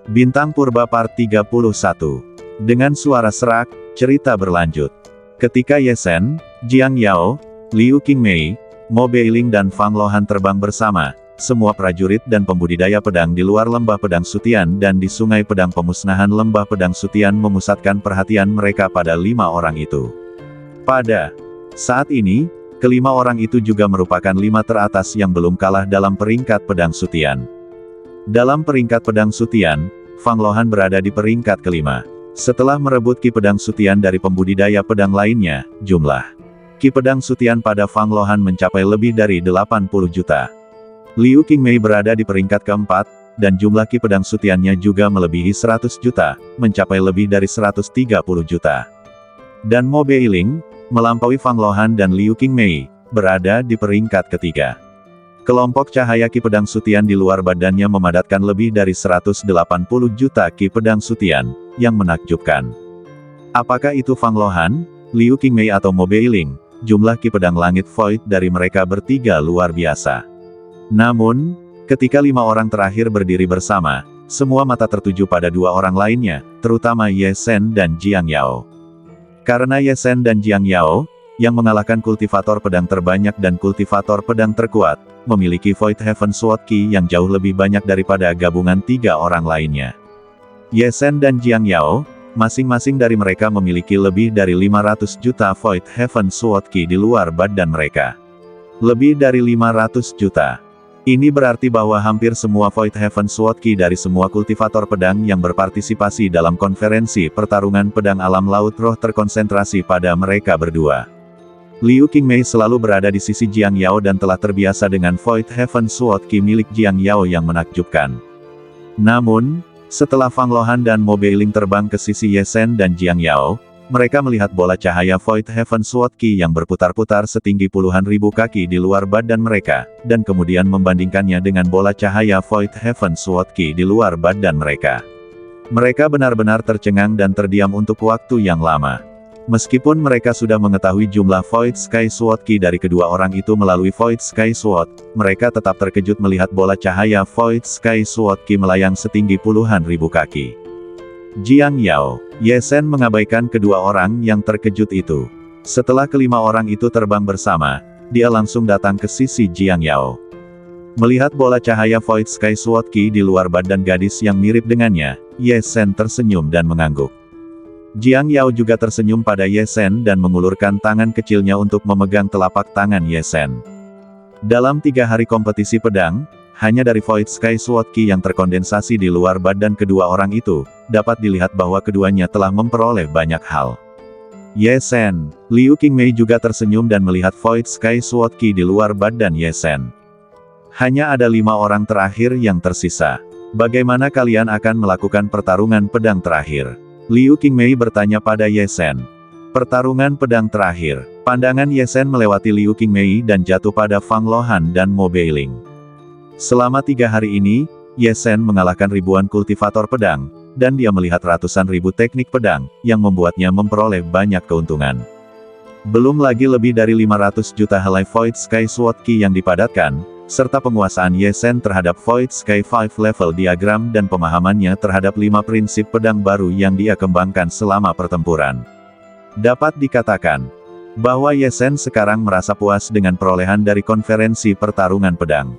Bintang Purba Part 31. Dengan suara serak, cerita berlanjut. Ketika Ye Zhen, Jiang Yao, Liu Qingmei, Mo Beiling dan Fang Luohan terbang bersama, semua prajurit dan pembudidaya pedang di luar lembah pedang Sutian dan di sungai pedang pemusnahan lembah pedang Sutian memusatkan perhatian mereka pada 5 orang itu. Pada saat ini, kelima orang itu juga merupakan 5 teratas yang belum kalah dalam peringkat pedang Sutian. Dalam peringkat pedang Sutian, Fang Luohan berada di peringkat kelima. Setelah merebut ki pedang Sutian dari pembudidaya pedang lainnya, jumlah ki pedang Sutian pada Fang Luohan mencapai lebih dari 80 juta. Liu Qingmei berada di peringkat keempat, dan jumlah ki pedang Sutiannya juga melebihi 100 juta, mencapai lebih dari 130 juta. Dan Mo Beiling, melampaui Fang Luohan dan Liu Qingmei, berada di peringkat ketiga. Kelompok cahaya ki pedang Sutian di luar badannya memadatkan lebih dari 180 juta ki pedang Sutian, yang menakjubkan. Apakah itu Fang Luohan, Liu Qingmei atau Mo Beiling? Jumlah ki pedang langit void dari mereka bertiga luar biasa. Namun, ketika 5 orang terakhir berdiri bersama, semua mata tertuju pada 2 orang lainnya, terutama Ye Zhen dan Jiang Yao. Karena Ye Zhen dan Jiang Yao, yang mengalahkan kultivator pedang terbanyak dan kultivator pedang terkuat, memiliki Void Heaven Sword Ki yang jauh lebih banyak daripada gabungan 3 orang lainnya. Ye Zhen dan Jiang Yao, masing-masing dari mereka memiliki lebih dari 500 juta Void Heaven Sword Ki di luar badan mereka. Lebih dari 500 juta. Ini berarti bahwa hampir semua Void Heaven Sword Ki dari semua kultivator pedang yang berpartisipasi dalam konferensi pertarungan pedang alam laut roh terkonsentrasi pada mereka berdua. Liu Qingmei selalu berada di sisi Jiang Yao dan telah terbiasa dengan Void Heaven Sword Ki milik Jiang Yao yang menakjubkan. Namun, setelah Fang Luohan dan Mo Beiling terbang ke sisi Ye Zhen dan Jiang Yao, mereka melihat bola cahaya Void Heaven Sword Ki yang berputar-putar setinggi puluhan ribu kaki di luar badan mereka, dan kemudian membandingkannya dengan bola cahaya Void Heaven Sword Ki di luar badan mereka. Mereka benar-benar tercengang dan terdiam untuk waktu yang lama. Meskipun mereka sudah mengetahui jumlah Void Sky Sword Ki dari kedua orang itu melalui Void Sky Sword, mereka tetap terkejut melihat bola cahaya Void Sky Sword Ki melayang setinggi puluhan ribu kaki. Jiang Yao, Ye Zhen mengabaikan kedua orang yang terkejut itu. Setelah kelima orang itu terbang bersama, dia langsung datang ke sisi Jiang Yao. Melihat bola cahaya Void Sky Sword Ki di luar badan gadis yang mirip dengannya, Ye Zhen tersenyum dan mengangguk. Jiang Yao juga tersenyum pada Ye Zhen dan mengulurkan tangan kecilnya untuk memegang telapak tangan Ye Zhen. Dalam 3 hari kompetisi pedang, hanya dari Void Sky Sword Ki yang terkondensasi di luar badan kedua orang itu, dapat dilihat bahwa keduanya telah memperoleh banyak hal. Ye Zhen, Liu Qingmei juga tersenyum dan melihat Void Sky Sword Ki di luar badan Ye Zhen. Hanya ada 5 orang terakhir yang tersisa. Bagaimana kalian akan melakukan pertarungan pedang terakhir? Liu Qingmei bertanya pada Ye Zhen. Pertarungan pedang terakhir. Pandangan Ye Zhen melewati Liu Qingmei dan jatuh pada Fang Luohan dan Mo Beiling. Selama 3 hari ini, Ye Zhen mengalahkan ribuan kultivator pedang, dan dia melihat ratusan ribu teknik pedang, yang membuatnya memperoleh banyak keuntungan. Belum lagi lebih dari 500 juta helai Void Sky Sword Ki yang dipadatkan, serta penguasaan Ye Zhen terhadap Void Sky 5 level diagram dan pemahamannya terhadap 5 prinsip pedang baru yang dia kembangkan selama pertempuran. Dapat dikatakan bahwa Ye Zhen sekarang merasa puas dengan perolehan dari konferensi pertarungan pedang.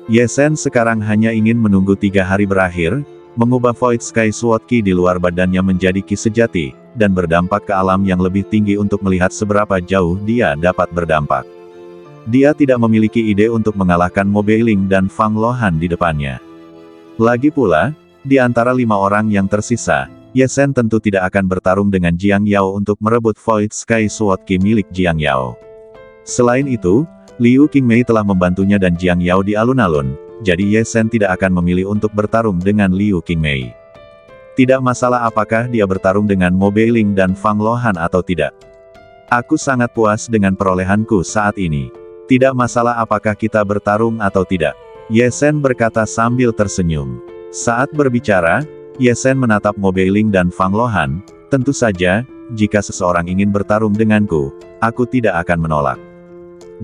Ye Zhen sekarang hanya ingin menunggu 3 hari berakhir, mengubah Void Sky Sword Ki di luar badannya menjadi ki sejati, dan berdampak ke alam yang lebih tinggi untuk melihat seberapa jauh dia dapat berdampak. Dia tidak memiliki ide untuk mengalahkan Mo Beiling dan Fang Luohan di depannya. Lagi pula, di antara 5 orang yang tersisa, Ye Zhen tentu tidak akan bertarung dengan Jiang Yao untuk merebut Void Sky Sword Ki milik Jiang Yao. Selain itu, Liu Qingmei telah membantunya dan Jiang Yao di alun-alun, jadi Ye Zhen tidak akan memilih untuk bertarung dengan Liu Qingmei. Tidak masalah apakah dia bertarung dengan Mo Beiling dan Fang Luohan atau tidak. Aku sangat puas dengan perolehanku saat ini. Tidak masalah apakah kita bertarung atau tidak. Ye Zhen berkata sambil tersenyum. Saat berbicara, Ye Zhen menatap Mo Beiling dan Fang Luohan. Tentu saja, jika seseorang ingin bertarung denganku, aku tidak akan menolak.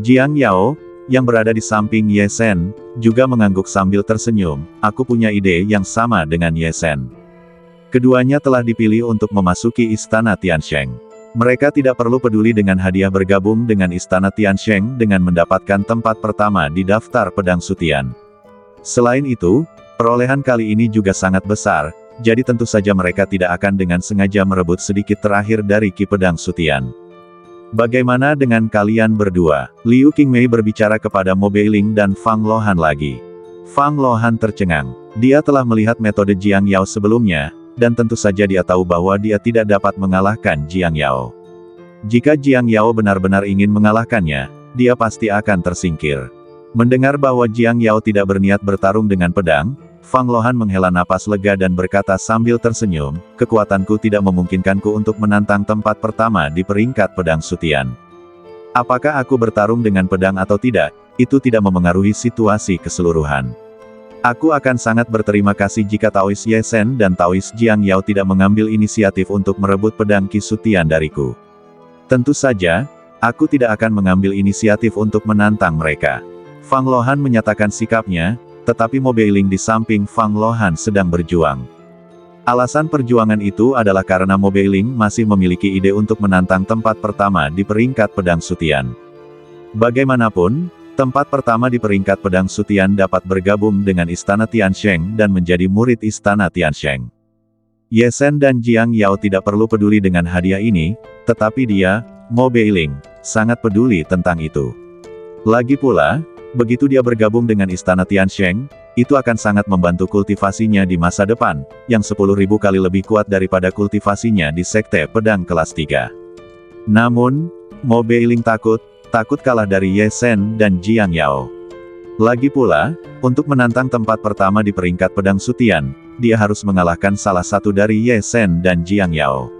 Jiang Yao, yang berada di samping Ye Sen, juga mengangguk sambil tersenyum. Aku punya ide yang sama dengan Ye Sen. Keduanya telah dipilih untuk memasuki Istana Tiansheng. Mereka tidak perlu peduli dengan hadiah bergabung dengan Istana Tiansheng dengan mendapatkan tempat pertama di daftar pedang sutian. Selain itu, perolehan kali ini juga sangat besar, jadi tentu saja mereka tidak akan dengan sengaja merebut sedikit terakhir dari Ki Pedang Sutian. Bagaimana dengan kalian berdua? Liu Qingmei berbicara kepada Mo Beiling dan Fang Luohan lagi. Fang Luohan tercengang. Dia telah melihat metode Jiang Yao sebelumnya, dan tentu saja dia tahu bahwa dia tidak dapat mengalahkan Jiang Yao. Jika Jiang Yao benar-benar ingin mengalahkannya, dia pasti akan tersingkir. Mendengar bahwa Jiang Yao tidak berniat bertarung dengan pedang, Fang Luohan menghela napas lega dan berkata sambil tersenyum, kekuatanku tidak memungkinkanku untuk menantang tempat pertama di peringkat pedang sutian. Apakah aku bertarung dengan pedang atau tidak, itu tidak memengaruhi situasi keseluruhan. Aku akan sangat berterima kasih jika Taois Ye Sen dan Taois Jiang Yao tidak mengambil inisiatif untuk merebut pedang Qi Sutian dariku. Tentu saja, aku tidak akan mengambil inisiatif untuk menantang mereka. Fang Luohan menyatakan sikapnya, tetapi Mo Beiling di samping Fang Luohan sedang berjuang. Alasan perjuangan itu adalah karena Mo Beiling masih memiliki ide untuk menantang tempat pertama di peringkat pedang sutian. Bagaimanapun, tempat pertama di peringkat pedang sutian dapat bergabung dengan Istana Tiansheng dan menjadi murid Istana Tiansheng. Ye Sen dan Jiang Yao tidak perlu peduli dengan hadiah ini, tetapi dia, Mo Beiling, sangat peduli tentang itu. Lagi pula, begitu dia bergabung dengan Istana Tiansheng, itu akan sangat membantu kultivasinya di masa depan, yang 10.000 kali lebih kuat daripada kultivasinya di Sekte Pedang kelas 3. Namun, Mo Beiling takut kalah dari Ye Sen dan Jiang Yao. Lagi pula, untuk menantang tempat pertama di peringkat pedang sutian, dia harus mengalahkan salah satu dari Ye Sen dan Jiang Yao.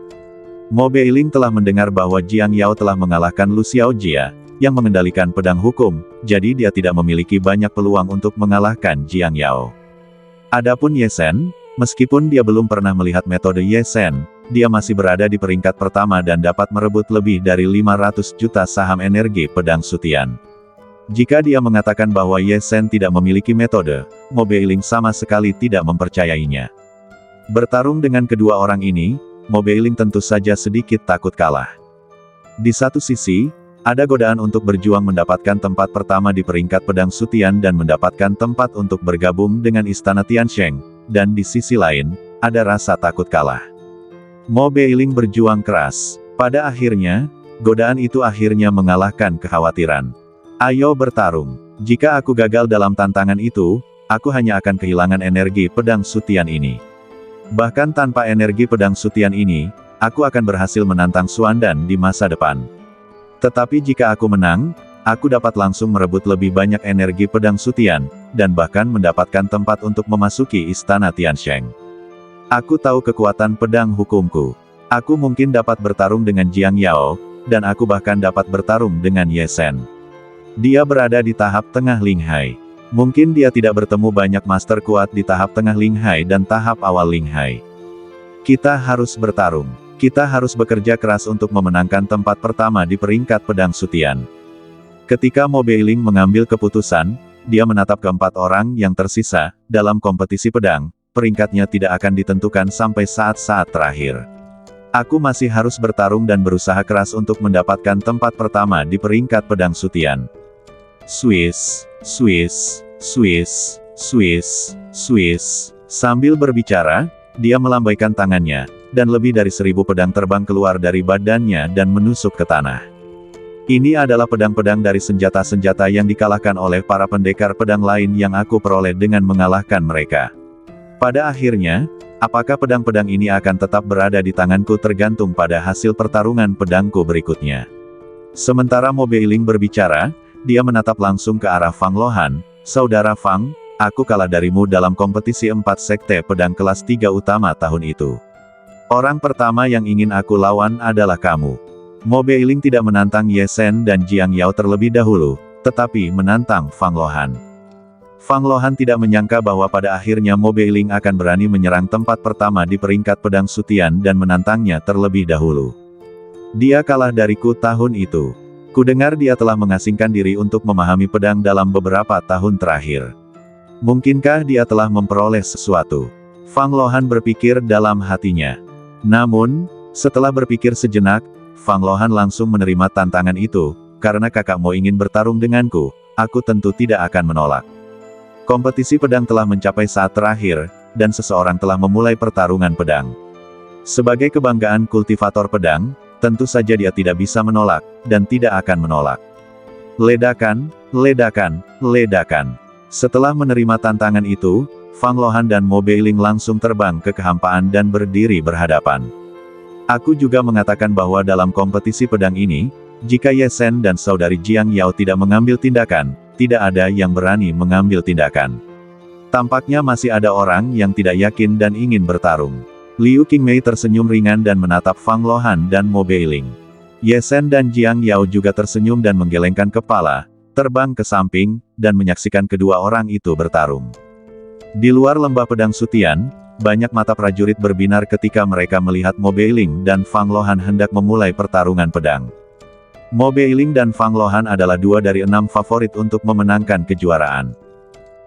Mo Beiling telah mendengar bahwa Jiang Yao telah mengalahkan Lu Xiaojia, yang mengendalikan pedang hukum, jadi dia tidak memiliki banyak peluang untuk mengalahkan Jiang Yao. Adapun Ye Sen, meskipun dia belum pernah melihat metode Ye Sen, dia masih berada di peringkat pertama dan dapat merebut lebih dari 500 juta saham energi pedang sutian. Jika dia mengatakan bahwa Ye Sen tidak memiliki metode, Mo Beiling sama sekali tidak mempercayainya. Bertarung dengan kedua orang ini, Mo Beiling tentu saja sedikit takut kalah. Di satu sisi, ada godaan untuk berjuang mendapatkan tempat pertama di peringkat pedang sutian dan mendapatkan tempat untuk bergabung dengan Istana Tiansheng, dan di sisi lain, ada rasa takut kalah. Mo Beiling berjuang keras. Pada akhirnya, godaan itu akhirnya mengalahkan kekhawatiran. Ayo bertarung. Jika aku gagal dalam tantangan itu, aku hanya akan kehilangan energi pedang sutian ini. Bahkan tanpa energi pedang sutian ini, aku akan berhasil menantang Xuandan di masa depan. Tetapi jika aku menang, aku dapat langsung merebut lebih banyak energi pedang sutian, dan bahkan mendapatkan tempat untuk memasuki Istana Tiansheng. Aku tahu kekuatan pedang hukumku. Aku mungkin dapat bertarung dengan Jiang Yao, dan aku bahkan dapat bertarung dengan Ye Sen. Dia berada di tahap tengah Linghai. Mungkin dia tidak bertemu banyak master kuat di tahap tengah Linghai dan tahap awal Linghai. Kita harus bertarung. Kita harus bekerja keras untuk memenangkan tempat pertama di peringkat pedang sutian. Ketika Mo Beiling mengambil keputusan, dia menatap keempat orang yang tersisa, dalam kompetisi pedang, peringkatnya tidak akan ditentukan sampai saat-saat terakhir. Aku masih harus bertarung dan berusaha keras untuk mendapatkan tempat pertama di peringkat pedang sutian. Swiss, Swiss, Swiss, Swiss, Swiss. Sambil berbicara, dia melambaikan tangannya, dan lebih dari 1000 pedang terbang keluar dari badannya dan menusuk ke tanah. Ini adalah pedang-pedang dari senjata-senjata yang dikalahkan oleh para pendekar pedang lain yang aku peroleh dengan mengalahkan mereka. Pada akhirnya, apakah pedang-pedang ini akan tetap berada di tanganku tergantung pada hasil pertarungan pedangku berikutnya. Sementara Mo Beiling berbicara, dia menatap langsung ke arah Fang Luohan. Saudara Fang, aku kalah darimu dalam kompetisi 4 sekte pedang kelas 3 utama tahun itu. Orang pertama yang ingin aku lawan adalah kamu. Mo Beiling tidak menantang Ye Sen dan Jiang Yao terlebih dahulu, tetapi menantang Fang Luohan. Fang Luohan tidak menyangka bahwa pada akhirnya Mo Beiling akan berani menyerang tempat pertama di peringkat pedang sutian dan menantangnya terlebih dahulu. Dia kalah dariku tahun itu. Kudengar dia telah mengasingkan diri untuk memahami pedang dalam beberapa tahun terakhir. Mungkinkah dia telah memperoleh sesuatu? Fang Lohan berpikir dalam hatinya. Namun, setelah berpikir sejenak, Fang Lohan langsung menerima tantangan itu, karena kakakmu ingin bertarung denganku, aku tentu tidak akan menolak. Kompetisi pedang telah mencapai saat terakhir, dan seseorang telah memulai pertarungan pedang. Sebagai kebanggaan kultivator pedang, tentu saja dia tidak bisa menolak, dan tidak akan menolak. Ledakan, ledakan, ledakan. Setelah menerima tantangan itu, Fang Lohan dan Mo Beiling langsung terbang ke kehampaan dan berdiri berhadapan. Aku juga mengatakan bahwa dalam kompetisi pedang ini, jika Ye Shen dan saudari Jiang Yao tidak mengambil tindakan, tidak ada yang berani mengambil tindakan. Tampaknya masih ada orang yang tidak yakin dan ingin bertarung. Liu Qingmei tersenyum ringan dan menatap Fang Lohan dan Mo Beiling. Ye Shen dan Jiang Yao juga tersenyum dan menggelengkan kepala, terbang ke samping, dan menyaksikan kedua orang itu bertarung. Di luar lembah pedang Sutian, banyak mata prajurit berbinar ketika mereka melihat Mo Beiling dan Fang Lohan hendak memulai pertarungan pedang. Mo Beiling dan Fang Lohan adalah 2 dari 6 favorit untuk memenangkan kejuaraan.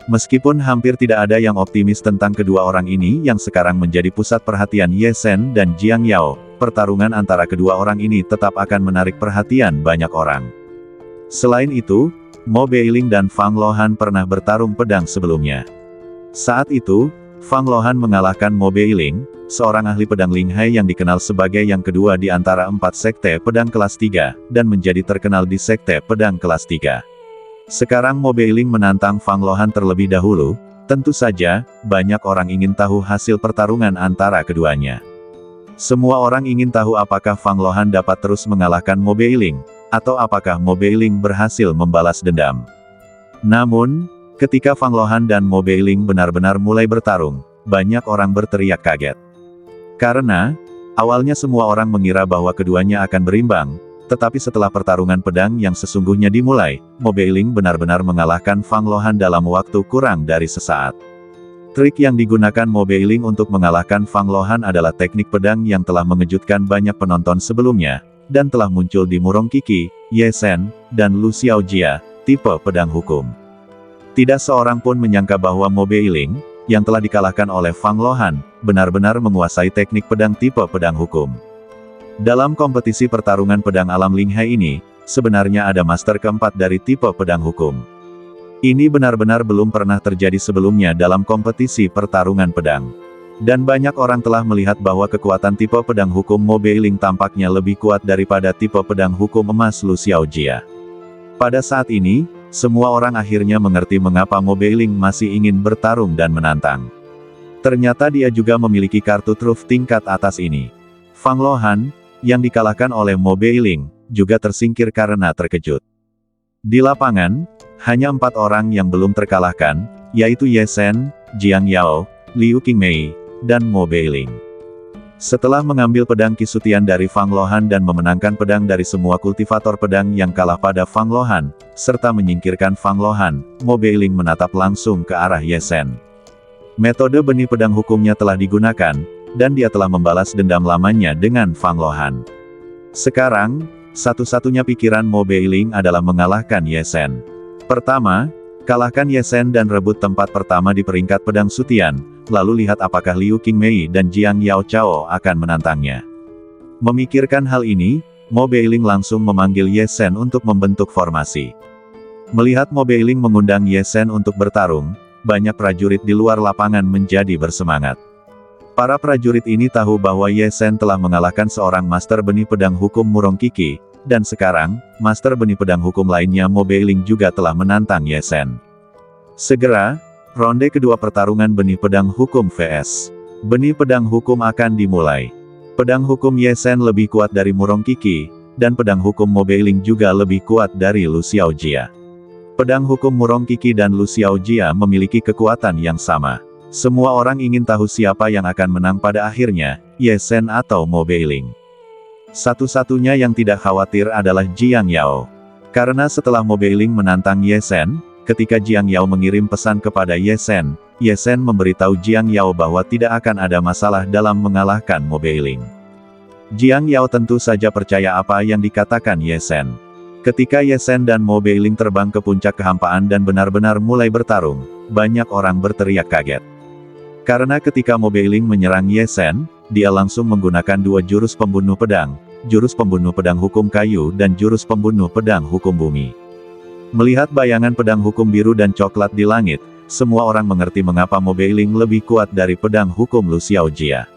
Meskipun hampir tidak ada yang optimis tentang kedua orang ini yang sekarang menjadi pusat perhatian Ye Shen dan Jiang Yao, pertarungan antara kedua orang ini tetap akan menarik perhatian banyak orang. Selain itu, Mo Beiling dan Fang Lohan pernah bertarung pedang sebelumnya. Saat itu, Fang Lohan mengalahkan Mo Beiling, seorang ahli pedang Linghai yang dikenal sebagai yang kedua di antara 4 sekte pedang kelas 3, dan menjadi terkenal di sekte pedang kelas 3. Sekarang Mo Beiling menantang Fang Lohan terlebih dahulu, tentu saja, banyak orang ingin tahu hasil pertarungan antara keduanya. Semua orang ingin tahu apakah Fang Lohan dapat terus mengalahkan Mo Beiling, atau apakah Mo Beiling berhasil membalas dendam. Namun, ketika Fang Lohan dan Mo Beiling benar-benar mulai bertarung, banyak orang berteriak kaget. Karena, awalnya semua orang mengira bahwa keduanya akan berimbang, tetapi setelah pertarungan pedang yang sesungguhnya dimulai, Mo Beiling benar-benar mengalahkan Fang Lohan dalam waktu kurang dari sesaat. Trik yang digunakan Mo Beiling untuk mengalahkan Fang Lohan adalah teknik pedang yang telah mengejutkan banyak penonton sebelumnya, dan telah muncul di Murong Qi, Ye Shen, dan Lu Xiaojia, tipe pedang hukum. Tidak seorang pun menyangka bahwa Mo Beiling, yang telah dikalahkan oleh Fang Lohan, benar-benar menguasai teknik pedang tipe pedang hukum. Dalam kompetisi pertarungan pedang alam Linghai ini, sebenarnya ada master keempat dari tipe pedang hukum. Ini benar-benar belum pernah terjadi sebelumnya dalam kompetisi pertarungan pedang. Dan banyak orang telah melihat bahwa kekuatan tipe pedang hukum Mo Beiling tampaknya lebih kuat daripada tipe pedang hukum emas Lu Xiaojia. Pada saat ini, semua orang akhirnya mengerti mengapa Mo Beiling masih ingin bertarung dan menantang. Ternyata dia juga memiliki kartu truf tingkat atas ini. Fang Lohan, yang dikalahkan oleh Mo Beiling, juga tersingkir karena terkejut. Di lapangan, hanya 4 orang yang belum terkalahkan, yaitu Ye Shen, Jiang Yao, Liu Qingmei, dan Mo Beiling. Setelah mengambil pedang Qisutian dari Fang Lohan dan memenangkan pedang dari semua kultivator pedang yang kalah pada Fang Lohan, serta menyingkirkan Fang Lohan, Mo Beiling menatap langsung ke arah Ye Shen. Metode benih pedang hukumnya telah digunakan, dan dia telah membalas dendam lamanya dengan Fang Lohan. Sekarang, satu-satunya pikiran Mo Beiling adalah mengalahkan Ye Shen. Pertama, kalahkan Ye Shen dan rebut tempat pertama di peringkat pedang Sutian, lalu lihat apakah Liu Qingmei dan Jiang Yao Chao akan menantangnya. Memikirkan hal ini, Mo Beiling langsung memanggil Ye Shen untuk membentuk formasi. Melihat Mo Beiling mengundang Ye Shen untuk bertarung, banyak prajurit di luar lapangan menjadi bersemangat. Para prajurit ini tahu bahwa Ye Shen telah mengalahkan seorang master benih pedang hukum Murong Qi, dan sekarang, master benih pedang hukum lainnya Mo Beiling juga telah menantang Ye Shen. Segera, ronde kedua pertarungan benih pedang hukum vs. benih pedang hukum akan dimulai. Pedang hukum Ye Shen lebih kuat dari Murong Qi, dan pedang hukum Mo Beiling juga lebih kuat dari Lu Xiaojia. Pedang hukum Murong Qi dan Lu Xiaojia memiliki kekuatan yang sama. Semua orang ingin tahu siapa yang akan menang pada akhirnya, Ye Shen atau Mo Beiling. Satu-satunya yang tidak khawatir adalah Jiang Yao. Karena setelah Mo Beiling menantang Ye Shen, ketika Jiang Yao mengirim pesan kepada Ye Shen memberitahu Jiang Yao bahwa tidak akan ada masalah dalam mengalahkan Mo Beiling. Jiang Yao tentu saja percaya apa yang dikatakan Ye Shen. Ketika Ye Sen dan Mo Beiling terbang ke puncak kehampaan dan benar-benar mulai bertarung, banyak orang berteriak kaget. Karena ketika Mo Beiling menyerang Ye Sen, dia langsung menggunakan dua jurus pembunuh pedang, jurus pembunuh pedang hukum kayu dan jurus pembunuh pedang hukum bumi. Melihat bayangan pedang hukum biru dan coklat di langit, semua orang mengerti mengapa Mo Beiling lebih kuat dari pedang hukum Lu Xiaojia.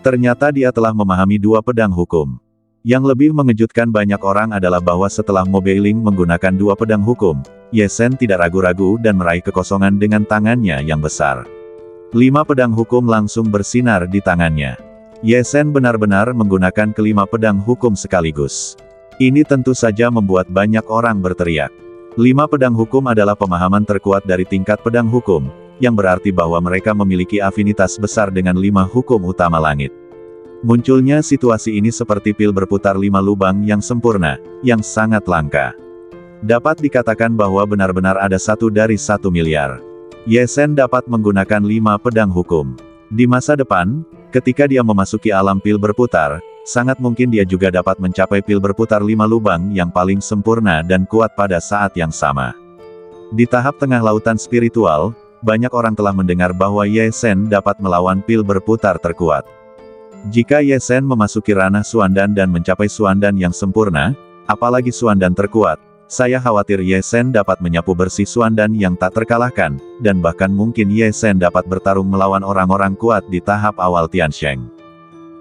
Ternyata dia telah memahami dua pedang hukum. Yang lebih mengejutkan banyak orang adalah bahwa setelah Mo Beiling menggunakan dua pedang hukum, Ye Sen tidak ragu-ragu dan meraih kekosongan dengan tangannya yang besar. 5 pedang hukum langsung bersinar di tangannya. Ye Sen benar-benar menggunakan kelima pedang hukum sekaligus. Ini tentu saja membuat banyak orang berteriak. 5 pedang hukum adalah pemahaman terkuat dari tingkat pedang hukum, yang berarti bahwa mereka memiliki afinitas besar dengan 5 hukum utama langit. Munculnya situasi ini seperti pil berputar 5 lubang yang sempurna, yang sangat langka. Dapat dikatakan bahwa benar-benar ada 1 dari 1 miliar. Ye Sen dapat menggunakan 5 pedang hukum. Di masa depan, ketika dia memasuki alam pil berputar, sangat mungkin dia juga dapat mencapai pil berputar 5 lubang yang paling sempurna dan kuat pada saat yang sama. Di tahap tengah lautan spiritual, banyak orang telah mendengar bahwa Ye Sen dapat melawan pil berputar terkuat. Jika Ye Sen memasuki ranah Suandan dan mencapai Suandan yang sempurna, apalagi Suandan terkuat, saya khawatir Ye Sen dapat menyapu bersih Suandan yang tak terkalahkan, dan bahkan mungkin Ye Sen dapat bertarung melawan orang-orang kuat di tahap awal Tiansheng.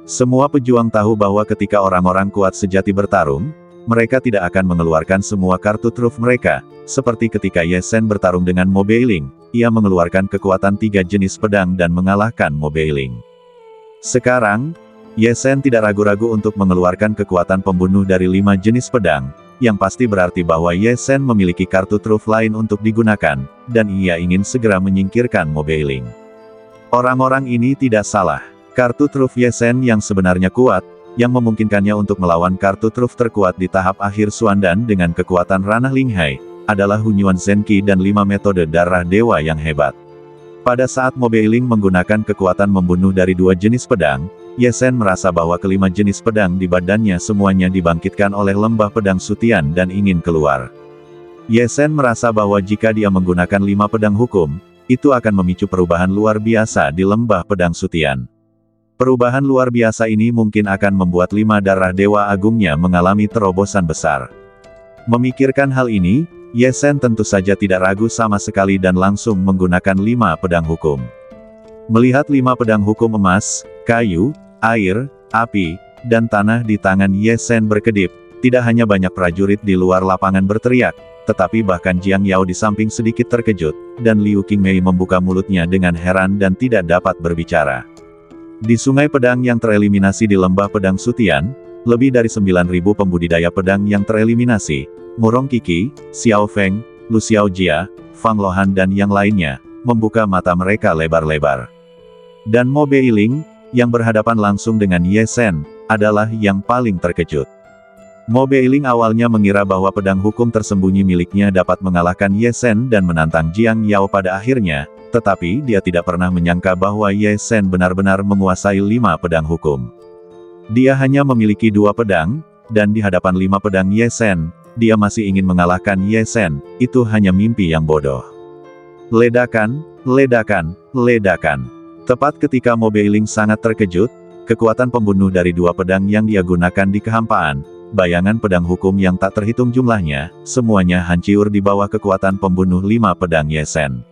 Semua pejuang tahu bahwa ketika orang-orang kuat sejati bertarung, mereka tidak akan mengeluarkan semua kartu truf mereka, seperti ketika Ye Sen bertarung dengan Mo Beiling, ia mengeluarkan kekuatan 3 jenis pedang dan mengalahkan Mo Beiling. Sekarang, Ye Sen tidak ragu-ragu untuk mengeluarkan kekuatan pembunuh dari 5 jenis pedang, yang pasti berarti bahwa Ye Sen memiliki kartu truf lain untuk digunakan, dan ia ingin segera menyingkirkan Mo Beiling. Orang-orang ini tidak salah. Kartu truf Ye Sen yang sebenarnya kuat, yang memungkinkannya untuk melawan kartu truf terkuat di tahap akhir Suandan dengan kekuatan ranah Linghai, adalah Hunyuan Zenqi dan 5 metode darah dewa yang hebat. Pada saat Mo Beiling menggunakan kekuatan membunuh dari 2 jenis pedang, Ye Sen merasa bahwa kelima jenis pedang di badannya semuanya dibangkitkan oleh lembah pedang Sutian dan ingin keluar. Ye Sen merasa bahwa jika dia menggunakan 5 pedang hukum, itu akan memicu perubahan luar biasa di lembah pedang Sutian. Perubahan luar biasa ini mungkin akan membuat 5 darah dewa agungnya mengalami terobosan besar. Memikirkan hal ini, Ye Sen tentu saja tidak ragu sama sekali dan langsung menggunakan 5 pedang hukum. Melihat 5 pedang hukum emas, kayu, air, api, dan tanah di tangan Ye Sen berkedip, tidak hanya banyak prajurit di luar lapangan berteriak, tetapi bahkan Jiang Yao di samping sedikit terkejut, dan Liu Qingmei membuka mulutnya dengan heran dan tidak dapat berbicara. Di sungai pedang yang tereliminasi di lembah pedang Sutian, lebih dari 9.000 pembudidaya pedang yang tereliminasi, Murong Qixi, Xiao Feng, Lu Xiaojia, Fang Lohan dan yang lainnya, membuka mata mereka lebar-lebar. Dan Mo Beiling, yang berhadapan langsung dengan Ye Sen, adalah yang paling terkejut. Mo Beiling awalnya mengira bahwa pedang hukum tersembunyi miliknya dapat mengalahkan Ye Sen dan menantang Jiang Yao pada akhirnya, tetapi dia tidak pernah menyangka bahwa Ye Sen benar-benar menguasai 5 pedang hukum. Dia hanya memiliki 2 pedang, dan di hadapan 5 pedang Ye Sen, dia masih ingin mengalahkan Ye Sen, itu hanya mimpi yang bodoh. Ledakan, ledakan, ledakan. Tepat ketika Mo Beiling sangat terkejut, kekuatan pembunuh dari 2 pedang yang dia gunakan di kehampaan, bayangan pedang hukum yang tak terhitung jumlahnya, semuanya hancur di bawah kekuatan pembunuh 5 pedang Ye Sen.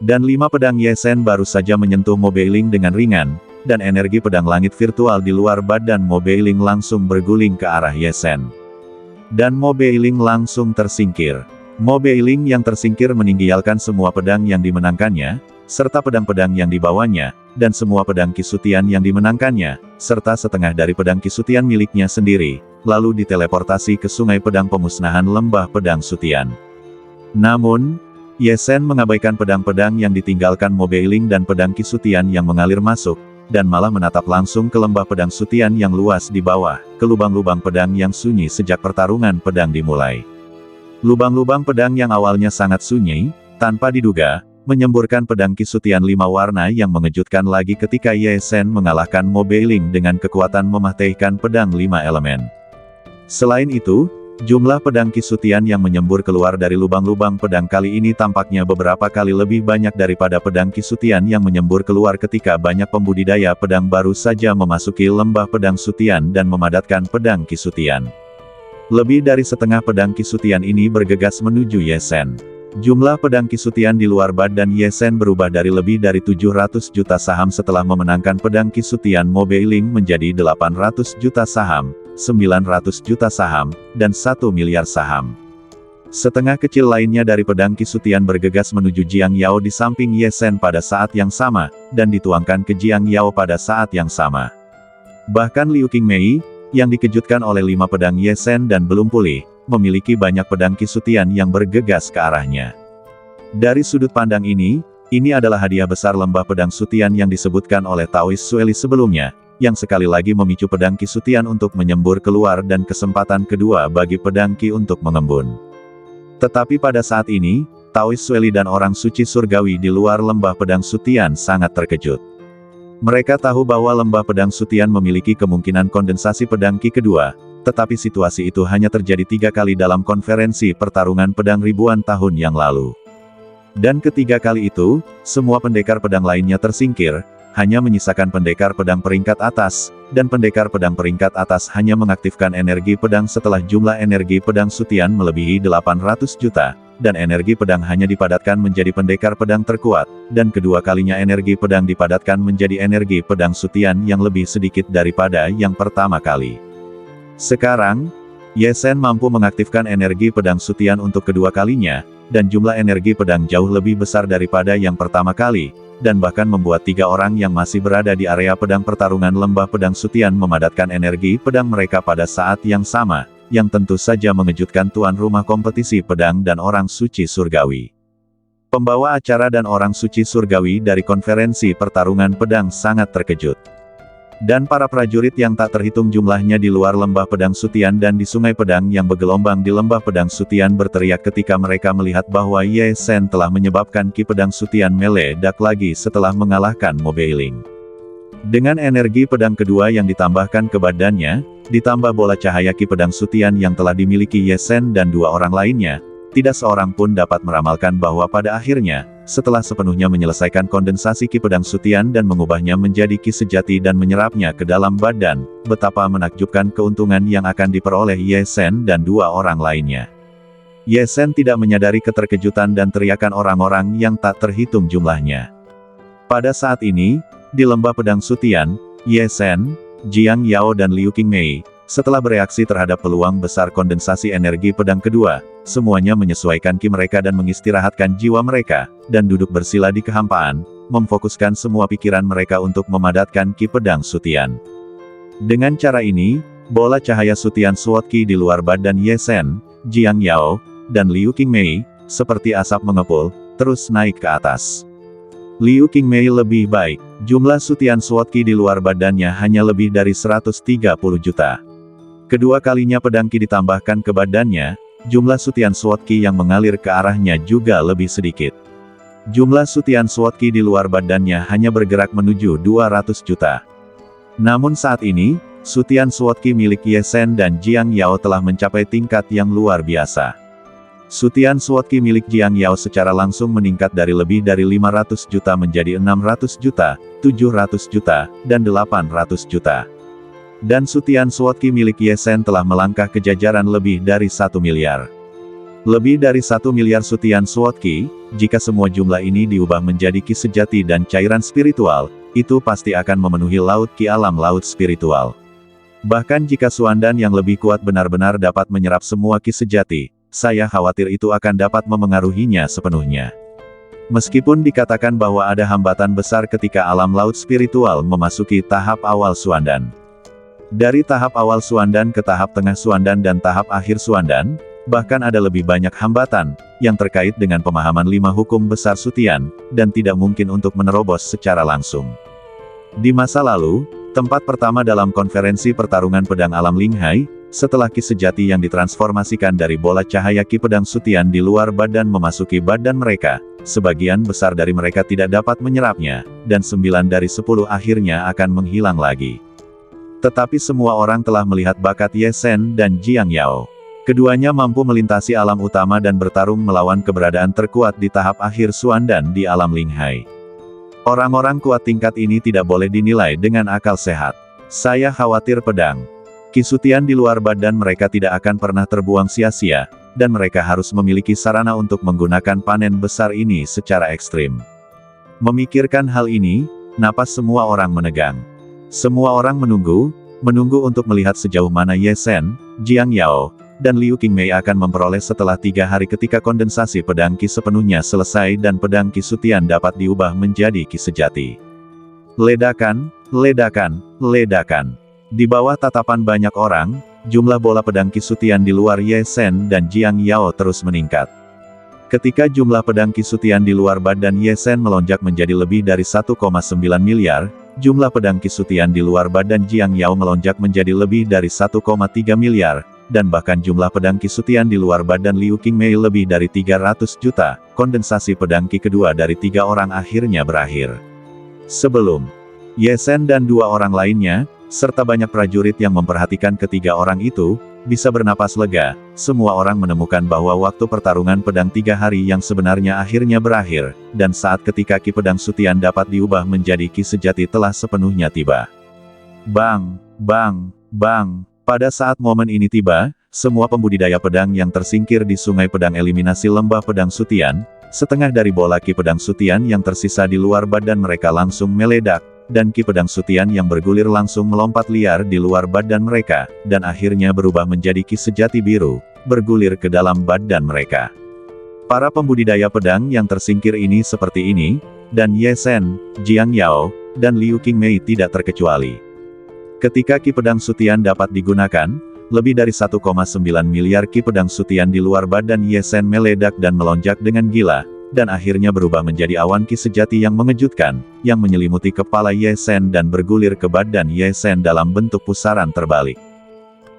Dan 5 pedang Ye Sen baru saja menyentuh Mo Beiling dengan ringan, dan energi pedang langit virtual di luar badan Mo Beiling langsung berguling ke arah Ye Sen. Dan Mo Beiling langsung tersingkir. Mo Beiling yang tersingkir meninggalkan semua pedang yang dimenangkannya, serta pedang-pedang yang dibawanya, dan semua pedang Kisutian yang dimenangkannya, serta setengah dari pedang Kisutian miliknya sendiri, lalu diteleportasi ke sungai pedang pemusnahan lembah pedang Sutian. Namun, Ye Sen mengabaikan pedang-pedang yang ditinggalkan Mo Beiling dan pedang Kisutian yang mengalir masuk, dan malah menatap langsung ke lembah pedang Sutian yang luas di bawah, ke lubang-lubang pedang yang sunyi sejak pertarungan pedang dimulai. Lubang-lubang pedang yang awalnya sangat sunyi, tanpa diduga, menyemburkan pedang Kisutian 5 warna yang mengejutkan lagi ketika Ye Sen mengalahkan Mo Beiling dengan kekuatan mematihkan pedang 5 elemen. Selain itu, Jumlah pedang Qi Sutian yang menyembur keluar dari lubang-lubang pedang kali ini tampaknya beberapa kali lebih banyak daripada pedang Qi Sutian yang menyembur keluar ketika banyak pembudidaya pedang baru saja memasuki lembah pedang Sutian dan memadatkan pedang Qi Sutian. Lebih dari setengah pedang Qi Sutian ini bergegas menuju Ye Zhen. Jumlah pedang Qi Sutian di luar badan Ye Zhen berubah dari lebih dari 700 juta saham setelah memenangkan pedang Qi Sutian Mo Beiling menjadi 800 juta saham, 900 juta saham, dan 1 miliar saham. Setengah kecil lainnya dari pedang Qi Sutian bergegas menuju Jiang Yao di samping Ye Zhen pada saat yang sama, dan dituangkan ke Jiang Yao pada saat yang sama. Bahkan Liu Qingmei, yang dikejutkan oleh 5 pedang Ye Zhen dan belum pulih, memiliki banyak pedang Qi Sutian yang bergegas ke arahnya. Dari sudut pandang ini adalah hadiah besar lembah pedang Sutian yang disebutkan oleh Taoist Sueli sebelumnya, yang sekali lagi memicu pedang Qi Sutian untuk menyembur keluar dan kesempatan kedua bagi pedang Qi untuk mengembun. Tetapi pada saat ini, Taoist Sueli dan orang suci surgawi di luar lembah pedang Sutian sangat terkejut. Mereka tahu bahwa lembah pedang Sutian memiliki kemungkinan kondensasi pedang Qi kedua, tetapi situasi itu hanya terjadi 3 kali dalam konferensi pertarungan pedang ribuan tahun yang lalu. Dan ketiga kali itu, semua pendekar pedang lainnya tersingkir, hanya menyisakan pendekar pedang peringkat atas, dan pendekar pedang peringkat atas hanya mengaktifkan energi pedang setelah jumlah energi pedang Sutian melebihi 800 juta, dan energi pedang hanya dipadatkan menjadi pendekar pedang terkuat, dan kedua kalinya energi pedang dipadatkan menjadi energi pedang Sutian yang lebih sedikit daripada yang pertama kali. Sekarang, Ye Zhen mampu mengaktifkan energi pedang Sutian untuk kedua kalinya, dan jumlah energi pedang jauh lebih besar daripada yang pertama kali, dan bahkan membuat 3 orang yang masih berada di area pedang pertarungan lembah pedang Sutian memadatkan energi pedang mereka pada saat yang sama, yang tentu saja mengejutkan tuan rumah kompetisi pedang dan orang suci surgawi. Pembawa acara dan orang suci surgawi dari konferensi pertarungan pedang sangat terkejut. Dan para prajurit yang tak terhitung jumlahnya di luar lembah pedang Sutian dan di sungai pedang yang bergelombang di lembah pedang Sutian berteriak ketika mereka melihat bahwa Ye Zhen telah menyebabkan Qi pedang Sutian meledak lagi setelah mengalahkan Mo Beiling. Dengan energi pedang kedua yang ditambahkan ke badannya, ditambah bola cahaya Qi pedang Sutian yang telah dimiliki Ye Zhen dan 2 orang lainnya, tidak seorang pun dapat meramalkan bahwa pada akhirnya, setelah sepenuhnya menyelesaikan kondensasi Qi pedang Sutian dan mengubahnya menjadi Qi sejati dan menyerapnya ke dalam badan, betapa menakjubkan keuntungan yang akan diperoleh Ye Zhen dan 2 orang lainnya. Ye Zhen tidak menyadari keterkejutan dan teriakan orang-orang yang tak terhitung jumlahnya. Pada saat ini, di lembah pedang Sutian, Ye Zhen, Jiang Yao dan Liu Qingmei, setelah bereaksi terhadap peluang besar kondensasi energi pedang kedua, semuanya menyesuaikan Qi mereka dan mengistirahatkan jiwa mereka, dan duduk bersila di kehampaan, memfokuskan semua pikiran mereka untuk memadatkan Qi pedang Sutian. Dengan cara ini, bola cahaya Sutian Sword Qi di luar badan Ye Zhen, Jiang Yao, dan Liu Qingmei, seperti asap mengepul, terus naik ke atas. Liu Qingmei lebih baik, jumlah Sutian Sword Qi di luar badannya hanya lebih dari 130 juta. Kedua kalinya pedang Qi ditambahkan ke badannya, jumlah Sutian Sword Qi yang mengalir ke arahnya juga lebih sedikit. Jumlah Sutian Sword Qi di luar badannya hanya bergerak menuju 200 juta. Namun saat ini, Sutian Sword Qi milik Ye Zhen dan Jiang Yao telah mencapai tingkat yang luar biasa. Sutian Sword Qi milik Jiang Yao secara langsung meningkat dari lebih dari 500 juta menjadi 600 juta, 700 juta, dan 800 juta. Dan Sutian Sword Qi milik Ye Zhen telah melangkah ke jajaran lebih dari 1 miliar. Lebih dari 1 miliar Sutian Sword Qi, jika semua jumlah ini diubah menjadi Qi sejati dan cairan spiritual, itu pasti akan memenuhi laut Qi alam laut spiritual. Bahkan jika Suandan yang lebih kuat benar-benar dapat menyerap semua Qi sejati, saya khawatir itu akan dapat memengaruhinya sepenuhnya. Meskipun dikatakan bahwa ada hambatan besar ketika alam laut spiritual memasuki tahap awal Suandan. Dari tahap awal Suandan ke tahap tengah Suandan dan tahap akhir Suandan, bahkan ada lebih banyak hambatan, yang terkait dengan pemahaman 5 hukum besar Sutian, dan tidak mungkin untuk menerobos secara langsung. Di masa lalu, tempat pertama dalam konferensi pertarungan pedang alam Linghai, setelah Qi sejati yang ditransformasikan dari bola cahaya Qi pedang Sutian di luar badan memasuki badan mereka, sebagian besar dari mereka tidak dapat menyerapnya, dan 9 dari 10 akhirnya akan menghilang lagi. Tetapi semua orang telah melihat bakat Ye Zhen dan Jiang Yao. Keduanya mampu melintasi alam utama dan bertarung melawan keberadaan terkuat di tahap akhir Xuandan di alam Linghai. Orang-orang kuat tingkat ini tidak boleh dinilai dengan akal sehat. Saya khawatir pedang Qi di luar badan mereka tidak akan pernah terbuang sia-sia, dan mereka harus memiliki sarana untuk menggunakan panen besar ini secara ekstrim. Memikirkan hal ini, napas semua orang menegang. Semua orang menunggu untuk melihat sejauh mana Ye Zhen, Jiang Yao, dan Liu Qingmei akan memperoleh setelah 3 hari ketika kondensasi pedang Qi sepenuhnya selesai dan pedang Qi Sutian dapat diubah menjadi Qi sejati. Ledakan, ledakan, ledakan. Di bawah tatapan banyak orang, jumlah bola pedang Qi Sutian di luar Ye Zhen dan Jiang Yao terus meningkat. Ketika jumlah pedang Qi Sutian di luar badan Ye Zhen melonjak menjadi lebih dari 1,9 miliar, jumlah pedang Qi Sutian di luar badan Jiang Yao melonjak menjadi lebih dari 1,3 miliar, dan bahkan jumlah pedang Qi Sutian di luar badan Liu Qingmei lebih dari 300 juta, kondensasi pedang Qi kedua dari 3 orang akhirnya berakhir. Sebelum Ye Zhen dan 2 orang lainnya, serta banyak prajurit yang memperhatikan ketiga orang itu, bisa bernapas lega, semua orang menemukan bahwa waktu pertarungan pedang 3 hari yang sebenarnya akhirnya berakhir, dan saat ketika Qi pedang Sutian dapat diubah menjadi Qi sejati telah sepenuhnya tiba. Bang, bang, bang. Pada saat momen ini tiba, semua pembudidaya pedang yang tersingkir di sungai pedang eliminasi lembah pedang Sutian, setengah dari bola Qi pedang Sutian yang tersisa di luar badan mereka langsung meledak, dan Qi pedang Sutian yang bergulir langsung melompat liar di luar badan mereka, dan akhirnya berubah menjadi Qi sejati biru, bergulir ke dalam badan mereka. Para pembudidaya pedang yang tersingkir ini seperti ini, dan Ye Zhen, Jiang Yao, dan Liu Qingmei tidak terkecuali. Ketika Qi pedang Sutian dapat digunakan, lebih dari 1,9 miliar Qi pedang Sutian di luar badan Ye Zhen meledak dan melonjak dengan gila, dan akhirnya berubah menjadi awan Qi sejati yang mengejutkan, yang menyelimuti kepala Ye Zhen dan bergulir ke badan Ye Zhen dalam bentuk pusaran terbalik.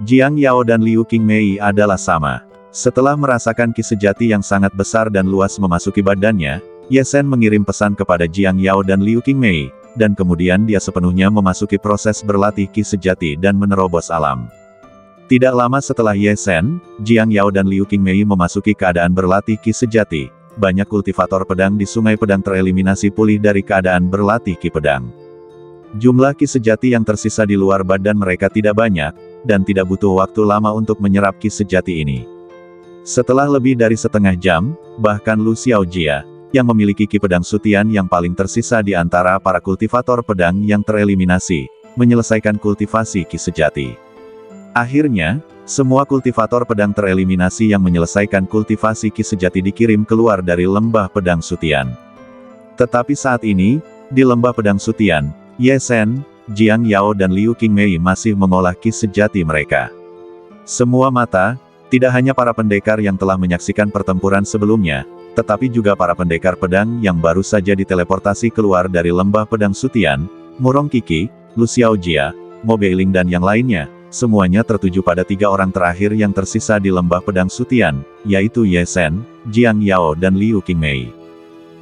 Jiang Yao dan Liu Qingmei adalah sama. Setelah merasakan Qi sejati yang sangat besar dan luas memasuki badannya, Ye Zhen mengirim pesan kepada Jiang Yao dan Liu Qingmei, dan kemudian dia sepenuhnya memasuki proses berlatih Qi sejati dan menerobos alam. Tidak lama setelah Ye Zhen, Jiang Yao dan Liu Qingmei memasuki keadaan berlatih Qi sejati, banyak kultivator pedang di sungai pedang tereliminasi pulih dari keadaan berlatih Qi pedang. Jumlah Qi sejati yang tersisa di luar badan mereka tidak banyak, dan tidak butuh waktu lama untuk menyerap Qi sejati ini. Setelah lebih dari setengah jam, bahkan Lu Xiaojia, yang memiliki Qi pedang Sutian yang paling tersisa di antara para kultivator pedang yang tereliminasi, menyelesaikan kultivasi Qi sejati. Akhirnya, semua kultivator pedang tereliminasi yang menyelesaikan kultivasi Qi sejati dikirim keluar dari lembah pedang Sutian. Tetapi saat ini, di lembah pedang Sutian, Ye Zhen, Jiang Yao dan Liu Qingmei masih mengolah Qi sejati mereka. Semua mata, tidak hanya para pendekar yang telah menyaksikan pertempuran sebelumnya, tetapi juga para pendekar pedang yang baru saja diteleportasi keluar dari lembah pedang Sutian, Murong Qixi, Lu Xiaojia, Mo Beiling dan yang lainnya, semuanya tertuju pada 3 orang terakhir yang tersisa di lembah pedang Sutian, yaitu Ye Zhen, Jiang Yao dan Liu Qingmei.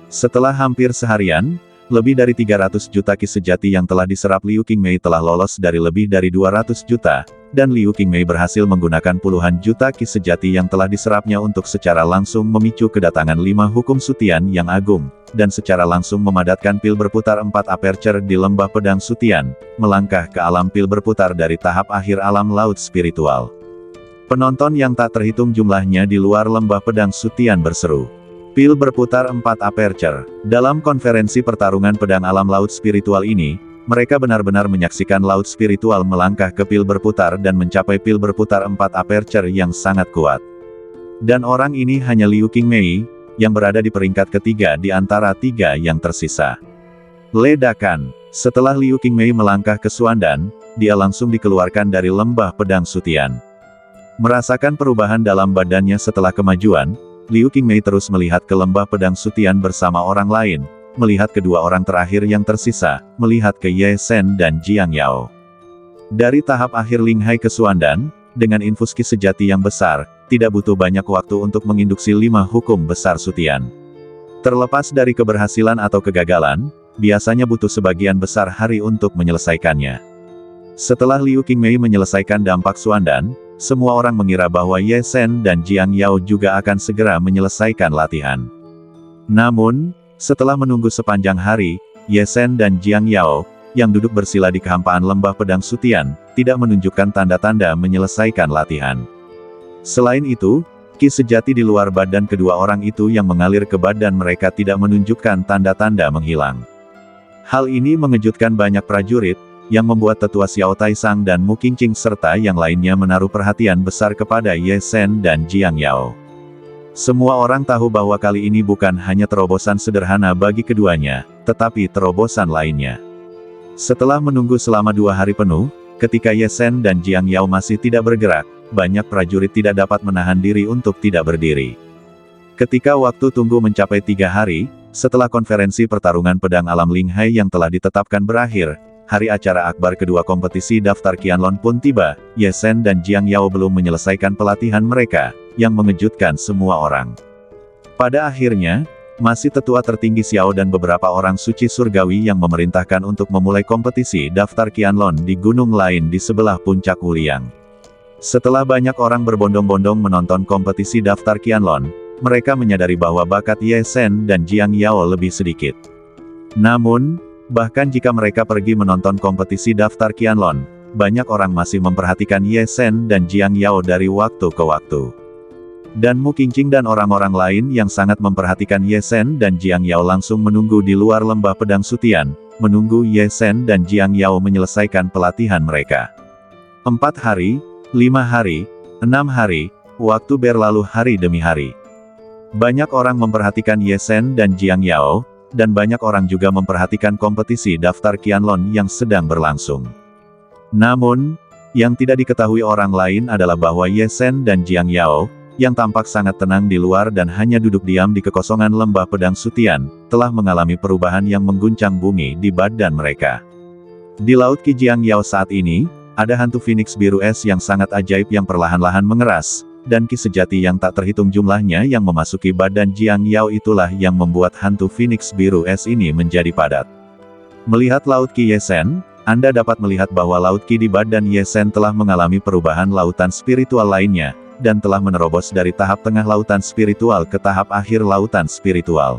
Setelah hampir seharian, lebih dari 300 juta Qi sejati yang telah diserap Liu Qingmei telah lolos dari lebih dari 200 juta, dan Liu Qingmei berhasil menggunakan puluhan juta Qi sejati yang telah diserapnya untuk secara langsung memicu kedatangan 5 hukum Sutian yang agung, dan secara langsung memadatkan pil berputar 4 aperture di lembah pedang Sutian, melangkah ke alam pil berputar dari tahap akhir alam laut spiritual. Penonton yang tak terhitung jumlahnya di luar lembah pedang Sutian berseru, "Pil berputar 4 aperture." Dalam konferensi pertarungan pedang alam laut spiritual ini, mereka benar-benar menyaksikan laut spiritual melangkah ke pil berputar dan mencapai pil berputar 4 aperture yang sangat kuat. Dan orang ini hanya Liu Qingmei, yang berada di peringkat ketiga di antara 3 yang tersisa. Ledakan. Setelah Liu Qingmei melangkah ke Xuandan, dia langsung dikeluarkan dari lembah pedang Sutian. Merasakan perubahan dalam badannya setelah kemajuan, Liu Qingmei terus melihat ke lembah pedang Sutian bersama orang lain, melihat kedua orang terakhir yang tersisa, melihat ke Ye Zhen dan Jiang Yao. Dari tahap akhir Linghai ke Xuandan, dengan infus Qi sejati yang besar, tidak butuh banyak waktu untuk menginduksi 5 hukum besar Sutian. Terlepas dari keberhasilan atau kegagalan, biasanya butuh sebagian besar hari untuk menyelesaikannya. Setelah Liu Qingmei menyelesaikan dampak Xuandan, semua orang mengira bahwa Ye Sen dan Jiang Yao juga akan segera menyelesaikan latihan. Namun, setelah menunggu sepanjang hari, Ye Sen dan Jiang Yao, yang duduk bersila di kehampaan lembah pedang Sutian, tidak menunjukkan tanda-tanda menyelesaikan latihan. Selain itu, ki sejati di luar badan kedua orang itu yang mengalir ke badan mereka tidak menunjukkan tanda-tanda menghilang. Hal ini mengejutkan banyak prajurit, yang membuat tetua Xiao Taisang dan Mu Qingqing serta yang lainnya menaruh perhatian besar kepada Ye Sen dan Jiang Yao. Semua orang tahu bahwa kali ini bukan hanya terobosan sederhana bagi keduanya, tetapi terobosan lainnya. Setelah menunggu selama 2 hari penuh, ketika Ye Sen dan Jiang Yao masih tidak bergerak, banyak prajurit tidak dapat menahan diri untuk tidak berdiri. Ketika waktu tunggu mencapai 3 hari, setelah konferensi pertarungan pedang alam Ling Hai yang telah ditetapkan berakhir, hari acara akbar kedua kompetisi daftar Qianlong pun tiba. Ye Sen dan Jiang Yao belum menyelesaikan pelatihan mereka, yang mengejutkan semua orang. Pada akhirnya, masih tetua tertinggi Xiao dan beberapa orang suci surgawi yang memerintahkan untuk memulai kompetisi daftar Qianlong di gunung lain di sebelah puncak Wuliang. Setelah banyak orang berbondong-bondong menonton kompetisi daftar Qianlong, mereka menyadari bahwa bakat Ye Sen dan Jiang Yao lebih sedikit. Namun, bahkan jika mereka pergi menonton kompetisi daftar Qianlong, banyak orang masih memperhatikan Ye Sen dan Jiang Yao dari waktu ke waktu. Dan Mu Qingqing dan orang-orang lain yang sangat memperhatikan Ye Sen dan Jiang Yao langsung menunggu di luar lembah pedang Sutian, menunggu Ye Sen dan Jiang Yao menyelesaikan pelatihan mereka. 4 hari, 5 hari, 6 hari, waktu berlalu hari demi hari. Banyak orang memperhatikan Ye Sen dan Jiang Yao, dan banyak orang juga memperhatikan kompetisi daftar Qianlong yang sedang berlangsung. Namun, yang tidak diketahui orang lain adalah bahwa Ye Sen dan Jiang Yao, yang tampak sangat tenang di luar dan hanya duduk diam di kekosongan lembah pedang Sutian, telah mengalami perubahan yang mengguncang bumi di badan mereka. Di Laut Qi Jiang Yao saat ini, ada hantu Phoenix biru es yang sangat ajaib yang perlahan-lahan mengeras, dan ki sejati yang tak terhitung jumlahnya yang memasuki badan Jiang Yao itulah yang membuat hantu Phoenix biru es ini menjadi padat. Melihat Laut Qi Ye Sen, Anda dapat melihat bahwa Laut Qi di badan Ye Sen telah mengalami perubahan lautan spiritual lainnya, dan telah menerobos dari tahap tengah lautan spiritual ke tahap akhir lautan spiritual.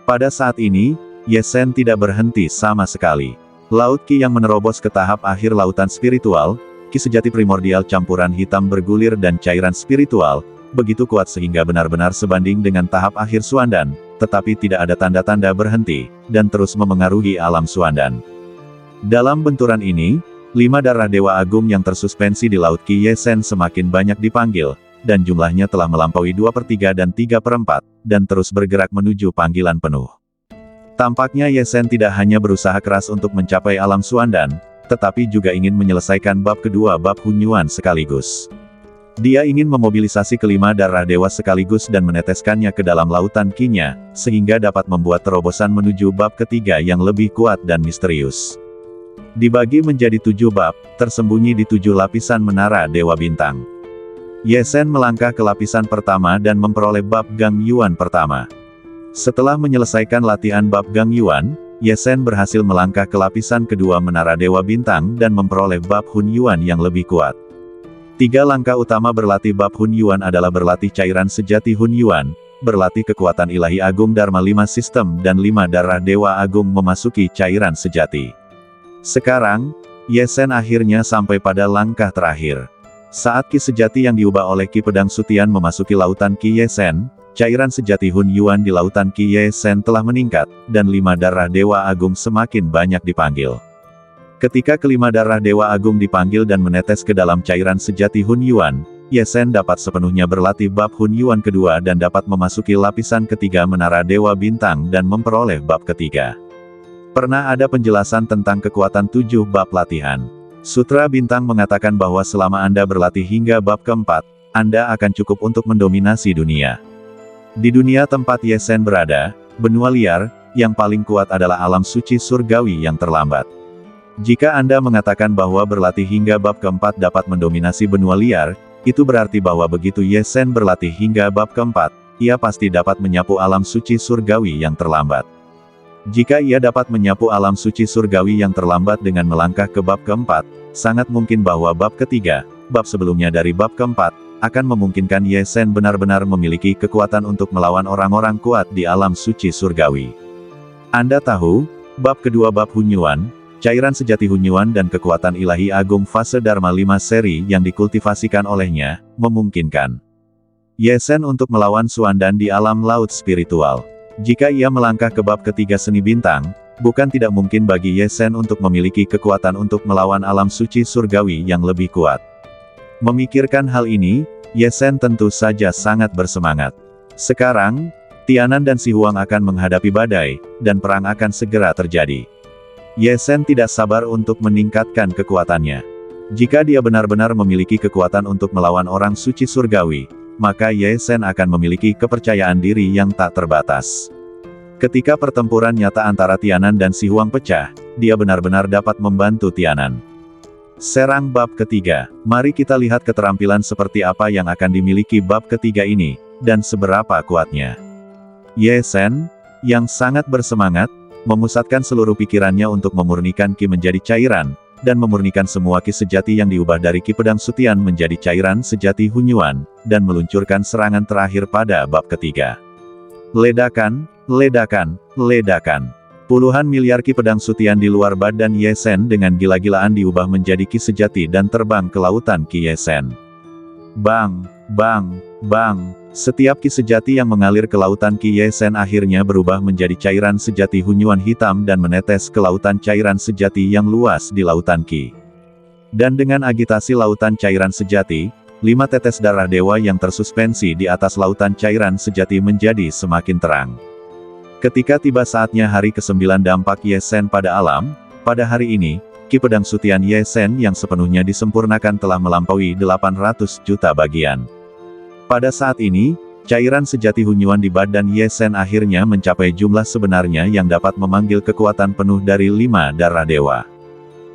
Pada saat ini, Ye Sen tidak berhenti sama sekali. Laut Qi yang menerobos ke tahap akhir lautan spiritual, ki sejati primordial campuran hitam bergulir dan cairan spiritual, begitu kuat sehingga benar-benar sebanding dengan tahap akhir Suandan, tetapi tidak ada tanda-tanda berhenti, dan terus memengaruhi alam Suandan. Dalam benturan ini, 5 darah Dewa Agung yang tersuspensi di Laut Qi Ye Sen semakin banyak dipanggil, dan jumlahnya telah melampaui 2/3 dan 3/4, dan terus bergerak menuju panggilan penuh. Tampaknya Ye Sen tidak hanya berusaha keras untuk mencapai alam Suandan, tetapi juga ingin menyelesaikan bab kedua bab Hunyuan sekaligus. Dia ingin memobilisasi kelima darah dewa sekaligus dan meneteskannya ke dalam lautan Qi-nya, sehingga dapat membuat terobosan menuju bab ketiga yang lebih kuat dan misterius. Dibagi menjadi 7 bab, tersembunyi di 7 lapisan menara Dewa Bintang. Ye Sen melangkah ke lapisan pertama dan memperoleh bab Gang Yuan pertama. Setelah menyelesaikan latihan bab Gang Yuan, Ye Sen berhasil melangkah ke lapisan kedua menara Dewa Bintang dan memperoleh bab Hun Yuan yang lebih kuat. 3 langkah utama berlatih bab Hun Yuan adalah berlatih cairan sejati Hun Yuan, berlatih kekuatan ilahi agung Dharma 5 sistem dan 5 darah Dewa Agung memasuki cairan sejati. Sekarang, Ye Sen akhirnya sampai pada langkah terakhir. Saat ki sejati yang diubah oleh ki pedang Sutian memasuki lautan Qi Ye Sen, cairan sejati Hun Yuan di lautan Qi Ye Sen telah meningkat, dan 5 darah Dewa Agung semakin banyak dipanggil. Ketika kelima darah Dewa Agung dipanggil dan menetes ke dalam cairan sejati Hun Yuan, Ye Sen dapat sepenuhnya berlatih bab Hun Yuan kedua dan dapat memasuki lapisan ketiga menara Dewa Bintang dan memperoleh bab ketiga. Pernah ada penjelasan tentang kekuatan 7 bab latihan. Sutra Bintang mengatakan bahwa selama Anda berlatih hingga bab keempat, Anda akan cukup untuk mendominasi dunia. Di dunia tempat Ye Sen berada, benua liar, yang paling kuat adalah alam suci surgawi yang terlambat. Jika Anda mengatakan bahwa berlatih hingga bab keempat dapat mendominasi benua liar, itu berarti bahwa begitu Ye Sen berlatih hingga bab keempat, ia pasti dapat menyapu alam suci surgawi yang terlambat. Jika ia dapat menyapu alam suci surgawi yang terlambat dengan melangkah ke bab keempat, sangat mungkin bahwa bab ketiga, bab sebelumnya dari bab keempat, akan memungkinkan Ye Sen benar-benar memiliki kekuatan untuk melawan orang-orang kuat di alam suci surgawi. Anda tahu, bab kedua bab Hunyuan, cairan sejati Hunyuan dan kekuatan ilahi agung fase Dharma 5 seri yang dikultivasikan olehnya, memungkinkan Ye Sen untuk melawan Suandan di alam laut spiritual. Jika ia melangkah ke bab ketiga seni bintang, bukan tidak mungkin bagi Ye Sen untuk memiliki kekuatan untuk melawan alam suci surgawi yang lebih kuat. Memikirkan hal ini, Ye Sen tentu saja sangat bersemangat. Sekarang, Tianan dan Si Huang akan menghadapi badai, dan perang akan segera terjadi. Ye Sen tidak sabar untuk meningkatkan kekuatannya. Jika dia benar-benar memiliki kekuatan untuk melawan orang suci surgawi, maka Ye Sen akan memiliki kepercayaan diri yang tak terbatas. Ketika pertempuran nyata antara Tianan dan Si Huang pecah, dia benar-benar dapat membantu Tianan. Serang bab ketiga. Mari kita lihat keterampilan seperti apa yang akan dimiliki bab ketiga ini, dan seberapa kuatnya. Ye Sen, yang sangat bersemangat, memusatkan seluruh pikirannya untuk memurnikan Ki menjadi cairan, dan memurnikan semua Ki sejati yang diubah dari Ki Pedang Sutian menjadi cairan sejati Hunyuan, dan meluncurkan serangan terakhir pada bab ketiga. Ledakan, ledakan, ledakan. Puluhan miliar Ki Pedang Sutian di luar badan Ye Sen dengan gila-gilaan diubah menjadi Ki sejati dan terbang ke lautan Ki Ye Sen. Bang, bang, bang. Setiap Ki sejati yang mengalir ke lautan Ki Ye Sen akhirnya berubah menjadi cairan sejati Hunyuan hitam dan menetes ke lautan cairan sejati yang luas di lautan Ki. Dan dengan agitasi lautan cairan sejati, 5 tetes darah dewa yang tersuspensi di atas lautan cairan sejati menjadi semakin terang. Ketika tiba saatnya hari ke-9 dampak Ye Sen pada alam, pada hari ini, Ki Pedang Sutian Ye Sen yang sepenuhnya disempurnakan telah melampaui 800 juta bagian. Pada saat ini, cairan sejati Hunyuan di badan Ye Sen akhirnya mencapai jumlah sebenarnya yang dapat memanggil kekuatan penuh dari 5 darah dewa.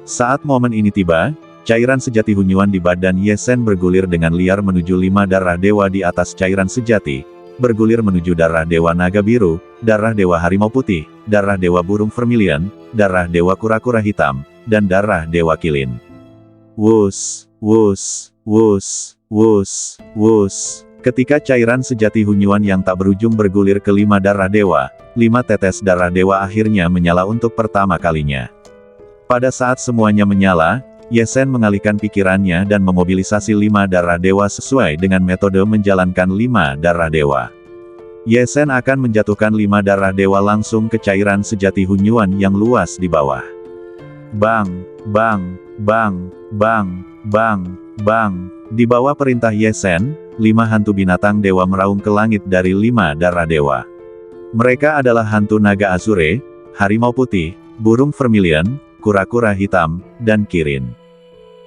Saat momen ini tiba, cairan sejati Hunyuan di badan Ye Sen bergulir dengan liar menuju 5 darah dewa di atas cairan sejati, bergulir menuju darah dewa naga biru, darah dewa harimau putih, darah dewa burung vermilion, darah dewa kura-kura hitam, dan darah dewa kilin. Wus, wus, wus, wus, wus. Ketika cairan sejati Hunyuan yang tak berujung bergulir ke 5 darah dewa, 5 tetes darah dewa akhirnya menyala untuk pertama kalinya. Pada saat semuanya menyala, Ye Sen mengalihkan pikirannya dan memobilisasi 5 darah dewa sesuai dengan metode menjalankan 5 darah dewa. Ye Sen akan menjatuhkan 5 darah dewa langsung ke cairan sejati Hunyuan yang luas di bawah. Bang, bang, bang, bang, bang, bang. Di bawah perintah Ye Sen, 5 hantu binatang dewa meraung ke langit dari 5 darah dewa. Mereka adalah hantu naga Azure, harimau putih, burung vermilion, kura-kura hitam, dan kirin.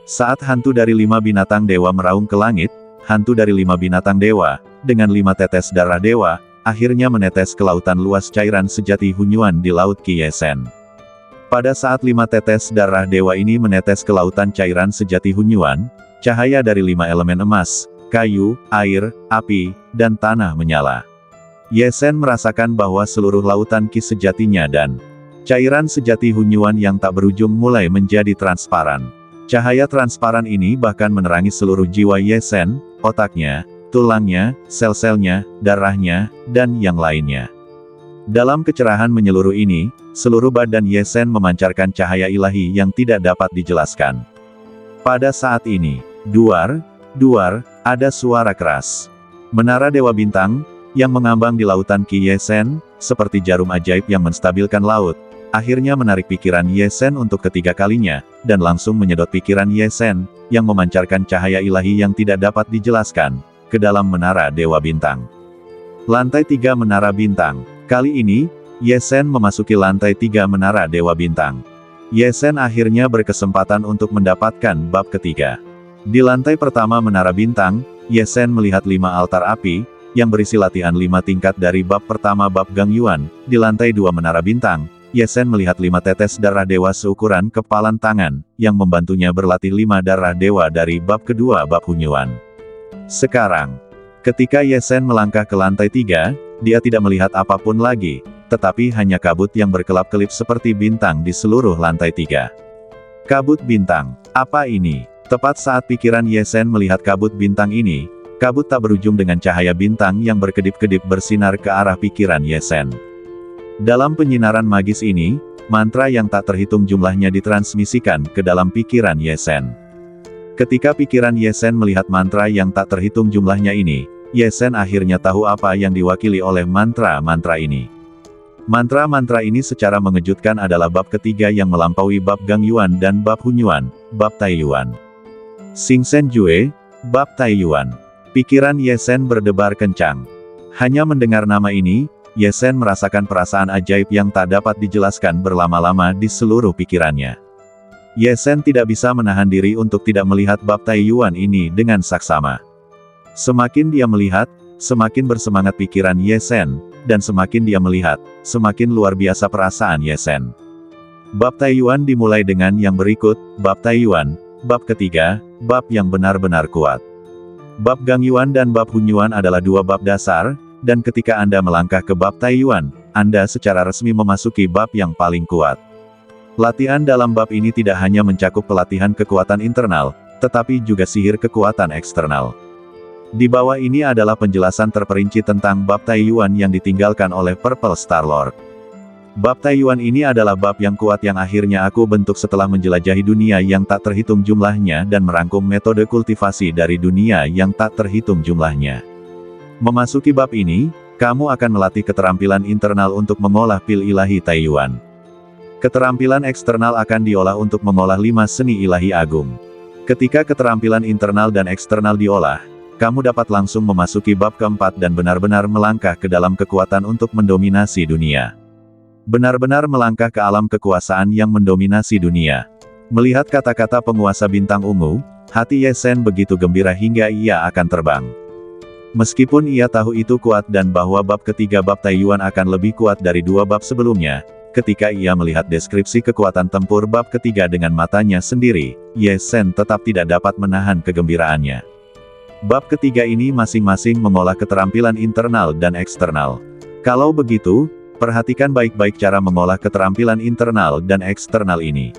Saat hantu dari 5 binatang dewa meraung ke langit, hantu dari 5 binatang dewa, dengan 5 tetes darah dewa, akhirnya menetes ke lautan luas cairan sejati Hunyuan di laut Ki Ye Sen. Pada saat 5 tetes darah dewa ini menetes ke lautan cairan sejati Hunyuan, cahaya dari 5 elemen emas, kayu, air, api, dan tanah menyala. Ye Sen merasakan bahwa seluruh lautan Ki sejatinya dan cairan sejati Hunyuan yang tak berujung mulai menjadi transparan. Cahaya transparan ini bahkan menerangi seluruh jiwa Ye Sen, otaknya, tulangnya, sel-selnya, darahnya, dan yang lainnya. Dalam kecerahan menyeluruh ini, seluruh badan Ye Sen memancarkan cahaya ilahi yang tidak dapat dijelaskan. Pada saat ini, duar, duar, ada suara keras. Menara Dewa Bintang, yang mengambang di lautan Ki Ye Sen, seperti jarum ajaib yang menstabilkan laut, akhirnya menarik pikiran Ye Sen untuk ketiga kalinya, dan langsung menyedot pikiran Ye Sen, yang memancarkan cahaya ilahi yang tidak dapat dijelaskan, ke dalam Menara Dewa Bintang. Lantai 3 Menara Bintang. Kali ini, Ye Sen memasuki lantai 3 Menara Dewa Bintang. Ye Sen akhirnya berkesempatan untuk mendapatkan bab ketiga. Di lantai pertama Menara Bintang, Ye Sen melihat 5 altar api, yang berisi latihan 5 tingkat dari bab pertama bab Gang Yuan. Di lantai 2 Menara Bintang, Ye Sen melihat 5 tetes darah dewa seukuran kepalan tangan, yang membantunya berlatih 5 darah dewa dari bab kedua bab Hunyuan. Sekarang, ketika Ye Sen melangkah ke lantai 3, dia tidak melihat apapun lagi, tetapi hanya kabut yang berkelap-kelip seperti bintang di seluruh lantai 3. Kabut bintang, apa ini? Tepat saat pikiran Yesen melihat kabut bintang ini, kabut tak berujung dengan cahaya bintang yang berkedip-kedip bersinar ke arah pikiran Yesen. Dalam penyinaran magis ini, mantra yang tak terhitung jumlahnya ditransmisikan ke dalam pikiran Yesen. Ketika pikiran Yesen melihat mantra yang tak terhitung jumlahnya ini, Yesen akhirnya tahu apa yang diwakili oleh mantra-mantra ini. Mantra-mantra ini secara mengejutkan adalah bab ketiga yang melampaui bab Gangyuan dan bab Hunyuan, bab Taiyuan. Xingchen Jue, bab Taiyuan. Pikiran Yesen berdebar kencang. Hanya mendengar nama ini, Yesen merasakan perasaan ajaib yang tak dapat dijelaskan berlama-lama di seluruh pikirannya. Yesen tidak bisa menahan diri untuk tidak melihat bab Taiyuan ini dengan saksama. Semakin dia melihat, semakin bersemangat pikiran Yesen, dan semakin dia melihat, semakin luar biasa perasaan Yesen. Bab Taiyuan dimulai dengan yang berikut, bab Taiyuan, bab ketiga, bab yang benar-benar kuat. Bab Gangyuan dan bab Hunyuan adalah dua bab dasar, dan ketika Anda melangkah ke bab Taiyuan, Anda secara resmi memasuki bab yang paling kuat. Latihan dalam bab ini tidak hanya mencakup pelatihan kekuatan internal, tetapi juga sihir kekuatan eksternal. Di bawah ini adalah penjelasan terperinci tentang bab Taiyuan yang ditinggalkan oleh Purple Star Lord. Bab Taiyuan ini adalah bab yang kuat yang akhirnya aku bentuk setelah menjelajahi dunia yang tak terhitung jumlahnya dan merangkum metode kultivasi dari dunia yang tak terhitung jumlahnya. Memasuki bab ini, kamu akan melatih keterampilan internal untuk mengolah pil ilahi Taiyuan. Keterampilan eksternal akan diolah untuk mengolah 5 seni ilahi agung. Ketika keterampilan internal dan eksternal diolah, kamu dapat langsung memasuki bab keempat dan benar-benar melangkah ke dalam kekuatan untuk mendominasi dunia. Benar-benar melangkah ke alam kekuasaan yang mendominasi dunia. Melihat kata-kata penguasa bintang ungu, hati Yesen begitu gembira hingga ia akan terbang. Meskipun ia tahu itu kuat dan bahwa bab ketiga bab Taiyuan akan lebih kuat dari dua bab sebelumnya, ketika ia melihat deskripsi kekuatan tempur bab ketiga dengan matanya sendiri, Yesen tetap tidak dapat menahan kegembiraannya. Bab ketiga ini masing-masing mengolah keterampilan internal dan eksternal. Kalau begitu, perhatikan baik-baik cara mengolah keterampilan internal dan eksternal ini.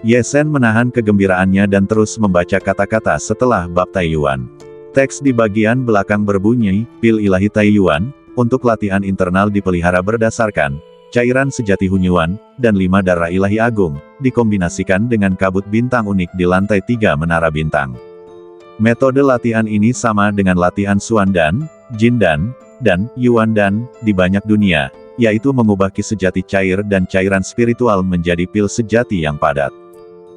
Yesen menahan kegembiraannya dan terus membaca kata-kata setelah bab Taiyuan. Teks di bagian belakang berbunyi, pil ilahi Taiyuan, untuk latihan internal dipelihara berdasarkan cairan sejati Hunyuan, dan 5 darah ilahi agung, dikombinasikan dengan kabut bintang unik di lantai 3 menara bintang. Metode latihan ini sama dengan latihan Suandan, Jindan, dan Yuandan di banyak dunia, yaitu mengubah ki sejati cair dan cairan spiritual menjadi pil sejati yang padat.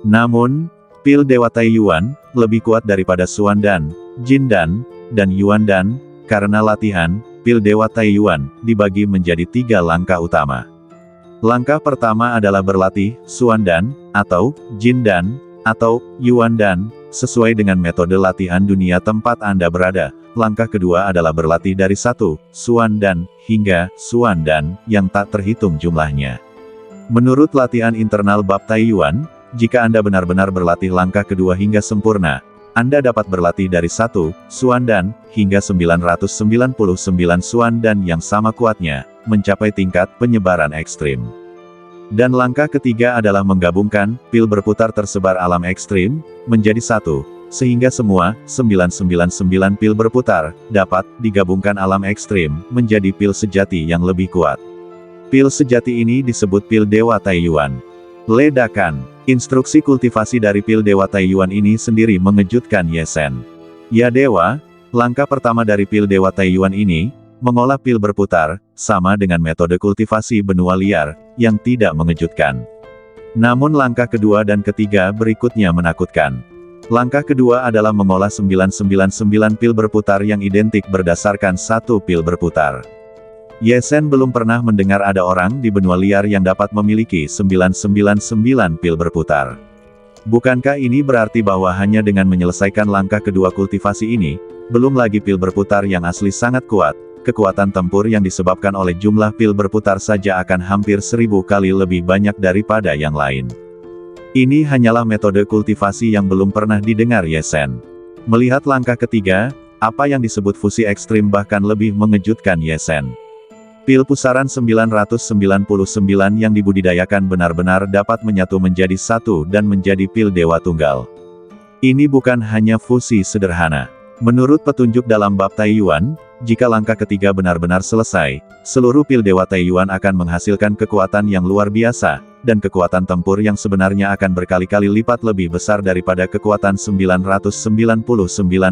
Namun, pil Dewa Taiyuan lebih kuat daripada Suandan, Jindan, dan Yuandan, karena latihan pil Dewa Taiyuan dibagi menjadi 3 langkah utama. Langkah pertama adalah berlatih Suandan, atau Jindan, atau Yuandan, sesuai dengan metode latihan dunia tempat Anda berada. Langkah kedua adalah berlatih dari 1 Suandan, hingga Suandan, yang tak terhitung jumlahnya. Menurut latihan internal bab Taiyuan, jika Anda benar-benar berlatih langkah kedua hingga sempurna, Anda dapat berlatih dari 1 Suandan, hingga 999 Suandan yang sama kuatnya, mencapai tingkat penyebaran ekstrim. Dan langkah ketiga adalah menggabungkan pil berputar tersebar alam ekstrim menjadi 1, sehingga semua 999 pil berputar dapat digabungkan alam ekstrim menjadi pil sejati yang lebih kuat. Pil sejati ini disebut pil Dewa Taiyuan. Ledakan. Instruksi kultivasi dari pil Dewa Taiyuan ini sendiri mengejutkan Yesen. Ya Dewa, langkah pertama dari pil Dewa Taiyuan ini, mengolah pil berputar, sama dengan metode kultivasi benua liar, yang tidak mengejutkan. Namun langkah kedua dan ketiga berikutnya menakutkan. Langkah kedua adalah mengolah 999 pil berputar yang identik berdasarkan 1 pil berputar. Yesen belum pernah mendengar ada orang di benua liar yang dapat memiliki 999 pil berputar. Bukankah ini berarti bahwa hanya dengan menyelesaikan langkah kedua kultivasi ini, belum lagi pil berputar yang asli sangat kuat, kekuatan tempur yang disebabkan oleh jumlah pil berputar saja akan hampir 1000 kali lebih banyak daripada yang lain. Ini hanyalah metode kultivasi yang belum pernah didengar Yesen. Melihat langkah ketiga, apa yang disebut fusi ekstrim bahkan lebih mengejutkan Yesen. Pil pusaran 999 yang dibudidayakan benar-benar dapat menyatu menjadi satu dan menjadi pil Dewa Tunggal. Ini bukan hanya fusi sederhana. Menurut petunjuk dalam bab Taiyuan, jika langkah ketiga benar-benar selesai, seluruh pil Dewa Taiyuan akan menghasilkan kekuatan yang luar biasa, dan kekuatan tempur yang sebenarnya akan berkali-kali lipat lebih besar daripada kekuatan 999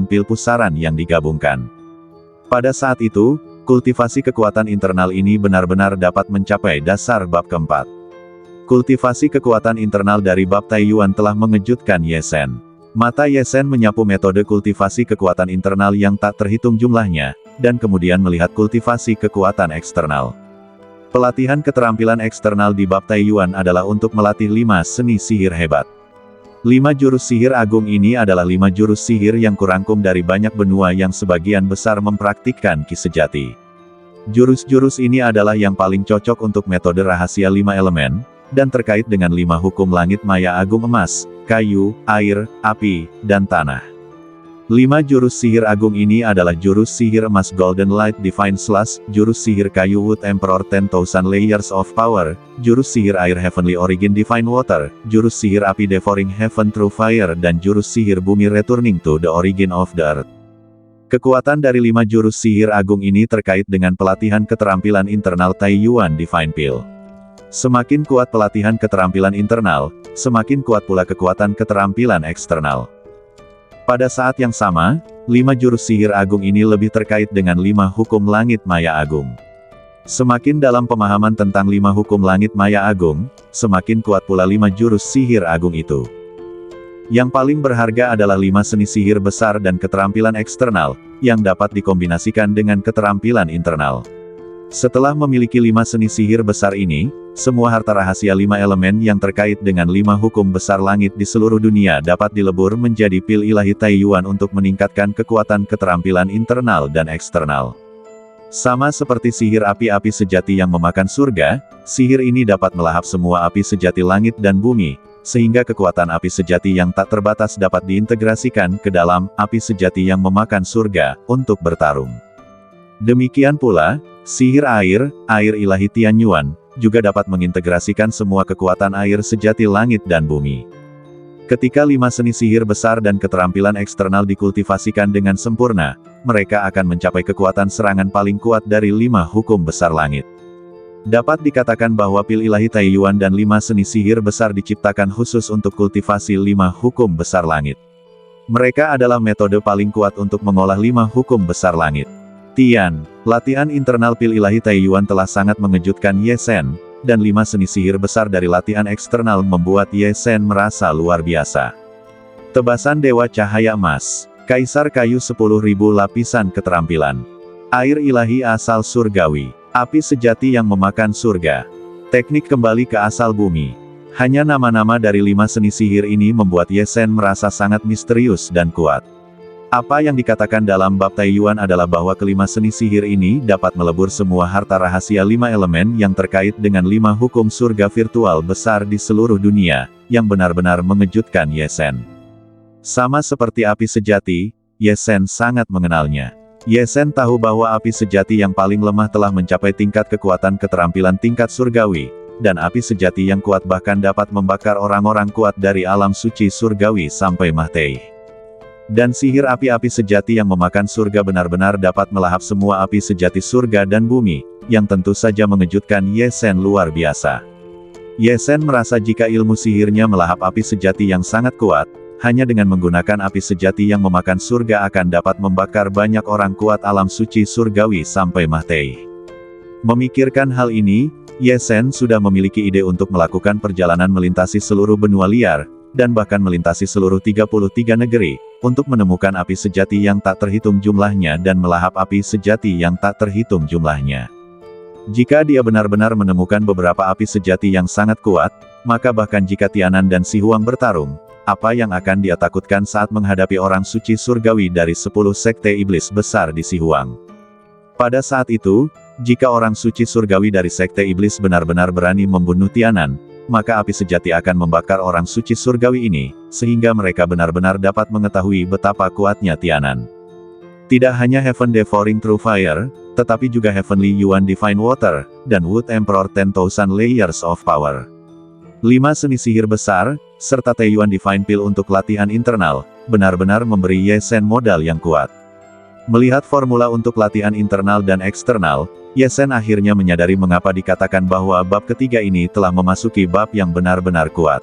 pil pusaran yang digabungkan. Pada saat itu, kultivasi kekuatan internal ini benar-benar dapat mencapai dasar bab keempat. Kultivasi kekuatan internal dari bab Taiyuan telah mengejutkan Ye Shen. Mata Ye Shen menyapu metode kultivasi kekuatan internal yang tak terhitung jumlahnya, dan kemudian melihat kultivasi kekuatan eksternal. Pelatihan keterampilan eksternal di bab Taiyuan adalah untuk melatih 5 seni sihir hebat. 5 jurus sihir agung ini adalah 5 jurus sihir yang kurangkum dari banyak benua yang sebagian besar mempraktikkan Ki sejati. Jurus-jurus ini adalah yang paling cocok untuk metode rahasia 5 elemen, dan terkait dengan 5 hukum langit maya agung emas, kayu, air, api, dan tanah. 5 jurus sihir agung ini adalah jurus sihir emas Golden Light Divine Slash, jurus sihir kayu Wood Emperor 10,000 Layers of Power, jurus sihir air Heavenly Origin Divine Water, jurus sihir api Devouring Heaven Through Fire dan jurus sihir bumi Returning to the Origin of the Earth. Kekuatan dari 5 jurus sihir agung ini terkait dengan pelatihan keterampilan internal Taiyuan Divine Pill. Semakin kuat pelatihan keterampilan internal, semakin kuat pula kekuatan keterampilan eksternal. Pada saat yang sama, 5 jurus sihir agung ini lebih terkait dengan 5 hukum langit maya agung. Semakin dalam pemahaman tentang 5 hukum langit maya agung, semakin kuat pula 5 jurus sihir agung itu. Yang paling berharga adalah 5 seni sihir besar dan keterampilan eksternal, yang dapat dikombinasikan dengan keterampilan internal. Setelah memiliki 5 seni sihir besar ini, semua harta rahasia 5 elemen yang terkait dengan 5 hukum besar langit di seluruh dunia dapat dilebur menjadi pil ilahi Taiyuan untuk meningkatkan kekuatan keterampilan internal dan eksternal. Sama seperti sihir api-api sejati yang memakan surga, sihir ini dapat melahap semua api sejati langit dan bumi, sehingga kekuatan api sejati yang tak terbatas dapat diintegrasikan ke dalam api sejati yang memakan surga untuk bertarung. Demikian pula, sihir air ilahi Tianyuan, juga dapat mengintegrasikan semua kekuatan air sejati langit dan bumi. Ketika 5 seni sihir besar dan keterampilan eksternal dikultivasikan dengan sempurna, mereka akan mencapai kekuatan serangan paling kuat dari 5 hukum besar langit. Dapat dikatakan bahwa pil ilahi Taiyuan dan 5 seni sihir besar diciptakan khusus untuk kultivasi 5 hukum besar langit. Mereka adalah metode paling kuat untuk mengolah 5 hukum besar langit. Tian, latihan internal pil ilahi Taiyuan telah sangat mengejutkan Ye Shen, dan 5 seni sihir besar dari latihan eksternal membuat Ye Shen merasa luar biasa. Tebasan Dewa Cahaya Emas, Kaisar Kayu 10.000 lapisan keterampilan. Air ilahi asal surgawi, api sejati yang memakan surga. Teknik kembali ke asal bumi. Hanya nama-nama dari 5 seni sihir ini membuat Ye Shen merasa sangat misterius dan kuat. Apa yang dikatakan dalam bab Taiyuan adalah bahwa kelima seni sihir ini dapat melebur semua harta rahasia 5 elemen yang terkait dengan 5 hukum surga virtual besar di seluruh dunia, yang benar-benar mengejutkan Ye Shen. Sama seperti api sejati, Ye Shen sangat mengenalnya. Ye Shen tahu bahwa api sejati yang paling lemah telah mencapai tingkat kekuatan keterampilan tingkat surgawi, dan api sejati yang kuat bahkan dapat membakar orang-orang kuat dari alam suci surgawi sampai Mahtei. Dan sihir api-api sejati yang memakan surga benar-benar dapat melahap semua api sejati surga dan bumi, yang tentu saja mengejutkan Ye Shen luar biasa. Ye Shen merasa jika ilmu sihirnya melahap api sejati yang sangat kuat, hanya dengan menggunakan api sejati yang memakan surga akan dapat membakar banyak orang kuat alam suci surgawi sampai Mahtei. Memikirkan hal ini, Ye Shen sudah memiliki ide untuk melakukan perjalanan melintasi seluruh benua liar, dan bahkan melintasi seluruh 33 negeri, untuk menemukan api sejati yang tak terhitung jumlahnya dan melahap api sejati yang tak terhitung jumlahnya. Jika dia benar-benar menemukan beberapa api sejati yang sangat kuat, maka bahkan jika Tianan dan Si Huang bertarung, apa yang akan dia takutkan saat menghadapi orang suci surgawi dari 10 sekte iblis besar di Si Huang? Pada saat itu, jika orang suci surgawi dari sekte iblis benar-benar berani membunuh Tianan, maka api sejati akan membakar orang suci surgawi ini, sehingga mereka benar-benar dapat mengetahui betapa kuatnya Tianan. Tidak hanya Heaven Devouring Through Fire, tetapi juga Heavenly Yuan Divine Water, dan Wood Emperor 10,000 Layers of Power. 5 seni sihir besar, serta Taiyuan Divine Pill untuk latihan internal, benar-benar memberi Ye Sen modal yang kuat. Melihat formula untuk latihan internal dan eksternal, Ye Sen akhirnya menyadari mengapa dikatakan bahwa bab ketiga ini telah memasuki bab yang benar-benar kuat.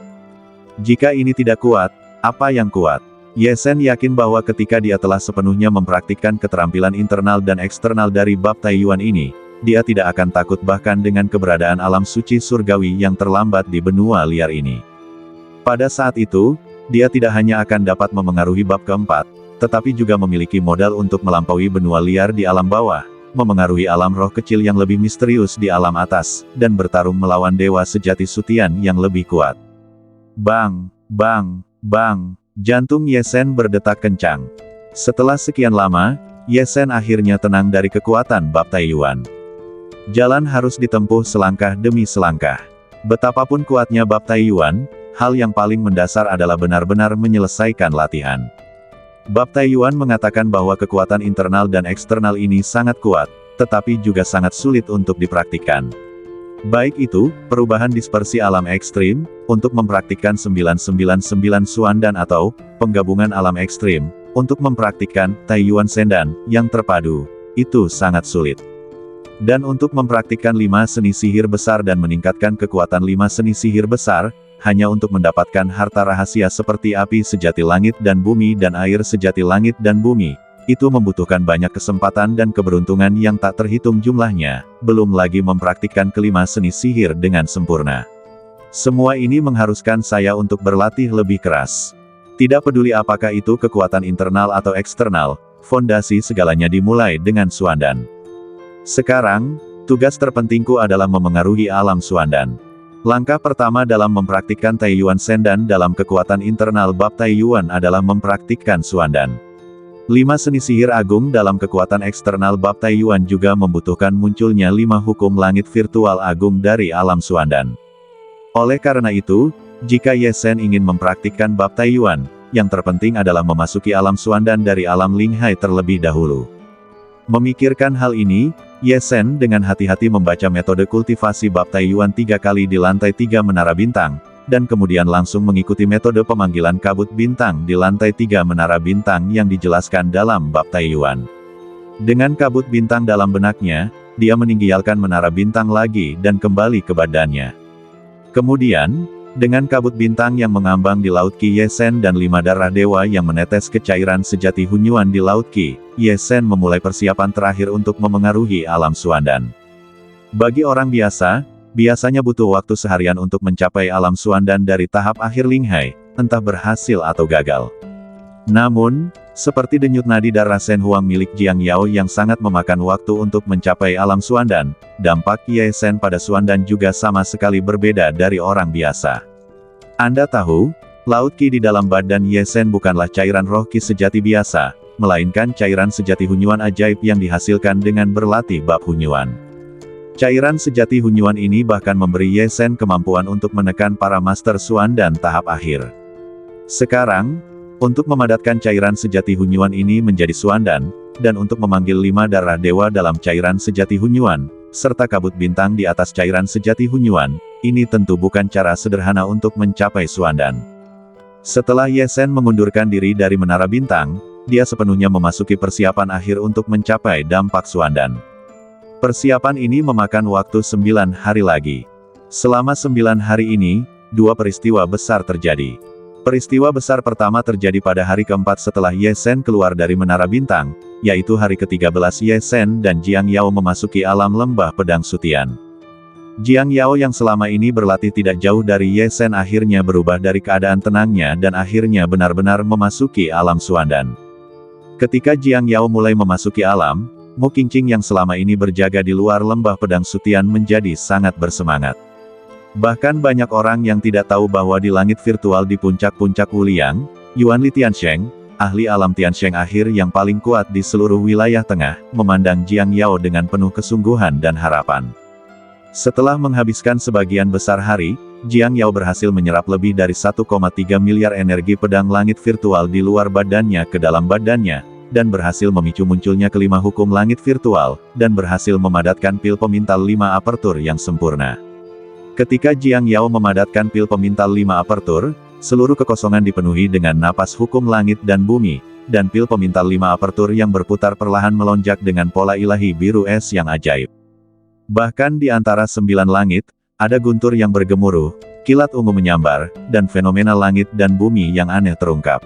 Jika ini tidak kuat, apa yang kuat? Ye Sen yakin bahwa ketika dia telah sepenuhnya mempraktikkan keterampilan internal dan eksternal dari bab Taiyuan ini, dia tidak akan takut bahkan dengan keberadaan alam suci surgawi yang terlambat di benua liar ini. Pada saat itu, dia tidak hanya akan dapat memengaruhi bab keempat, tetapi juga memiliki modal untuk melampaui benua liar di alam bawah, memengaruhi alam roh kecil yang lebih misterius di alam atas, dan bertarung melawan dewa sejati Sutian yang lebih kuat. Bang, bang, bang. Jantung Ye Sen berdetak kencang. Setelah sekian lama, Ye Sen akhirnya tenang dari kekuatan bab Taiyuan. Jalan harus ditempuh selangkah demi selangkah. Betapapun kuatnya bab Taiyuan, hal yang paling mendasar adalah benar-benar menyelesaikan latihan. Bab Taiyuan mengatakan bahwa kekuatan internal dan eksternal ini sangat kuat, tetapi juga sangat sulit untuk dipraktikkan. Baik itu, perubahan dispersi alam ekstrim, untuk mempraktikkan 999 Suandan atau, penggabungan alam ekstrim, untuk mempraktikkan Taiyuan Sendan, yang terpadu, itu sangat sulit. Dan untuk mempraktikkan 5 seni sihir besar dan meningkatkan kekuatan 5 seni sihir besar, hanya untuk mendapatkan harta rahasia seperti api sejati langit dan bumi dan air sejati langit dan bumi, itu membutuhkan banyak kesempatan dan keberuntungan yang tak terhitung jumlahnya, belum lagi mempraktikkan kelima seni sihir dengan sempurna. Semua ini mengharuskan saya untuk berlatih lebih keras. Tidak peduli apakah itu kekuatan internal atau eksternal, fondasi segalanya dimulai dengan Suandan. Sekarang, tugas terpentingku adalah memengaruhi alam Suandan. Langkah pertama dalam mempraktikkan Taiyuan Sendan dalam kekuatan internal bab Taiyuan adalah mempraktikkan Suandan. 5 seni sihir agung dalam kekuatan eksternal bab Taiyuan juga membutuhkan munculnya 5 hukum langit virtual agung dari alam Suandan. Oleh karena itu, jika Ye Sen ingin mempraktikkan bab Taiyuan, yang terpenting adalah memasuki alam Suandan dari alam Linghai terlebih dahulu. Memikirkan hal ini, Ye Sen dengan hati-hati membaca metode kultivasi bab Taiyuan 3 kali di lantai 3 Menara Bintang, dan kemudian langsung mengikuti metode pemanggilan kabut bintang di lantai 3 Menara Bintang yang dijelaskan dalam bab Taiyuan. Dengan kabut bintang dalam benaknya, dia meninggialkan Menara Bintang lagi dan kembali ke badannya. Kemudian, dengan kabut bintang yang mengambang di Laut Qi Ye Sen dan 5 darah dewa yang menetes ke cairan sejati Hunyuan di Laut Qi, Ye Sen memulai persiapan terakhir untuk memengaruhi alam Suandan. Bagi orang biasa, biasanya butuh waktu seharian untuk mencapai alam Suandan dari tahap akhir Linghai, entah berhasil atau gagal. Namun, seperti denyut nadi darah Shen Huang milik Jiang Yao yang sangat memakan waktu untuk mencapai alam Suandan, dampak Ye Sen pada Suandan juga sama sekali berbeda dari orang biasa. Anda tahu, Laut Qi di dalam badan Ye Sen bukanlah cairan roh Qi sejati biasa, melainkan cairan sejati Hunyuan ajaib yang dihasilkan dengan berlatih bab Hunyuan. Cairan sejati Hunyuan ini bahkan memberi Ye Sen kemampuan untuk menekan para Master Suandan tahap akhir. Sekarang, untuk memadatkan cairan sejati Hunyuan ini menjadi Suandan, dan untuk memanggil 5 darah dewa dalam cairan sejati Hunyuan, serta kabut bintang di atas cairan sejati Hunyuan, ini tentu bukan cara sederhana untuk mencapai Suandan. Setelah Ye Sen mengundurkan diri dari Menara Bintang, dia sepenuhnya memasuki persiapan akhir untuk mencapai dampak Suandan. Persiapan ini memakan waktu 9 hari lagi. Selama 9 hari ini, 2 peristiwa besar terjadi. Peristiwa besar pertama terjadi pada hari keempat setelah Ye Sen keluar dari Menara Bintang, yaitu hari ke-13 Ye Sen dan Jiang Yao memasuki alam lembah pedang Sutian. Jiang Yao yang selama ini berlatih tidak jauh dari Ye Sen akhirnya berubah dari keadaan tenangnya dan akhirnya benar-benar memasuki alam Suandan. Ketika Jiang Yao mulai memasuki alam, Mu Qingqing yang selama ini berjaga di luar lembah pedang Sutian menjadi sangat bersemangat. Bahkan banyak orang yang tidak tahu bahwa di langit virtual di puncak-puncak Wuliang, Yuan Li Tiansheng, ahli alam Tiansheng akhir yang paling kuat di seluruh wilayah tengah, memandang Jiang Yao dengan penuh kesungguhan dan harapan. Setelah menghabiskan sebagian besar hari, Jiang Yao berhasil menyerap lebih dari 1,3 miliar energi pedang langit virtual di luar badannya ke dalam badannya, dan berhasil memicu munculnya kelima hukum langit virtual, dan berhasil memadatkan pil pemintal 5 apertur yang sempurna. Ketika Jiang Yao memadatkan pil pemintal 5 apertur, seluruh kekosongan dipenuhi dengan napas hukum langit dan bumi, dan pil pemintal 5 apertur yang berputar perlahan melonjak dengan pola ilahi biru es yang ajaib. Bahkan di antara 9 langit, ada guntur yang bergemuruh, kilat ungu menyambar, dan fenomena langit dan bumi yang aneh terungkap.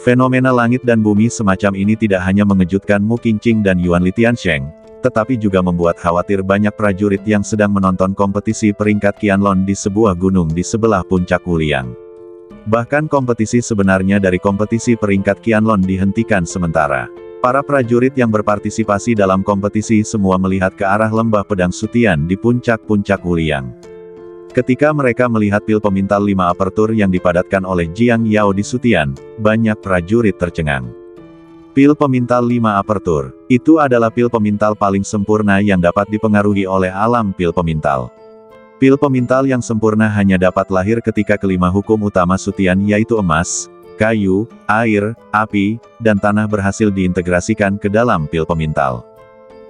Fenomena langit dan bumi semacam ini tidak hanya mengejutkan Mu Qingqing dan Yuan Litiansheng, tetapi juga membuat khawatir banyak prajurit yang sedang menonton kompetisi peringkat Qianlong di sebuah gunung di sebelah puncak Wuliang. Bahkan kompetisi sebenarnya dari kompetisi peringkat Qianlong dihentikan sementara. Para prajurit yang berpartisipasi dalam kompetisi semua melihat ke arah lembah pedang Sutian di puncak-puncak Wuliang. Ketika mereka melihat pil pemintal 5 apertur yang dipadatkan oleh Jiang Yao di Sutian, banyak prajurit tercengang. Pil pemintal 5 apertur, itu adalah pil pemintal paling sempurna yang dapat dipengaruhi oleh alam pil pemintal. Pil pemintal yang sempurna hanya dapat lahir ketika kelima hukum utama Sutian yaitu emas, kayu, air, api, dan tanah berhasil diintegrasikan ke dalam pil pemintal.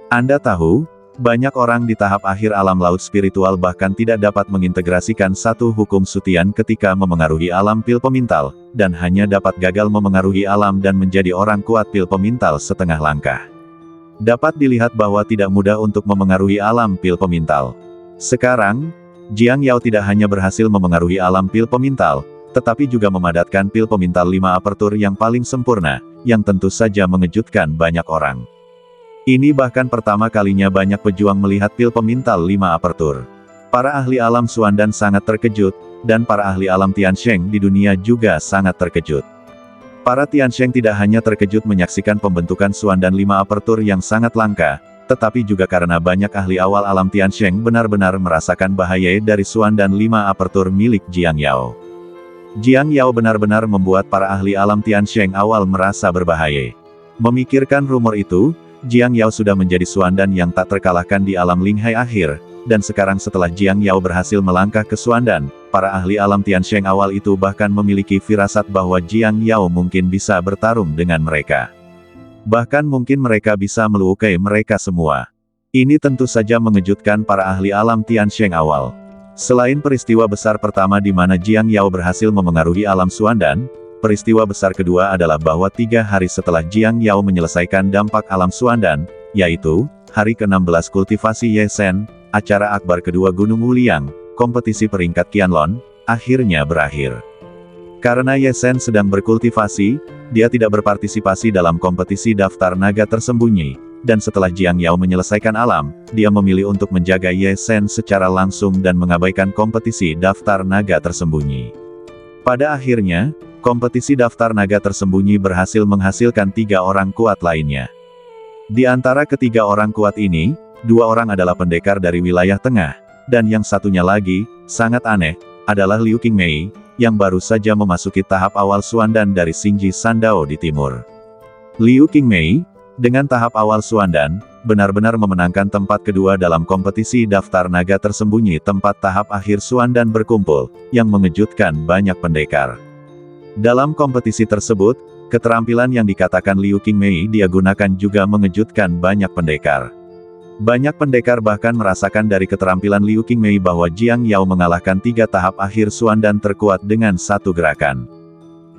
Anda tahu, banyak orang di tahap akhir alam laut spiritual bahkan tidak dapat mengintegrasikan satu hukum Sutian ketika memengaruhi alam pil pemintal, dan hanya dapat gagal memengaruhi alam dan menjadi orang kuat pil pemintal setengah langkah. Dapat dilihat bahwa tidak mudah untuk memengaruhi alam pil pemintal. Sekarang, Jiang Yao tidak hanya berhasil memengaruhi alam pil pemintal, tetapi juga memadatkan pil pemintal 5 apertur yang paling sempurna, yang tentu saja mengejutkan banyak orang. Ini bahkan pertama kalinya banyak pejuang melihat pil pemintal 5 apertur. Para ahli alam Suandan sangat terkejut, dan para ahli alam Tiansheng di dunia juga sangat terkejut. Para Tiansheng tidak hanya terkejut menyaksikan pembentukan Suandan 5 apertur yang sangat langka, tetapi juga karena banyak ahli awal alam Tiansheng benar-benar merasakan bahaya dari Suandan 5 apertur milik Jiang Yao. Jiang Yao benar-benar membuat para ahli alam Tiansheng awal merasa berbahaya. Memikirkan rumor itu, Jiang Yao sudah menjadi Suandan yang tak terkalahkan di alam Linghai akhir, dan sekarang setelah Jiang Yao berhasil melangkah ke Suandan, para ahli alam Tiansheng awal itu bahkan memiliki firasat bahwa Jiang Yao mungkin bisa bertarung dengan mereka. Bahkan mungkin mereka bisa melukai mereka semua. Ini tentu saja mengejutkan para ahli alam Tiansheng awal. Selain peristiwa besar pertama di mana Jiang Yao berhasil memengaruhi alam Suandan, peristiwa besar kedua adalah bahwa 3 hari setelah Jiang Yao menyelesaikan dampak alam Suandan, yaitu, hari ke-16 kultivasi Yesen, acara akbar kedua Gunung Wuliang, kompetisi peringkat Qianlong, akhirnya berakhir. Karena Yesen sedang berkultivasi, dia tidak berpartisipasi dalam kompetisi daftar naga tersembunyi, dan setelah Jiang Yao menyelesaikan alam, dia memilih untuk menjaga Yesen secara langsung dan mengabaikan kompetisi daftar naga tersembunyi. Pada akhirnya, kompetisi daftar naga tersembunyi berhasil menghasilkan 3 orang kuat lainnya. Di antara ketiga orang kuat ini, 2 orang adalah pendekar dari wilayah tengah, dan yang satunya lagi, sangat aneh, adalah Liu Qingmei, yang baru saja memasuki tahap awal Suandan dari Xingji Sandao di timur. Liu Qingmei, dengan tahap awal Suandan, benar-benar memenangkan tempat kedua dalam kompetisi daftar naga tersembunyi tempat tahap akhir Suandan berkumpul, yang mengejutkan banyak pendekar. Dalam kompetisi tersebut, keterampilan yang dikatakan Liu Qingmei dia gunakan juga mengejutkan banyak pendekar. Banyak pendekar bahkan merasakan dari keterampilan Liu Qingmei bahwa Jiang Yao mengalahkan 3 tahap akhir Suandan terkuat dengan satu gerakan.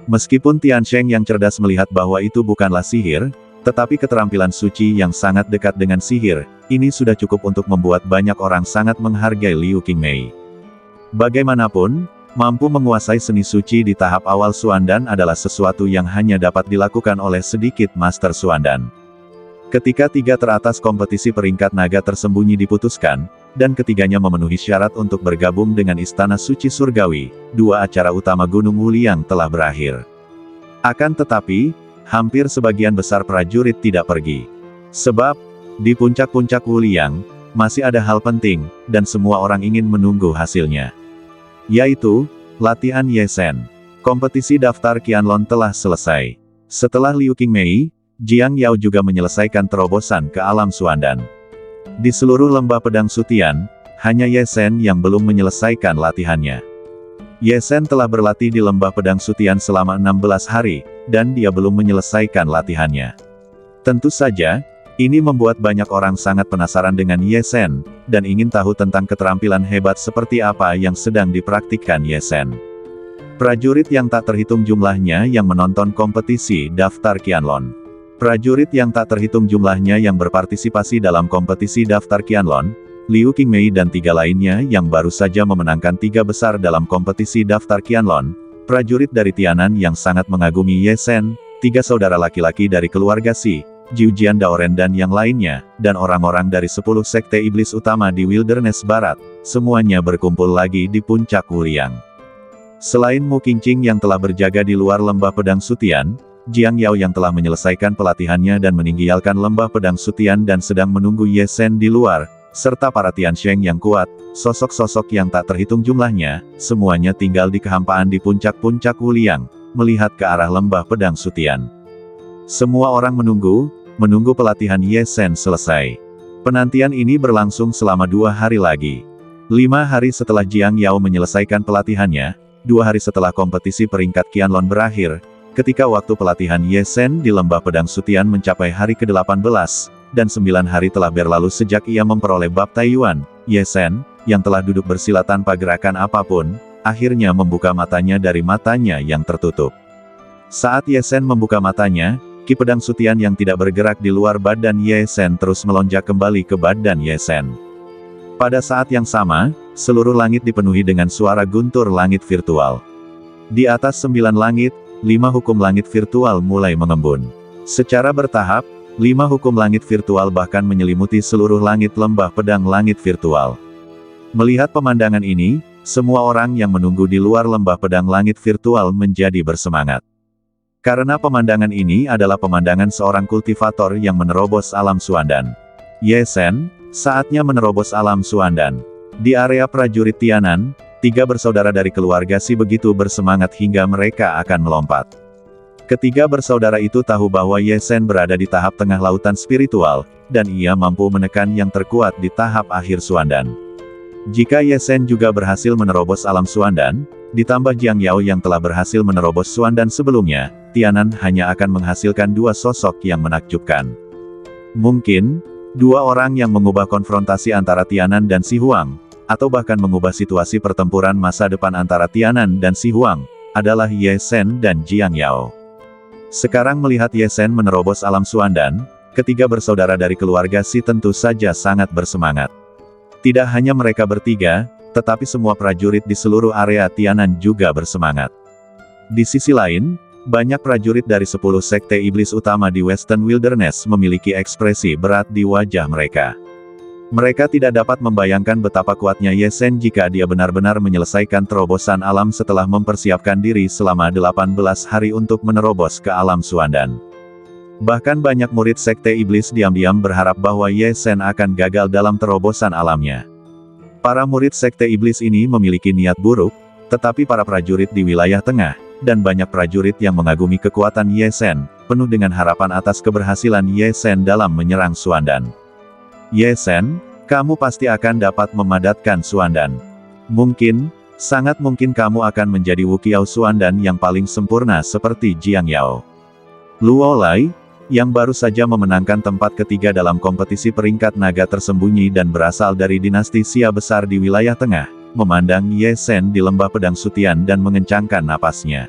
Meskipun Tiansheng yang cerdas melihat bahwa itu bukanlah sihir, tetapi keterampilan suci yang sangat dekat dengan sihir, ini sudah cukup untuk membuat banyak orang sangat menghargai Liu Qingmei. Bagaimanapun, mampu menguasai seni suci di tahap awal Suandan adalah sesuatu yang hanya dapat dilakukan oleh sedikit master Suandan. Ketika 3 teratas kompetisi peringkat naga tersembunyi diputuskan, dan ketiganya memenuhi syarat untuk bergabung dengan Istana Suci Surgawi, 2 acara utama Gunung Wuliang telah berakhir. Akan tetapi, hampir sebagian besar prajurit tidak pergi. Sebab, di puncak-puncak Wuliang, masih ada hal penting, dan semua orang ingin menunggu hasilnya. Yaitu, latihan Yesen. Kompetisi daftar Qianlong telah selesai. Setelah Liu Qingmei, Jiang Yao juga menyelesaikan terobosan ke alam Suandan. Di seluruh lembah pedang Sutian, hanya Yesen yang belum menyelesaikan latihannya. Yesen telah berlatih di lembah pedang Sutian selama 16 hari, dan dia belum menyelesaikan latihannya. Tentu saja, ini membuat banyak orang sangat penasaran dengan Yesen, dan ingin tahu tentang keterampilan hebat seperti apa yang sedang dipraktikkan Yesen. Prajurit yang tak terhitung jumlahnya yang menonton kompetisi daftar Qianlong. Prajurit yang tak terhitung jumlahnya yang berpartisipasi dalam kompetisi daftar Qianlong, Liu Qingmei dan 3 lainnya yang baru saja memenangkan 3 besar dalam kompetisi daftar Qianlong, prajurit dari Tianan yang sangat mengagumi Ye Zhen, 3 saudara laki-laki dari keluarga Xi, Jiu Jian Daoren dan yang lainnya, dan orang-orang dari 10 sekte iblis utama di Wilderness Barat, semuanya berkumpul lagi di puncak Wuliang. Selain Mu Qingqing yang telah berjaga di luar lembah pedang Sutian, Jiang Yao yang telah menyelesaikan pelatihannya dan meninggalkan lembah pedang Sutian dan sedang menunggu Ye Zhen di luar, serta para Tiansheng yang kuat, sosok-sosok yang tak terhitung jumlahnya, semuanya tinggal di kehampaan di puncak-puncak Wuliang, melihat ke arah lembah pedang Sutian. Semua orang menunggu pelatihan Ye Zhen selesai. Penantian ini berlangsung selama 2 hari lagi. 5 hari setelah Jiang Yao menyelesaikan pelatihannya, 2 hari setelah kompetisi peringkat Qianlong berakhir, ketika waktu pelatihan Ye Zhen di lembah pedang Sutian mencapai hari ke-18, dan 9 hari telah berlalu sejak ia memperoleh bab Taiyuan, Ye Zhen, yang telah duduk bersila tanpa gerakan apapun, akhirnya membuka matanya dari matanya yang tertutup. Saat Ye Zhen membuka matanya, ki pedang Sutian yang tidak bergerak di luar badan Ye Zhen terus melonjak kembali ke badan Ye Zhen. Pada saat yang sama, seluruh langit dipenuhi dengan suara guntur langit virtual. Di atas 9 langit, 5 hukum langit virtual mulai mengembun. Secara bertahap, 5 hukum langit virtual bahkan menyelimuti seluruh langit lembah pedang langit virtual. Melihat pemandangan ini, semua orang yang menunggu di luar lembah pedang langit virtual menjadi bersemangat. Karena pemandangan ini adalah pemandangan seorang kultivator yang menerobos alam Suandan. Ye Zhen, saatnya menerobos alam Suandan. Di area prajurit Tianan, 3 bersaudara dari keluarga Xi begitu bersemangat hingga mereka akan melompat. Ketiga bersaudara itu tahu bahwa Ye Zhen berada di tahap tengah lautan spiritual, dan ia mampu menekan yang terkuat di tahap akhir Suandan. Jika Ye Zhen juga berhasil menerobos alam Suandan, ditambah Jiang Yao yang telah berhasil menerobos Suandan sebelumnya, Tianan hanya akan menghasilkan 2 sosok yang menakjubkan. Mungkin, 2 orang yang mengubah konfrontasi antara Tianan dan Si Huang, atau bahkan mengubah situasi pertempuran masa depan antara Tianan dan Si Huang, adalah Ye Zhen dan Jiang Yao. Sekarang melihat Ye Zhen menerobos alam Suandan, ketiga bersaudara dari keluarga Xi tentu saja sangat bersemangat. Tidak hanya mereka bertiga, tetapi semua prajurit di seluruh area Tianan juga bersemangat. Di sisi lain, banyak prajurit dari 10 sekte iblis utama di Western Wilderness memiliki ekspresi berat di wajah mereka. Mereka tidak dapat membayangkan betapa kuatnya Ye Zhen jika dia benar-benar menyelesaikan terobosan alam setelah mempersiapkan diri selama 18 hari untuk menerobos ke alam Suandan. Bahkan banyak murid sekte iblis diam-diam berharap bahwa Ye Zhen akan gagal dalam terobosan alamnya. Para murid sekte iblis ini memiliki niat buruk, tetapi para prajurit di wilayah tengah, dan banyak prajurit yang mengagumi kekuatan Ye Zhen, penuh dengan harapan atas keberhasilan Ye Zhen dalam menyerang Suandan. Ye Zhen, kamu pasti akan dapat memadatkan Suandan. Mungkin, sangat mungkin kamu akan menjadi Wuqiao Suandan yang paling sempurna seperti Jiang Yao. Luo Lai, yang baru saja memenangkan tempat ketiga dalam kompetisi peringkat naga tersembunyi dan berasal dari dinasti Xia besar di wilayah tengah, memandang Ye Zhen di lembah pedang Sutian dan mengencangkan napasnya.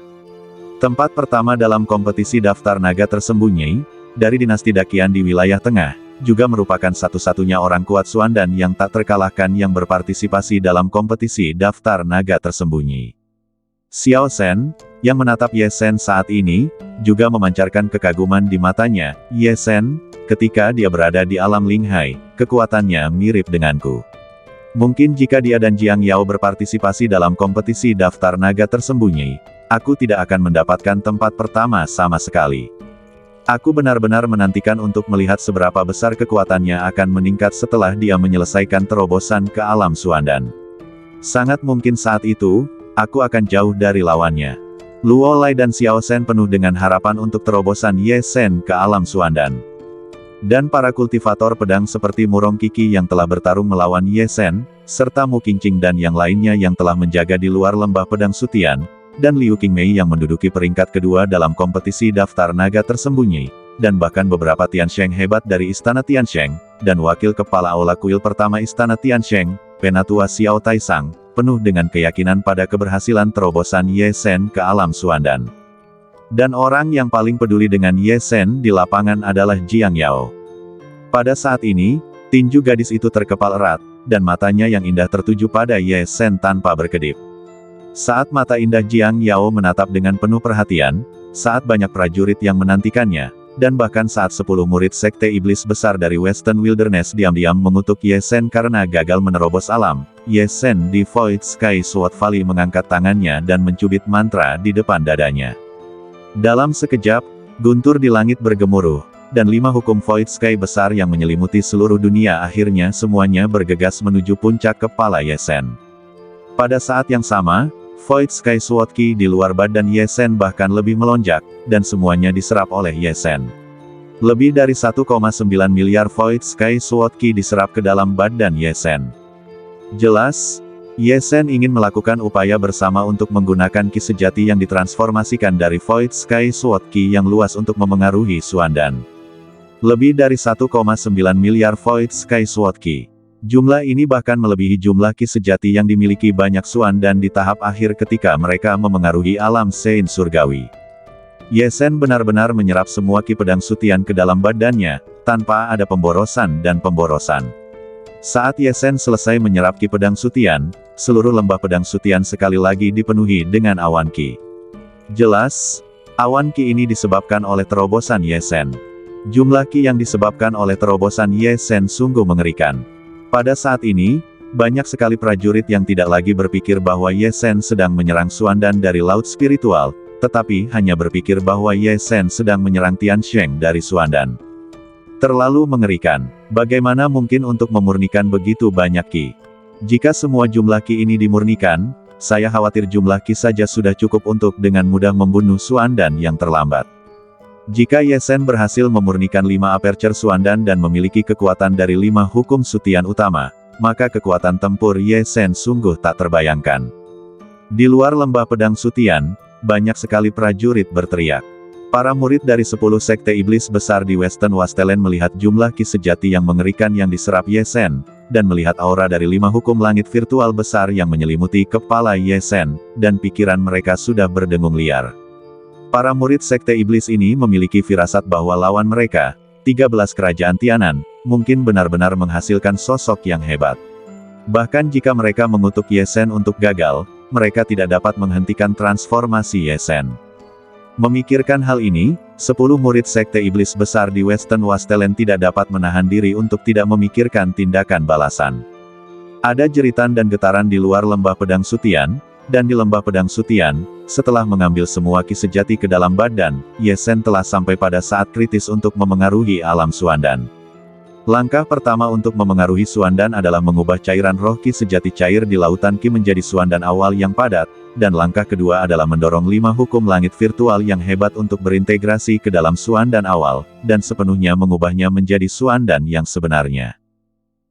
Tempat pertama dalam kompetisi daftar naga tersembunyi, dari dinasti Daqian di wilayah tengah, juga merupakan satu-satunya orang kuat Suandan yang tak terkalahkan yang berpartisipasi dalam kompetisi daftar naga tersembunyi. Xiao Zhen, yang menatap Ye Zhen saat ini, juga memancarkan kekaguman di matanya. Ye Zhen, ketika dia berada di alam Linghai, kekuatannya mirip denganku. Mungkin jika dia dan Jiang Yao berpartisipasi dalam kompetisi daftar naga tersembunyi, aku tidak akan mendapatkan tempat pertama sama sekali. Aku benar-benar menantikan untuk melihat seberapa besar kekuatannya akan meningkat setelah dia menyelesaikan terobosan ke alam Suandan. Sangat mungkin saat itu, aku akan jauh dari lawannya. Luo Lai dan Xiao Zhen penuh dengan harapan untuk terobosan Ye Zhen ke alam Suandan. Dan para kultivator pedang seperti Murong Qixi yang telah bertarung melawan Ye Zhen, serta Mu Qingqing dan yang lainnya yang telah menjaga di luar lembah pedang Sutian, dan Liu Qingmei yang menduduki peringkat kedua dalam kompetisi daftar naga tersembunyi, dan bahkan beberapa Tiansheng hebat dari Istana Tiansheng, dan wakil kepala aula kuil pertama Istana Tiansheng, Penatua Xiao Taisang, penuh dengan keyakinan pada keberhasilan terobosan Ye Shen ke alam Suandan. Dan orang yang paling peduli dengan Ye Shen di lapangan adalah Jiang Yao. Pada saat ini, tinju gadis itu terkepal erat, dan matanya yang indah tertuju pada Ye Shen tanpa berkedip. Saat mata indah Jiang Yao menatap dengan penuh perhatian, saat banyak prajurit yang menantikannya, dan bahkan saat 10 murid Sekte Iblis Besar dari Western Wilderness diam-diam mengutuk Ye Shen karena gagal menerobos alam, Ye Shen di Void Sky Sword Valley mengangkat tangannya dan mencubit mantra di depan dadanya. Dalam sekejap, guntur di langit bergemuruh, dan 5 hukum Void Sky besar yang menyelimuti seluruh dunia akhirnya semuanya bergegas menuju puncak kepala Ye Shen. Pada saat yang sama, Void Sky Sword Ki di luar badan Ye Shen bahkan lebih melonjak, dan semuanya diserap oleh Ye Shen. Lebih dari 1,9 miliar Void Sky Sword Ki diserap ke dalam badan Ye Shen. Jelas, Ye Shen ingin melakukan upaya bersama untuk menggunakan ki sejati yang ditransformasikan dari Void Sky Sword Ki yang luas untuk memengaruhi Suandan. Lebih dari 1,9 miliar Void Sky Sword Ki. Jumlah ini bahkan melebihi jumlah ki sejati yang dimiliki banyak Suandan di tahap akhir ketika mereka memengaruhi alam Sein surgawi. Ye Shen benar-benar menyerap semua ki pedang sutian ke dalam badannya, tanpa ada pemborosan dan pemborosan. Saat Ye Shen selesai menyerap ki pedang sutian, seluruh lembah pedang sutian sekali lagi dipenuhi dengan awan ki. Jelas, awan ki ini disebabkan oleh terobosan Ye Shen. Jumlah ki yang disebabkan oleh terobosan Ye Shen sungguh mengerikan. Pada saat ini, banyak sekali prajurit yang tidak lagi berpikir bahwa Ye Shen sedang menyerang Suandan dari laut spiritual, tetapi hanya berpikir bahwa Ye Shen sedang menyerang Tiansheng dari Suandan. Terlalu mengerikan. Bagaimana mungkin untuk memurnikan begitu banyak ki? Jika semua jumlah ki ini dimurnikan, saya khawatir jumlah ki saja sudah cukup untuk dengan mudah membunuh Suandan yang terlambat. Jika Ye Shen berhasil memurnikan 5 aperture Suandan dan memiliki kekuatan dari 5 hukum sutian utama, maka kekuatan tempur Ye Shen sungguh tak terbayangkan. Di luar lembah pedang sutian, banyak sekali prajurit berteriak. Para murid dari 10 sekte iblis besar di Western Wasteland melihat jumlah ki sejati yang mengerikan yang diserap Ye Shen, dan melihat aura dari 5 hukum langit virtual besar yang menyelimuti kepala Ye Shen, dan pikiran mereka sudah berdengung liar. Para murid Sekte Iblis ini memiliki firasat bahwa lawan mereka, 13 kerajaan Tianan, mungkin benar-benar menghasilkan sosok yang hebat. Bahkan jika mereka mengutuk Ye Shen untuk gagal, mereka tidak dapat menghentikan transformasi Ye Shen. Memikirkan hal ini, 10 murid Sekte Iblis besar di Western Wasteland tidak dapat menahan diri untuk tidak memikirkan tindakan balasan. Ada jeritan dan getaran di luar lembah pedang sutian, dan di lembah pedang sutian, setelah mengambil semua ki sejati ke dalam badan, Ye Shen telah sampai pada saat kritis untuk memengaruhi alam Suandan. Langkah pertama untuk memengaruhi Suandan adalah mengubah cairan roh ki sejati cair di lautan ki menjadi Suandan awal yang padat, dan langkah kedua adalah mendorong 5 hukum langit virtual yang hebat untuk berintegrasi ke dalam Suandan awal, dan sepenuhnya mengubahnya menjadi Suandan yang sebenarnya.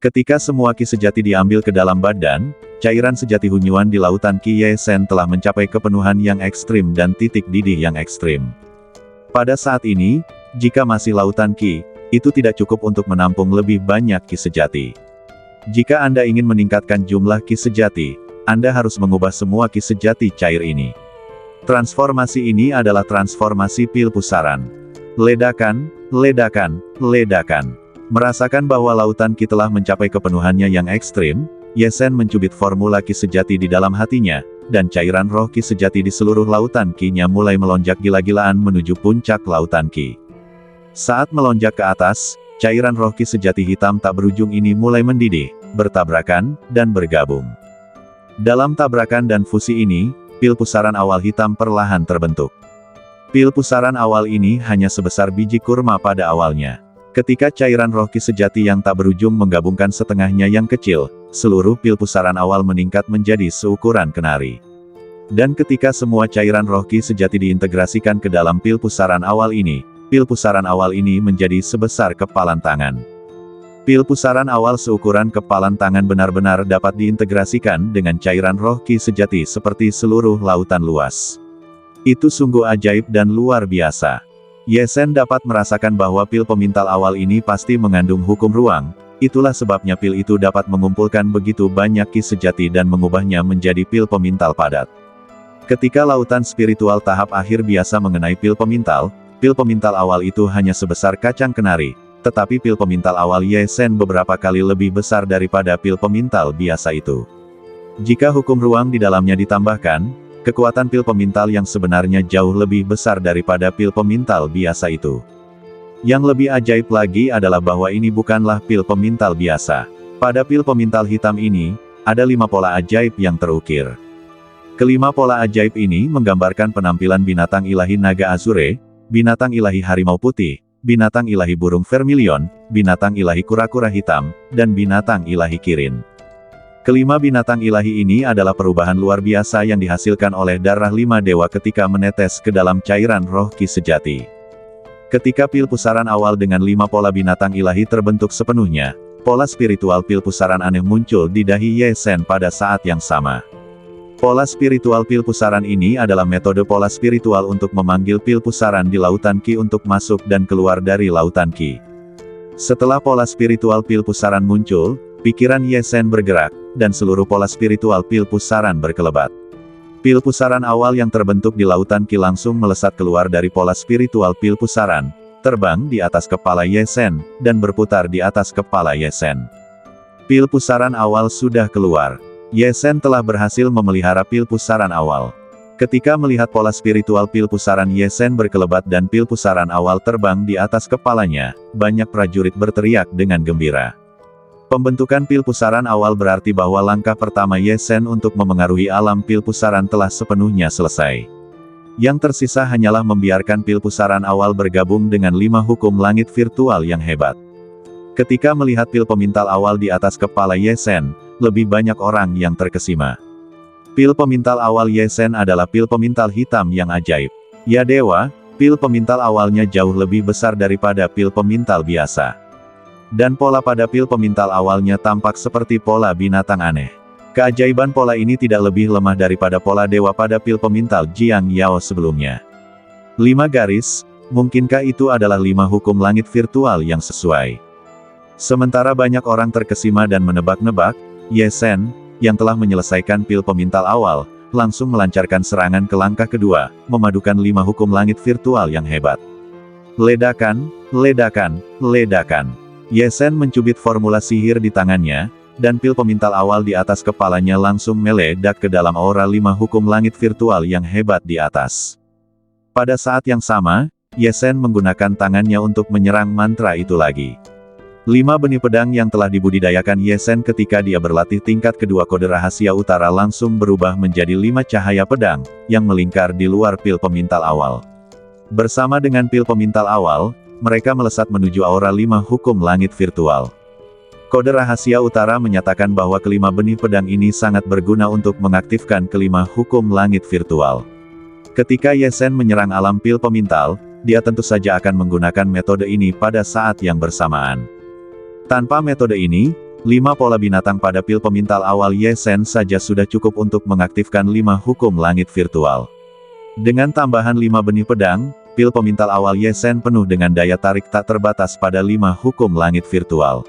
Ketika semua ki sejati diambil ke dalam badan, cairan sejati hunyuan di lautan ki Ye Shen telah mencapai kepenuhan yang ekstrim dan titik didih yang ekstrim. Pada saat ini, jika masih lautan ki, itu tidak cukup untuk menampung lebih banyak ki sejati. Jika Anda ingin meningkatkan jumlah ki sejati, Anda harus mengubah semua ki sejati cair ini. Transformasi ini adalah transformasi pil pusaran. Ledakan, ledakan, ledakan. Merasakan bahwa lautan ki telah mencapai kepenuhannya yang ekstrim, Ye Shen mencubit formula ki sejati di dalam hatinya, dan cairan roh ki sejati di seluruh lautan ki-nya mulai melonjak gila-gilaan menuju puncak lautan ki. Saat melonjak ke atas, cairan roh ki sejati hitam tak berujung ini mulai mendidih, bertabrakan, dan bergabung. Dalam tabrakan dan fusi ini, pil pusaran awal hitam perlahan terbentuk. Pil pusaran awal ini hanya sebesar biji kurma pada awalnya. Ketika cairan roh ki sejati yang tak berujung menggabungkan setengahnya yang kecil, seluruh pil pusaran awal meningkat menjadi seukuran kenari. Dan ketika semua cairan roh ki sejati diintegrasikan ke dalam pil pusaran awal ini, pil pusaran awal ini menjadi sebesar kepalan tangan. Pil pusaran awal seukuran kepalan tangan benar-benar dapat diintegrasikan dengan cairan roh ki sejati seperti seluruh lautan luas. Itu sungguh ajaib dan luar biasa. Ye Shen dapat merasakan bahwa pil pemintal awal ini pasti mengandung hukum ruang, Itulah sebabnya pil itu dapat mengumpulkan begitu banyak ki sejati dan mengubahnya menjadi pil pemintal padat. Ketika lautan spiritual tahap akhir biasa mengenai pil pemintal awal itu hanya sebesar kacang kenari, tetapi pil pemintal awal Yesen beberapa kali lebih besar daripada pil pemintal biasa itu. Jika hukum ruang di dalamnya ditambahkan, kekuatan pil pemintal yang sebenarnya jauh lebih besar daripada pil pemintal biasa itu. Yang lebih ajaib lagi adalah bahwa ini bukanlah pil pemintal biasa. Pada pil pemintal hitam ini, ada 5 pola ajaib yang terukir. Kelima pola ajaib ini menggambarkan penampilan binatang ilahi naga azure, binatang ilahi harimau putih, binatang ilahi burung vermilion, binatang ilahi kura-kura hitam, dan binatang ilahi kirin. Kelima binatang ilahi ini adalah perubahan luar biasa yang dihasilkan oleh darah 5 dewa ketika menetes ke dalam cairan roh ki sejati. Ketika pil pusaran awal dengan 5 pola binatang ilahi terbentuk sepenuhnya, pola spiritual pil pusaran aneh muncul di dahi Yesen pada saat yang sama. Pola spiritual pil pusaran ini adalah metode pola spiritual untuk memanggil pil pusaran di lautan ki untuk masuk dan keluar dari lautan ki. Setelah pola spiritual pil pusaran muncul, pikiran Yesen bergerak, dan seluruh pola spiritual pil pusaran berkelebat. Pil pusaran awal yang terbentuk di lautan ki langsung melesat keluar dari pola spiritual pil pusaran, terbang di atas kepala Yesen, dan berputar di atas kepala Yesen. Pil pusaran awal sudah keluar. Yesen telah berhasil memelihara pil pusaran awal. Ketika melihat pola spiritual pil pusaran Yesen berkelebat dan pil pusaran awal terbang di atas kepalanya, banyak prajurit berteriak dengan gembira. Pembentukan pil pusaran awal berarti bahwa langkah pertama Yesen untuk memengaruhi alam pil pusaran telah sepenuhnya selesai. Yang tersisa hanyalah membiarkan pil pusaran awal bergabung dengan 5 hukum langit virtual yang hebat. Ketika melihat pil pemintal awal di atas kepala Yesen, lebih banyak orang yang terkesima. Pil pemintal awal Yesen adalah pil pemintal hitam yang ajaib. Ya dewa, pil pemintal awalnya jauh lebih besar daripada pil pemintal biasa. Dan pola pada pil pemintal awalnya tampak seperti pola binatang aneh. Keajaiban pola ini tidak lebih lemah daripada pola dewa pada pil pemintal Jiang Yao sebelumnya. 5 garis, mungkinkah itu adalah 5 hukum langit virtual yang sesuai? Sementara banyak orang terkesima dan menebak-nebak, Yesen, yang telah menyelesaikan pil pemintal awal, langsung melancarkan serangan ke langkah kedua, memadukan 5 hukum langit virtual yang hebat. Ledakan, ledakan, ledakan. Yesen mencubit formula sihir di tangannya, dan pil pemintal awal di atas kepalanya langsung meledak ke dalam aura 5 hukum langit virtual yang hebat di atas. Pada saat yang sama, Yesen menggunakan tangannya untuk menyerang mantra itu lagi. 5 benih pedang yang telah dibudidayakan Yesen ketika dia berlatih tingkat kedua kode rahasia utara langsung berubah menjadi 5 cahaya pedang, yang melingkar di luar pil pemintal awal. Bersama dengan pil pemintal awal, mereka melesat menuju aura 5 hukum langit virtual. Kode rahasia utara menyatakan bahwa kelima benih pedang ini sangat berguna untuk mengaktifkan kelima hukum langit virtual. Ketika Yesen menyerang alam pil pemintal, dia tentu saja akan menggunakan metode ini pada saat yang bersamaan. Tanpa metode ini, 5 pola binatang pada pil pemintal awal Yesen saja sudah cukup untuk mengaktifkan 5 hukum langit virtual. Dengan tambahan 5 benih pedang, pil pemintal awal Yesen penuh dengan daya tarik tak terbatas pada 5 hukum langit virtual.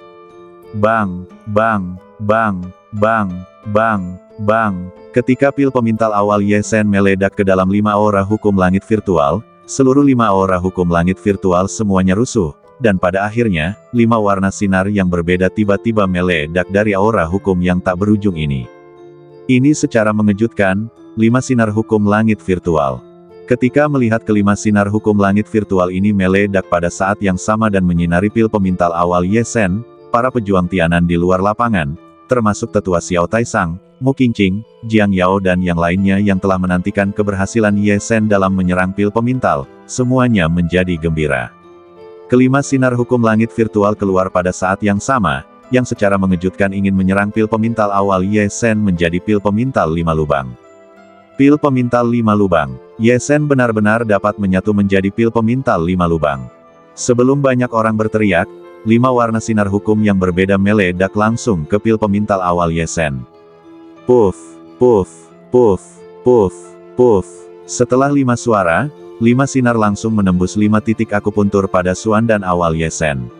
Bang, bang, bang, bang, bang, bang. Ketika pil pemintal awal Yesen meledak ke dalam 5 aura hukum langit virtual, seluruh 5 aura hukum langit virtual semuanya rusuh, dan pada akhirnya, 5 warna sinar yang berbeda tiba-tiba meledak dari aura hukum yang tak berujung ini. Ini secara mengejutkan, 5 sinar hukum langit virtual. Ketika melihat kelima sinar hukum langit virtual ini meledak pada saat yang sama dan menyinari pil pemintal awal Yesen, para pejuang Tianan di luar lapangan, termasuk tetua Xiao Taisang, Mu Qingqing, Jiang Yao dan yang lainnya yang telah menantikan keberhasilan Yesen dalam menyerang pil pemintal, semuanya menjadi gembira. Kelima sinar hukum langit virtual keluar pada saat yang sama, yang secara mengejutkan ingin menyerang pil pemintal awal Yesen menjadi pil pemintal 5 lubang. Pil pemintal 5 lubang. Yesen benar-benar dapat menyatu menjadi pil pemintal 5 lubang. Sebelum banyak orang berteriak, 5 warna sinar hukum yang berbeda meledak langsung ke pil pemintal awal Yesen. Puff, puff, puff, puff, puff. Setelah 5 suara, 5 sinar langsung menembus 5 titik akupuntur pada Suan dan awal Yesen.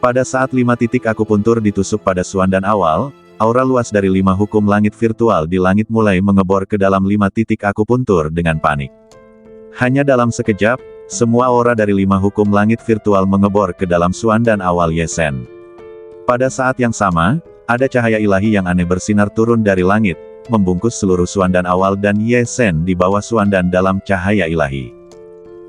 Pada saat 5 titik akupuntur ditusuk pada Suandan awal, aura luas dari 5 hukum langit virtual di langit mulai mengebor ke dalam 5 titik akupuntur dengan panik. Hanya dalam sekejap, semua aura dari 5 hukum langit virtual mengebor ke dalam Suandan awal Ye Sen. Pada saat yang sama, ada cahaya ilahi yang aneh bersinar turun dari langit, membungkus seluruh Suandan awal dan Ye Sen di bawah Suandan dalam cahaya ilahi.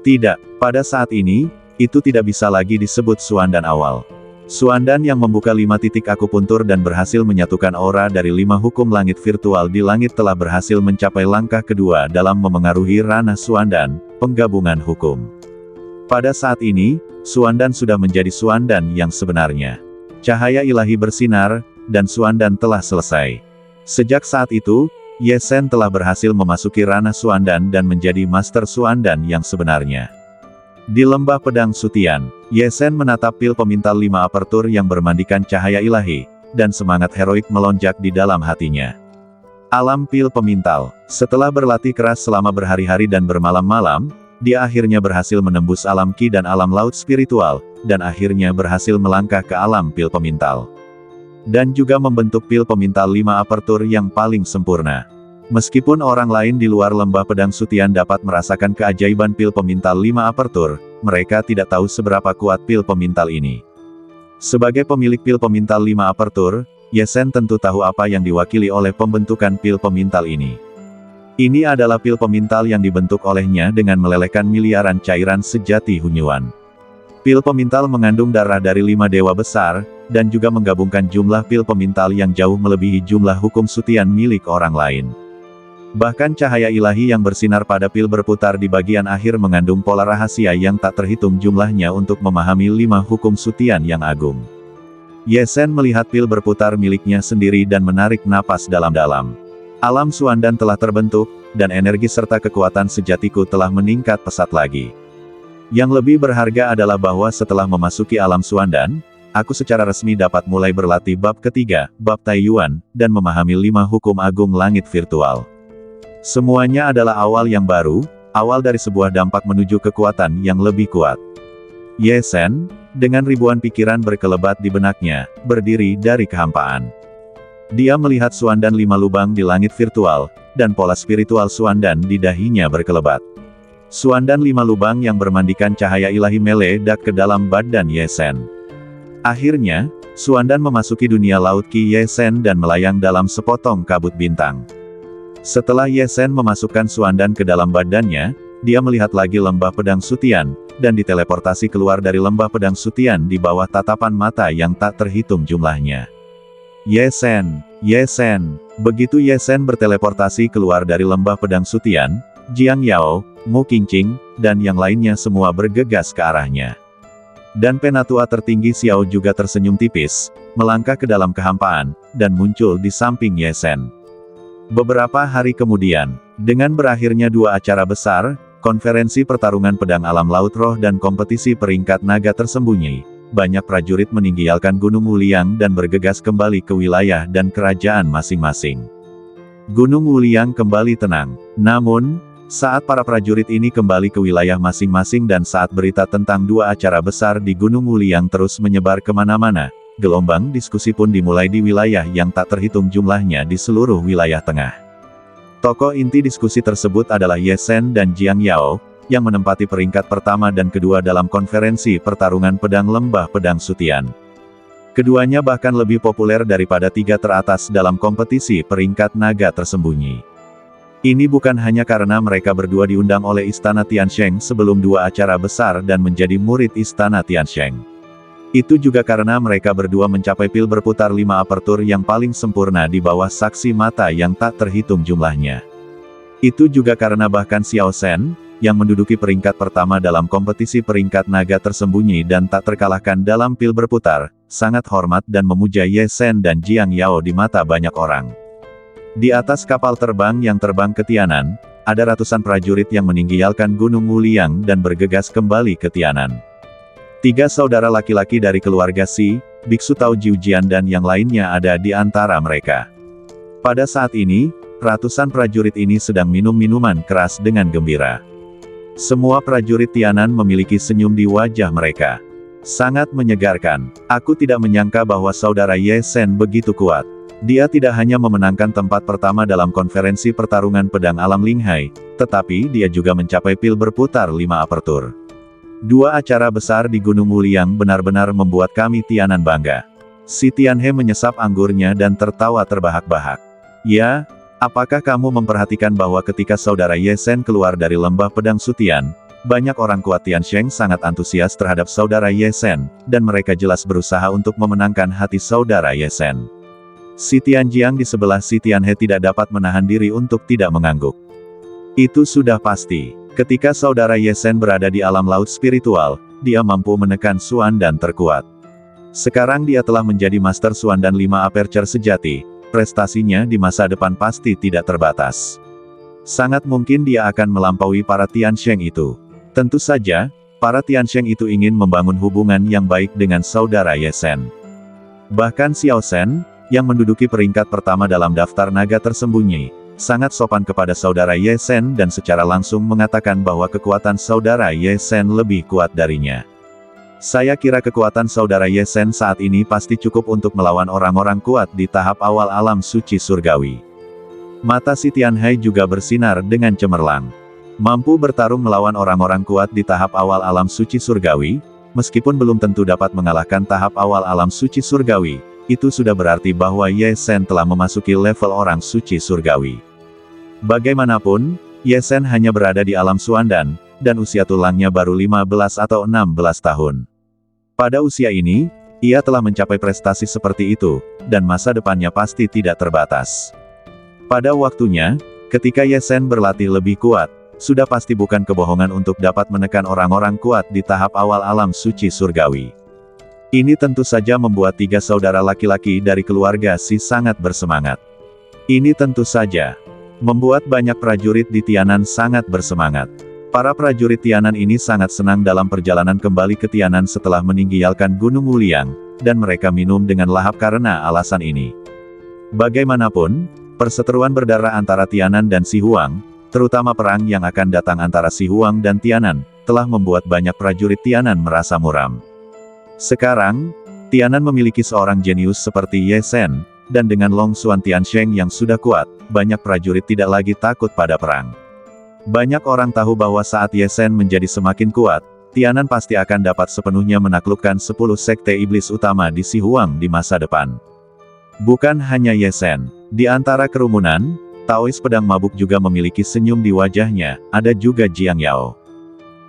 Tidak, pada saat ini, itu tidak bisa lagi disebut Suandan awal. Suandan yang membuka 5 titik akupuntur dan berhasil menyatukan aura dari 5 hukum langit virtual di langit telah berhasil mencapai langkah kedua dalam memengaruhi ranah Suandan, penggabungan hukum. Pada saat ini, Suandan sudah menjadi Suandan yang sebenarnya. Cahaya ilahi bersinar, dan Suandan telah selesai. Sejak saat itu, Ye Sen telah berhasil memasuki ranah Suandan dan menjadi Master Suandan yang sebenarnya. Di Lembah Pedang Sutian, Ye Sen menatap pil pemintal 5 apertur yang bermandikan cahaya ilahi, dan semangat heroik melonjak di dalam hatinya. Alam pil pemintal. Setelah berlatih keras selama berhari-hari dan bermalam-malam, dia akhirnya berhasil menembus alam ki dan alam laut spiritual, dan akhirnya berhasil melangkah ke alam pil pemintal. Dan juga membentuk pil pemintal 5 apertur yang paling sempurna. Meskipun orang lain di luar Lembah Pedang Sutian dapat merasakan keajaiban pil pemintal 5 apertur, mereka tidak tahu seberapa kuat pil pemintal ini. Sebagai pemilik pil pemintal 5 apertur, Ye Sen tentu tahu apa yang diwakili oleh pembentukan pil pemintal ini. Ini adalah pil pemintal yang dibentuk olehnya dengan melelehkan miliaran cairan sejati Hunyuan. Pil pemintal mengandung darah dari 5 dewa besar, dan juga menggabungkan jumlah pil pemintal yang jauh melebihi jumlah hukum sutian milik orang lain. Bahkan cahaya ilahi yang bersinar pada pil berputar di bagian akhir mengandung pola rahasia yang tak terhitung jumlahnya untuk memahami 5 hukum sutian yang agung. Ye Sen melihat pil berputar miliknya sendiri dan menarik napas dalam-dalam. Alam Suandan telah terbentuk, dan energi serta kekuatan sejatiku telah meningkat pesat lagi. Yang lebih berharga adalah bahwa setelah memasuki alam Suandan, aku secara resmi dapat mulai berlatih bab ketiga, bab Taiyuan, dan memahami 5 hukum agung langit virtual. Semuanya adalah awal yang baru, awal dari sebuah dampak menuju kekuatan yang lebih kuat. Ye Sen, dengan ribuan pikiran berkelebat di benaknya, berdiri dari kehampaan. Dia melihat Suandan 5 lubang di langit virtual, dan pola spiritual Suandan di dahinya berkelebat. Suandan 5 lubang yang bermandikan cahaya ilahi meledak ke dalam badan Ye Sen. Akhirnya, Suandan memasuki dunia laut ki Ye Sen dan melayang dalam sepotong kabut bintang. Setelah Ye Sen memasukkan Suandan ke dalam badannya, dia melihat lagi Lembah Pedang Sutian, dan diteleportasi keluar dari Lembah Pedang Sutian di bawah tatapan mata yang tak terhitung jumlahnya. Ye Sen, Ye Sen. Begitu Ye Sen berteleportasi keluar dari Lembah Pedang Sutian, Jiang Yao, Mu Qingqing, dan yang lainnya semua bergegas ke arahnya. Dan penatua tertinggi Xiao juga tersenyum tipis, melangkah ke dalam kehampaan, dan muncul di samping Ye Sen. Beberapa hari kemudian, dengan berakhirnya 2 acara besar, konferensi pertarungan pedang alam laut roh dan kompetisi peringkat naga tersembunyi, banyak prajurit meninggalkan Gunung Wuliang dan bergegas kembali ke wilayah dan kerajaan masing-masing. Gunung Wuliang kembali tenang. Namun, saat para prajurit ini kembali ke wilayah masing-masing dan saat berita tentang 2 acara besar di Gunung Wuliang terus menyebar kemana-mana, gelombang diskusi pun dimulai di wilayah yang tak terhitung jumlahnya di seluruh wilayah tengah. Tokoh inti diskusi tersebut adalah Ye Sen dan Jiang Yao, yang menempati peringkat pertama dan kedua dalam konferensi pertarungan pedang Lembah Pedang Sutian. Keduanya bahkan lebih populer daripada 3 teratas dalam kompetisi peringkat naga tersembunyi. Ini bukan hanya karena mereka berdua diundang oleh Istana Tiansheng sebelum 2 acara besar dan menjadi murid Istana Tiansheng. Itu juga karena mereka berdua mencapai pil berputar 5 apertur yang paling sempurna di bawah saksi mata yang tak terhitung jumlahnya. Itu juga karena bahkan Xiao Sen, yang menduduki peringkat pertama dalam kompetisi peringkat naga tersembunyi dan tak terkalahkan dalam pil berputar, sangat hormat dan memuja Ye Sen dan Jiang Yao di mata banyak orang. Di atas kapal terbang yang terbang ke Tianan, ada ratusan prajurit yang meninggalkan Gunung Wuliang dan bergegas kembali ke Tianan. 3 saudara laki-laki dari keluarga Si, Biksu Tao Jiujian dan yang lainnya ada di antara mereka. Pada saat ini, ratusan prajurit ini sedang minum minuman keras dengan gembira. Semua prajurit Tianan memiliki senyum di wajah mereka. Sangat menyegarkan. Aku tidak menyangka bahwa saudara Ye Sen begitu kuat. Dia tidak hanya memenangkan tempat pertama dalam konferensi pertarungan pedang alam Linghai, tetapi dia juga mencapai pil berputar 5 apertur. 2 acara besar di Gunung Wuliang benar-benar membuat kami Tianan bangga. Si Tianhe menyesap anggurnya dan tertawa terbahak-bahak. Ya, apakah kamu memperhatikan bahwa ketika saudara Ye Sen keluar dari lembah pedang Sutian, banyak orang kuat Tiansheng sangat antusias terhadap saudara Ye Sen, dan mereka jelas berusaha untuk memenangkan hati saudara Ye Sen. Si Tianjiang di sebelah si Tianhe tidak dapat menahan diri untuk tidak mengangguk. Itu sudah pasti. Ketika saudara Ye Sen berada di alam laut spiritual, dia mampu menekan Suandan terkuat. Sekarang dia telah menjadi Master Suandan 5 Aperture sejati, prestasinya di masa depan pasti tidak terbatas. Sangat mungkin dia akan melampaui para Tiansheng itu. Tentu saja, para Tiansheng itu ingin membangun hubungan yang baik dengan saudara Ye Sen. Bahkan Xiao Sen, yang menduduki peringkat pertama dalam daftar naga tersembunyi, sangat sopan kepada saudara Ye Sen dan secara langsung mengatakan bahwa kekuatan saudara Ye Sen lebih kuat darinya. Saya kira kekuatan saudara Ye Sen saat ini pasti cukup untuk melawan orang-orang kuat di tahap awal alam suci surgawi. Mata si Tianhe juga bersinar dengan cemerlang. Mampu bertarung melawan orang-orang kuat di tahap awal alam suci surgawi, meskipun belum tentu dapat mengalahkan tahap awal alam suci surgawi, itu sudah berarti bahwa Ye Sen telah memasuki level orang suci surgawi. Bagaimanapun, Ye Sen hanya berada di alam Suandan, dan usia tulangnya baru 15 atau 16 tahun. Pada usia ini, ia telah mencapai prestasi seperti itu, dan masa depannya pasti tidak terbatas. Pada waktunya, ketika Ye Sen berlatih lebih kuat, sudah pasti bukan kebohongan untuk dapat menekan orang-orang kuat di tahap awal alam suci surgawi. Ini tentu saja membuat 3 saudara laki-laki dari keluarga Si sangat bersemangat. Ini tentu saja membuat banyak prajurit di Tianan sangat bersemangat. Para prajurit Tianan ini sangat senang dalam perjalanan kembali ke Tianan setelah meninggalkan Gunung Wuliang, dan mereka minum dengan lahap karena alasan ini. Bagaimanapun, perseteruan berdarah antara Tianan dan Si Huang, terutama perang yang akan datang antara Si Huang dan Tianan, telah membuat banyak prajurit Tianan merasa muram. Sekarang, Tianan memiliki seorang jenius seperti Ye Sen, dan dengan Long Xuan Tiansheng yang sudah kuat, banyak prajurit tidak lagi takut pada perang. Banyak orang tahu bahwa saat Ye Sen menjadi semakin kuat, Tianan pasti akan dapat sepenuhnya menaklukkan 10 sekte iblis utama di Si Huang di masa depan. Bukan hanya Ye Sen, di antara kerumunan, Taois pedang mabuk juga memiliki senyum di wajahnya, ada juga Jiang Yao.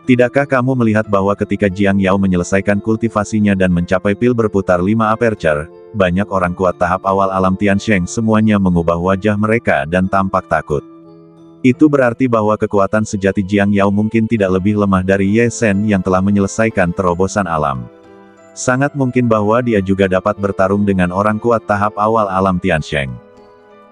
Tidakkah kamu melihat bahwa ketika Jiang Yao menyelesaikan kultivasinya dan mencapai pil berputar 5 aperture, banyak orang kuat tahap awal alam Tiansheng semuanya mengubah wajah mereka dan tampak takut. Itu berarti bahwa kekuatan sejati Jiang Yao mungkin tidak lebih lemah dari Ye Sen yang telah menyelesaikan terobosan alam. Sangat mungkin bahwa dia juga dapat bertarung dengan orang kuat tahap awal alam Tiansheng.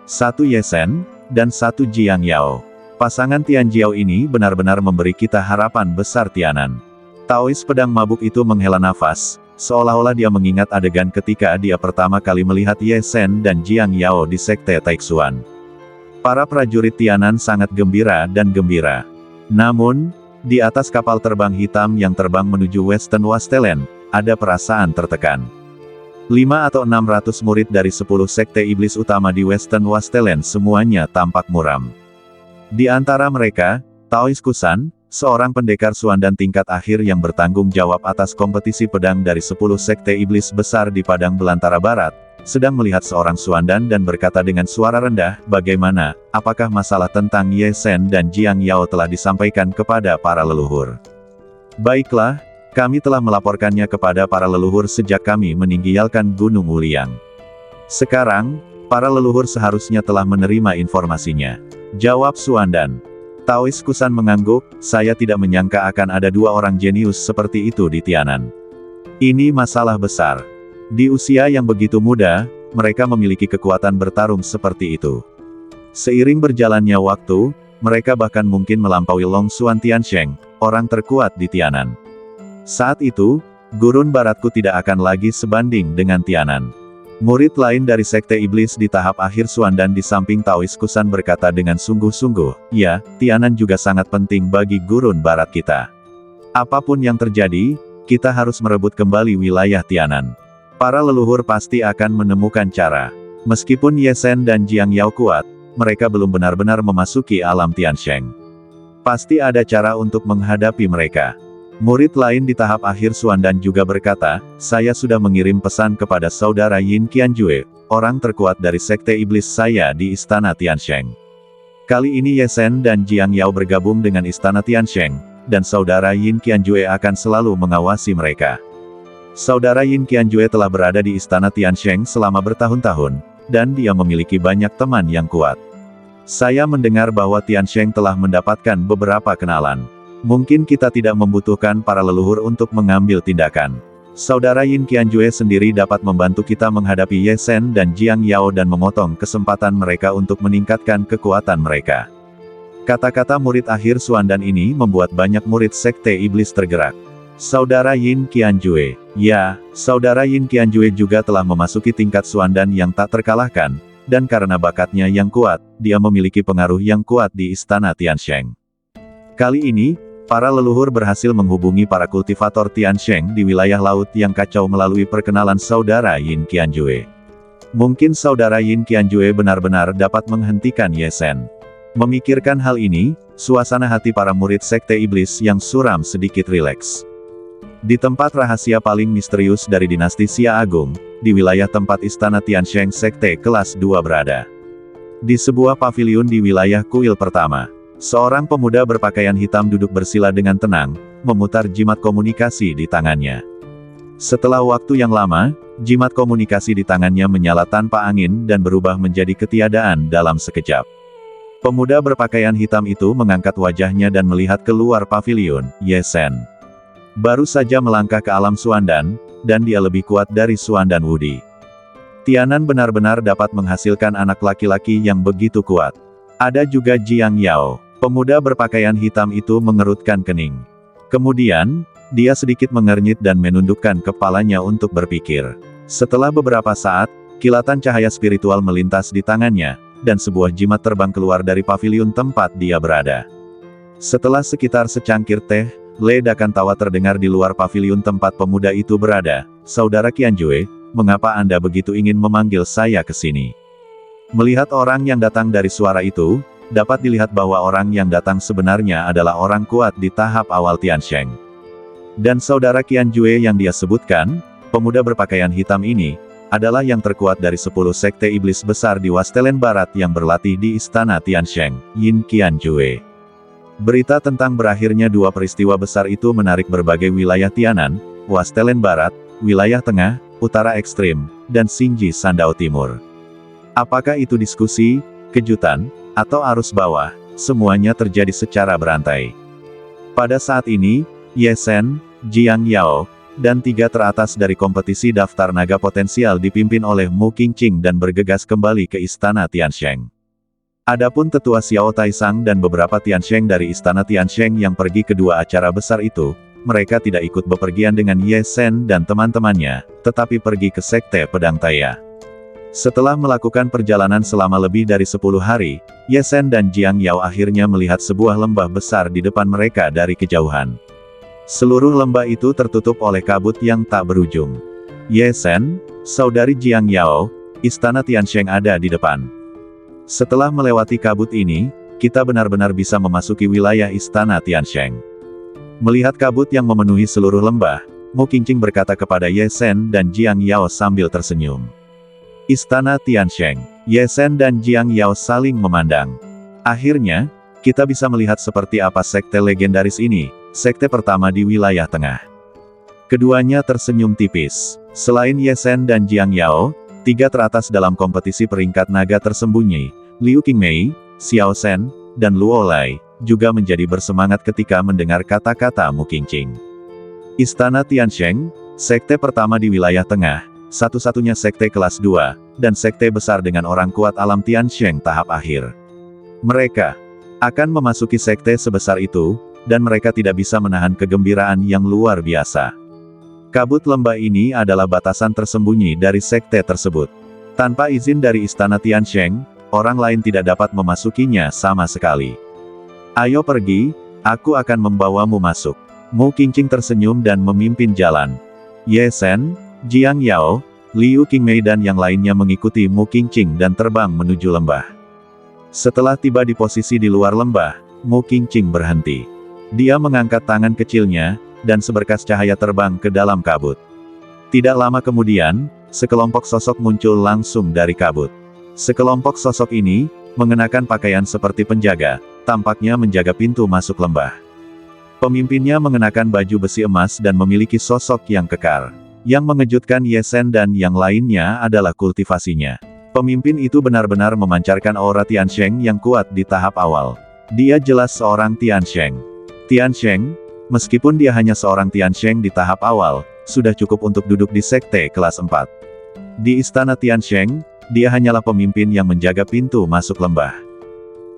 1 Ye Sen, dan 1 Jiang Yao. Pasangan Tianjiao ini benar-benar memberi kita harapan besar Tianan. Taois pedang mabuk itu menghela nafas, seolah-olah dia mengingat adegan ketika dia pertama kali melihat Ye Sen dan Jiang Yao di Sekte Taixuan. Para prajurit Tianan sangat gembira dan gembira. Namun, di atas kapal terbang hitam yang terbang menuju Western Wastelen, ada perasaan tertekan. 5 atau 600 murid dari 10 sekte iblis utama di Western Wastelen semuanya tampak muram. Di antara mereka, Taois Kusan, seorang pendekar Suandan tingkat akhir yang bertanggung jawab atas kompetisi pedang dari 10 sekte iblis besar di Padang Belantara Barat, sedang melihat seorang Suandan dan berkata dengan suara rendah, "Bagaimana, apakah masalah tentang Ye Sen dan Jiang Yao telah disampaikan kepada para leluhur?" "Baiklah, kami telah melaporkannya kepada para leluhur sejak kami meninggalkan Gunung Wuliang. Sekarang, para leluhur seharusnya telah menerima informasinya," jawab Suandan. Taois Kusan mengangguk, "Saya tidak menyangka akan ada 2 orang jenius seperti itu di Tianan. Ini masalah besar. Di usia yang begitu muda, mereka memiliki kekuatan bertarung seperti itu. Seiring berjalannya waktu, mereka bahkan mungkin melampaui Long Xuan Tiansheng, orang terkuat di Tianan. Saat itu, gurun baratku tidak akan lagi sebanding dengan Tianan." Murid lain dari Sekte Iblis di tahap akhir Suandan di samping Taois Kusan berkata dengan sungguh-sungguh, "Ya, Tianan juga sangat penting bagi gurun barat kita. Apapun yang terjadi, kita harus merebut kembali wilayah Tianan. Para leluhur pasti akan menemukan cara. Meskipun Ye Zhen dan Jiang Yao kuat, mereka belum benar-benar memasuki alam Tiansheng. Pasti ada cara untuk menghadapi mereka. Murid lain di tahap akhir Xuandan juga berkata, saya sudah mengirim pesan kepada saudara Yin Qianjue, orang terkuat dari sekte iblis saya di istana Tiansheng. Kali ini Ye Zhen dan Jiang Yao bergabung dengan istana Tiansheng, dan saudara Yin Qianjue akan selalu mengawasi mereka. Saudara Yin Qianjue telah berada di istana Tiansheng selama bertahun-tahun, dan dia memiliki banyak teman yang kuat. Saya mendengar bahwa Tiansheng telah mendapatkan beberapa kenalan. Mungkin kita tidak membutuhkan para leluhur untuk mengambil tindakan. Saudara Yin Qianjue sendiri dapat membantu kita menghadapi Ye Zhen dan Jiang Yao dan memotong kesempatan mereka untuk meningkatkan kekuatan mereka. Kata-kata murid akhir Xuandan ini membuat banyak murid sekte iblis tergerak. Saudara Yin Qianjue, ya, saudara Yin Qianjue juga telah memasuki tingkat Xuandan yang tak terkalahkan, dan karena bakatnya yang kuat, dia memiliki pengaruh yang kuat di istana Tiansheng. Kali ini, para leluhur berhasil menghubungi para kultivator Tiansheng di wilayah laut yang kacau melalui perkenalan saudara Yin Qianjue. Mungkin saudara Yin Qianjue benar-benar dapat menghentikan Ye Zhen. Memikirkan hal ini, suasana hati para murid sekte iblis yang suram sedikit rileks. Di tempat rahasia paling misterius dari dinasti Xia Agung, di wilayah tempat istana Tiansheng sekte kelas 2 berada. Di sebuah paviliun di wilayah kuil pertama, seorang pemuda berpakaian hitam duduk bersila dengan tenang, memutar jimat komunikasi di tangannya. Setelah waktu yang lama, jimat komunikasi di tangannya menyala tanpa angin dan berubah menjadi ketiadaan dalam sekejap. Pemuda berpakaian hitam itu mengangkat wajahnya dan melihat keluar paviliun. Ye Zhen baru saja melangkah ke alam Xuandan, dan dia lebih kuat dari Xuandan Wudi. Tianan benar-benar dapat menghasilkan anak laki-laki yang begitu kuat. Ada juga Jiang Yao. Pemuda berpakaian hitam itu mengerutkan kening. Kemudian, dia sedikit mengernyit dan menundukkan kepalanya untuk berpikir. Setelah beberapa saat, kilatan cahaya spiritual melintas di tangannya, dan sebuah jimat terbang keluar dari paviliun tempat dia berada. Setelah sekitar secangkir teh, ledakan tawa terdengar di luar paviliun tempat pemuda itu berada. Saudara Qianjue, mengapa Anda begitu ingin memanggil saya ke sini? Melihat orang yang datang dari suara itu, dapat dilihat bahwa orang yang datang sebenarnya adalah orang kuat di tahap awal Tiansheng. Dan saudara Qianjue yang dia sebutkan, pemuda berpakaian hitam ini, adalah yang terkuat dari 10 sekte iblis besar di Wastelen Barat yang berlatih di istana Tiansheng, Yin Qianjue. Berita tentang berakhirnya dua peristiwa besar itu menarik berbagai wilayah Tianan, Wastelen Barat, wilayah tengah, utara ekstrim, dan Xingji Sandao Timur. Apakah itu diskusi, kejutan, atau arus bawah, semuanya terjadi secara berantai. Pada saat ini, Ye Zhen, Jiang Yao, dan 3 teratas dari kompetisi daftar naga potensial dipimpin oleh Mu Qingqing dan bergegas kembali ke istana Tiansheng. Adapun tetua Xiao Taisang dan beberapa Tiansheng dari istana Tiansheng yang pergi ke dua acara besar itu, mereka tidak ikut bepergian dengan Ye Zhen dan teman-temannya, tetapi pergi ke sekte pedang Taya. Setelah melakukan perjalanan selama lebih dari 10 hari, Ye Zhen dan Jiang Yao akhirnya melihat sebuah lembah besar di depan mereka dari kejauhan. Seluruh lembah itu tertutup oleh kabut yang tak berujung. Ye Zhen, saudari Jiang Yao, istana Tiansheng ada di depan. Setelah melewati kabut ini, kita benar-benar bisa memasuki wilayah istana Tiansheng. Melihat kabut yang memenuhi seluruh lembah, Mu Qingqing berkata kepada Ye Zhen dan Jiang Yao sambil tersenyum. Istana Tiansheng, Ye Zhen dan Jiang Yao saling memandang. Akhirnya, kita bisa melihat seperti apa sekte legendaris ini, sekte pertama di wilayah tengah. Keduanya tersenyum tipis. Selain Ye Zhen dan Jiang Yao, 3 teratas dalam kompetisi peringkat naga tersembunyi, Liu Qingmei, Xiao Zhen, dan Luo Lai, juga menjadi bersemangat ketika mendengar kata-kata Mu Qingqing. Istana Tiansheng, sekte pertama di wilayah tengah, satu-satunya sekte kelas 2, dan sekte besar dengan orang kuat alam Tiansheng tahap akhir. Mereka akan memasuki sekte sebesar itu, dan mereka tidak bisa menahan kegembiraan yang luar biasa. Kabut lembah ini adalah batasan tersembunyi dari sekte tersebut. Tanpa izin dari istana Tiansheng, orang lain tidak dapat memasukinya sama sekali. Ayo pergi, aku akan membawamu masuk. Mu Qingqing tersenyum dan memimpin jalan. Ye Sen, Jiang Yao, Liu Qingmei dan yang lainnya mengikuti Mu Qingqing dan terbang menuju lembah. Setelah tiba di posisi di luar lembah, Mu Qingqing berhenti. Dia mengangkat tangan kecilnya, dan seberkas cahaya terbang ke dalam kabut. Tidak lama kemudian, sekelompok sosok muncul langsung dari kabut. Sekelompok sosok ini, mengenakan pakaian seperti penjaga, tampaknya menjaga pintu masuk lembah. Pemimpinnya mengenakan baju besi emas dan memiliki sosok yang kekar. Yang mengejutkan Ye Sen dan yang lainnya adalah kultivasinya. Pemimpin itu benar-benar memancarkan aura Tiansheng yang kuat di tahap awal. Dia jelas seorang Tiansheng. Tiansheng, meskipun dia hanya seorang Tiansheng di tahap awal, sudah cukup untuk duduk di sekte kelas 4. Di istana Tiansheng, dia hanyalah pemimpin yang menjaga pintu masuk lembah.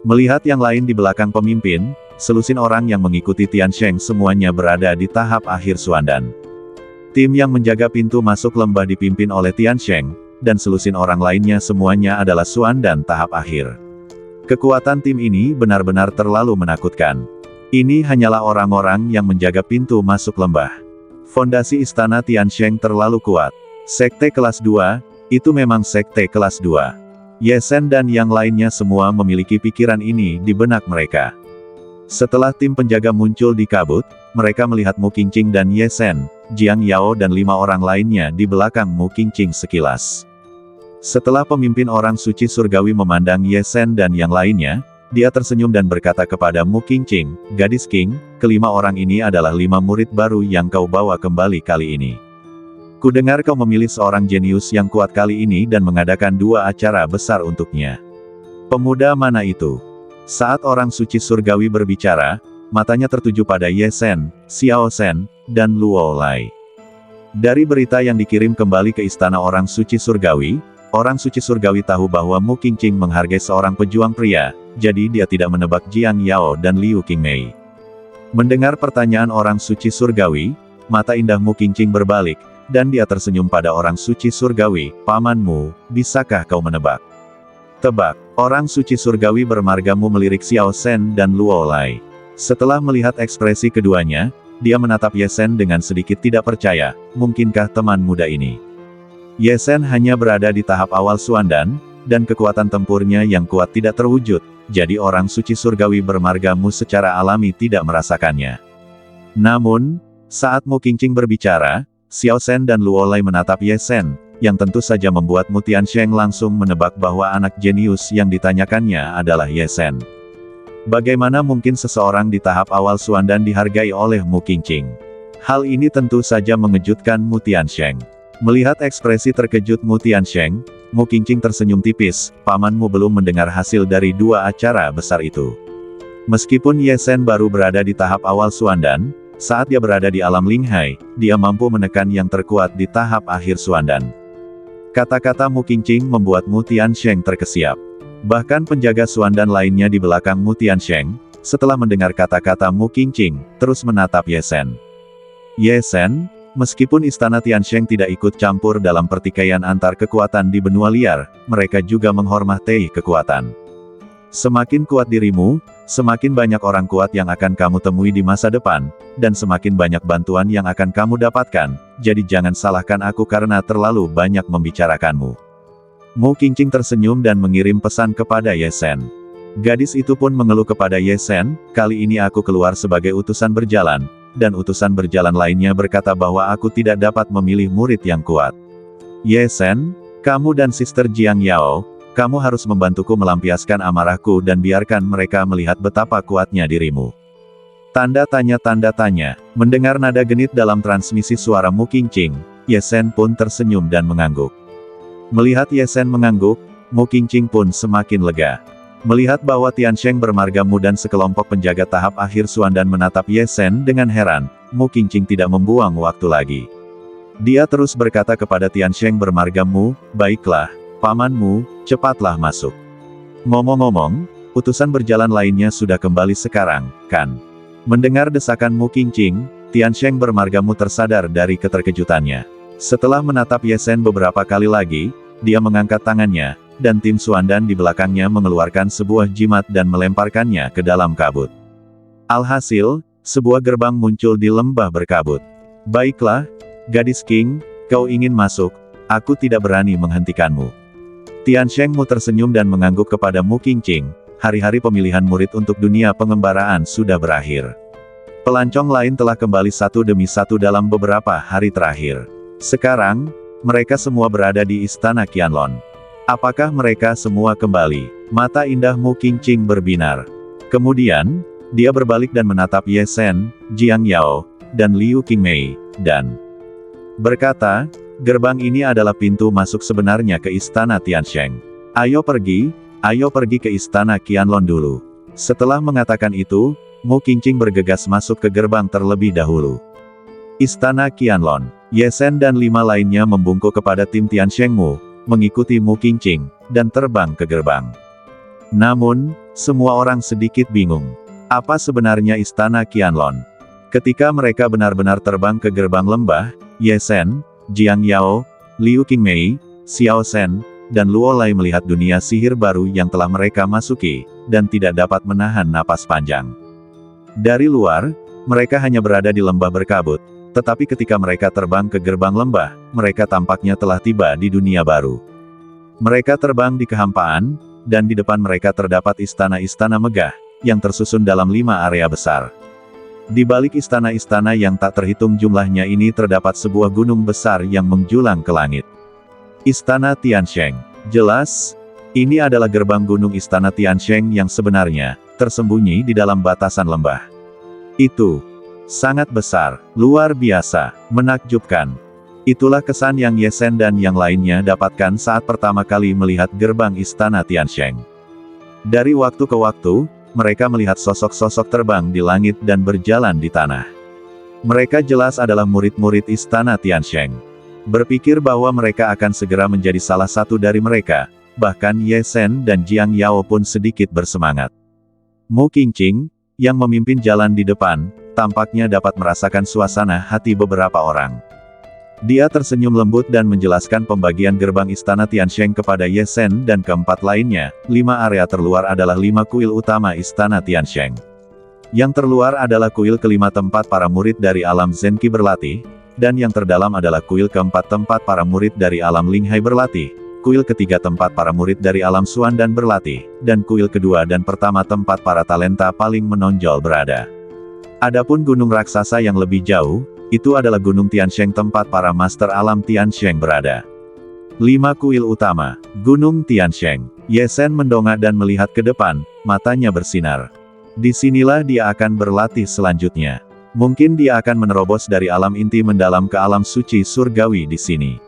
Melihat yang lain di belakang pemimpin, selusin orang yang mengikuti Tiansheng semuanya berada di tahap akhir Suandan. Tim yang menjaga pintu masuk lembah dipimpin oleh Tiansheng, dan selusin orang lainnya semuanya adalah Suandan tahap akhir. Kekuatan tim ini benar-benar terlalu menakutkan. Ini hanyalah orang-orang yang menjaga pintu masuk lembah. Fondasi istana Tiansheng terlalu kuat. Sekte kelas 2, itu memang sekte kelas 2. Ye Sen dan yang lainnya semua memiliki pikiran ini di benak mereka. Setelah tim penjaga muncul di kabut, mereka melihat Mu Qingqing dan Ye Sen, Jiang Yao dan 5 orang lainnya di belakang Mu Qingqing sekilas. Setelah pemimpin orang suci surgawi memandang Ye Sen dan yang lainnya, dia tersenyum dan berkata kepada Mu Qingqing, "Gadis King, kelima orang ini adalah 5 murid baru yang kau bawa kembali kali ini. Kudengar kau memilih seorang jenius yang kuat kali ini dan mengadakan 2 acara besar untuknya. Pemuda mana itu?" Saat orang suci surgawi berbicara, matanya tertuju pada Ye Sen, Xiao Sen, dan Luo Lai. Dari berita yang dikirim kembali ke istana orang suci surgawi tahu bahwa Mu Qingqing menghargai seorang pejuang pria, jadi dia tidak menebak Jiang Yao dan Liu Qingmei. Mendengar pertanyaan orang suci surgawi, mata indah Mu Qingqing berbalik, dan dia tersenyum pada orang suci surgawi, "Pamanmu, bisakah kau menebak?" "Tebak." Orang suci surgawi bermargamu melirik Xiao Sen dan Luo Lai. Setelah melihat ekspresi keduanya, dia menatap Ye Sen dengan sedikit tidak percaya, "Mungkinkah teman muda ini?" Ye Sen hanya berada di tahap awal Suandan, dan kekuatan tempurnya yang kuat tidak terwujud, jadi orang suci surgawi bermargamu secara alami tidak merasakannya. Namun, saat Mu Qingqing berbicara, Xiao Sen dan Luo Lai menatap Ye Sen, yang tentu saja membuat Mu Tiansheng langsung menebak bahwa anak jenius yang ditanyakannya adalah Ye Sen. Bagaimana mungkin seseorang di tahap awal Suandan dihargai oleh Mu Qingqing? Hal ini tentu saja mengejutkan Mu Tiansheng. Melihat ekspresi terkejut Mu Tiansheng, Mu Qingqing tersenyum tipis, "Pamanmu belum mendengar hasil dari 2 acara besar itu." Meskipun Ye Sen baru berada di tahap awal Suandan, saat dia berada di alam Linghai, dia mampu menekan yang terkuat di tahap akhir Suandan. Kata-kata Mu Qingqing membuat Mu Tiansheng terkesiap. Bahkan penjaga Suandan lainnya di belakang Mu Tiansheng, setelah mendengar kata-kata Mu Qingqing, terus menatap Ye Sen. Ye Sen, meskipun istana Tiansheng tidak ikut campur dalam pertikaian antar kekuatan di benua liar, mereka juga menghormati kekuatan. Semakin kuat dirimu, semakin banyak orang kuat yang akan kamu temui di masa depan, dan semakin banyak bantuan yang akan kamu dapatkan, jadi jangan salahkan aku karena terlalu banyak membicarakanmu. Mu Qingqing tersenyum dan mengirim pesan kepada Ye Sen. Gadis itu pun mengeluh kepada Ye Sen, "Kali ini aku keluar sebagai utusan berjalan, dan utusan berjalan lainnya berkata bahwa aku tidak dapat memilih murid yang kuat. Ye Sen, kamu dan Sister Jiang Yao, kamu harus membantuku melampiaskan amarahku dan biarkan mereka melihat betapa kuatnya dirimu." Tanda tanya. Mendengar nada genit dalam transmisi suara Mu Qingqing, Ye Sen pun tersenyum dan mengangguk. Melihat Ye Sen mengangguk, Mu Qingqing pun semakin lega. Melihat bahwa Tiansheng bermargamu dan sekelompok penjaga tahap akhir Suandan menatap Ye Sen dengan heran, Mu Qingqing tidak membuang waktu lagi. Dia terus berkata kepada Tiansheng bermargamu, "Baiklah, pamanmu, cepatlah masuk." Ngomong-ngomong, utusan berjalan lainnya sudah kembali sekarang, kan? Mendengar desakan Mu Qingqing, Tiansheng bermargamu tersadar dari keterkejutannya. Setelah menatap Ye Sen beberapa kali lagi, dia mengangkat tangannya, dan tim Suandan di belakangnya mengeluarkan sebuah jimat dan melemparkannya ke dalam kabut. Alhasil, sebuah gerbang muncul di lembah berkabut. Baiklah, gadis King, kau ingin masuk, aku tidak berani menghentikanmu. Tiansheng Mu tersenyum dan mengangguk kepada Mu Qingqing, hari-hari pemilihan murid untuk dunia pengembaraan sudah berakhir. Pelancong lain telah kembali satu demi satu dalam beberapa hari terakhir. Sekarang, mereka semua berada di Istana Qianlong. Apakah mereka semua kembali? Mata indah Mu Qingqing berbinar. Kemudian, dia berbalik dan menatap Ye Shen, Jiang Yao, dan Liu Qingmei, dan berkata, gerbang ini adalah pintu masuk sebenarnya ke Istana Tiansheng. Ayo pergi ke Istana Qianlong dulu. Setelah mengatakan itu, Mu Qingqing bergegas masuk ke gerbang terlebih dahulu. Istana Qianlong. Ye Shen dan 5 lainnya membungkuk kepada tim Tiansheng Mu, mengikuti Mu Qingqing, dan terbang ke gerbang. Namun, semua orang sedikit bingung. Apa sebenarnya Istana Qianlong? Ketika mereka benar-benar terbang ke gerbang lembah, Ye Shen, Jiang Yao, Liu Qingmei, Xiao Shen, dan Luo Lai melihat dunia sihir baru yang telah mereka masuki, dan tidak dapat menahan napas panjang. Dari luar, mereka hanya berada di lembah berkabut, tetapi ketika mereka terbang ke gerbang lembah, mereka tampaknya telah tiba di dunia baru. Mereka terbang di kehampaan, dan di depan mereka terdapat istana-istana megah, yang tersusun dalam 5 area besar. Di balik istana-istana yang tak terhitung jumlahnya ini terdapat sebuah gunung besar yang menjulang ke langit. Istana Tiansheng. Jelas, ini adalah gerbang gunung Istana Tiansheng yang sebenarnya, tersembunyi di dalam batasan lembah. Itu sangat besar, luar biasa, menakjubkan. Itulah kesan yang Ye Shen dan yang lainnya dapatkan saat pertama kali melihat gerbang Istana Tiansheng. Dari waktu ke waktu, mereka melihat sosok-sosok terbang di langit dan berjalan di tanah. Mereka jelas adalah murid-murid Istana Tiansheng. Berpikir bahwa mereka akan segera menjadi salah satu dari mereka, bahkan Ye Shen dan Jiang Yao pun sedikit bersemangat. Mu Qingqing, yang memimpin jalan di depan, tampaknya dapat merasakan suasana hati beberapa orang. Dia tersenyum lembut dan menjelaskan pembagian gerbang Istana Tiansheng kepada Ye Shen dan keempat lainnya. 5 area terluar adalah 5 kuil utama Istana Tiansheng. Yang terluar adalah kuil kelima tempat para murid dari alam Zenqi berlatih, dan yang terdalam adalah kuil keempat tempat para murid dari alam Linghai berlatih, kuil ketiga tempat para murid dari alam Xuan dan berlatih, dan kuil kedua dan pertama tempat para talenta paling menonjol berada. Adapun gunung raksasa yang lebih jauh, itu adalah Gunung Tiansheng tempat para master alam Tiansheng berada. 5 kuil utama. Gunung Tiansheng. Ye Shen mendongak dan melihat ke depan, matanya bersinar. Disinilah dia akan berlatih selanjutnya. Mungkin dia akan menerobos dari alam inti mendalam ke alam suci surgawi di sini.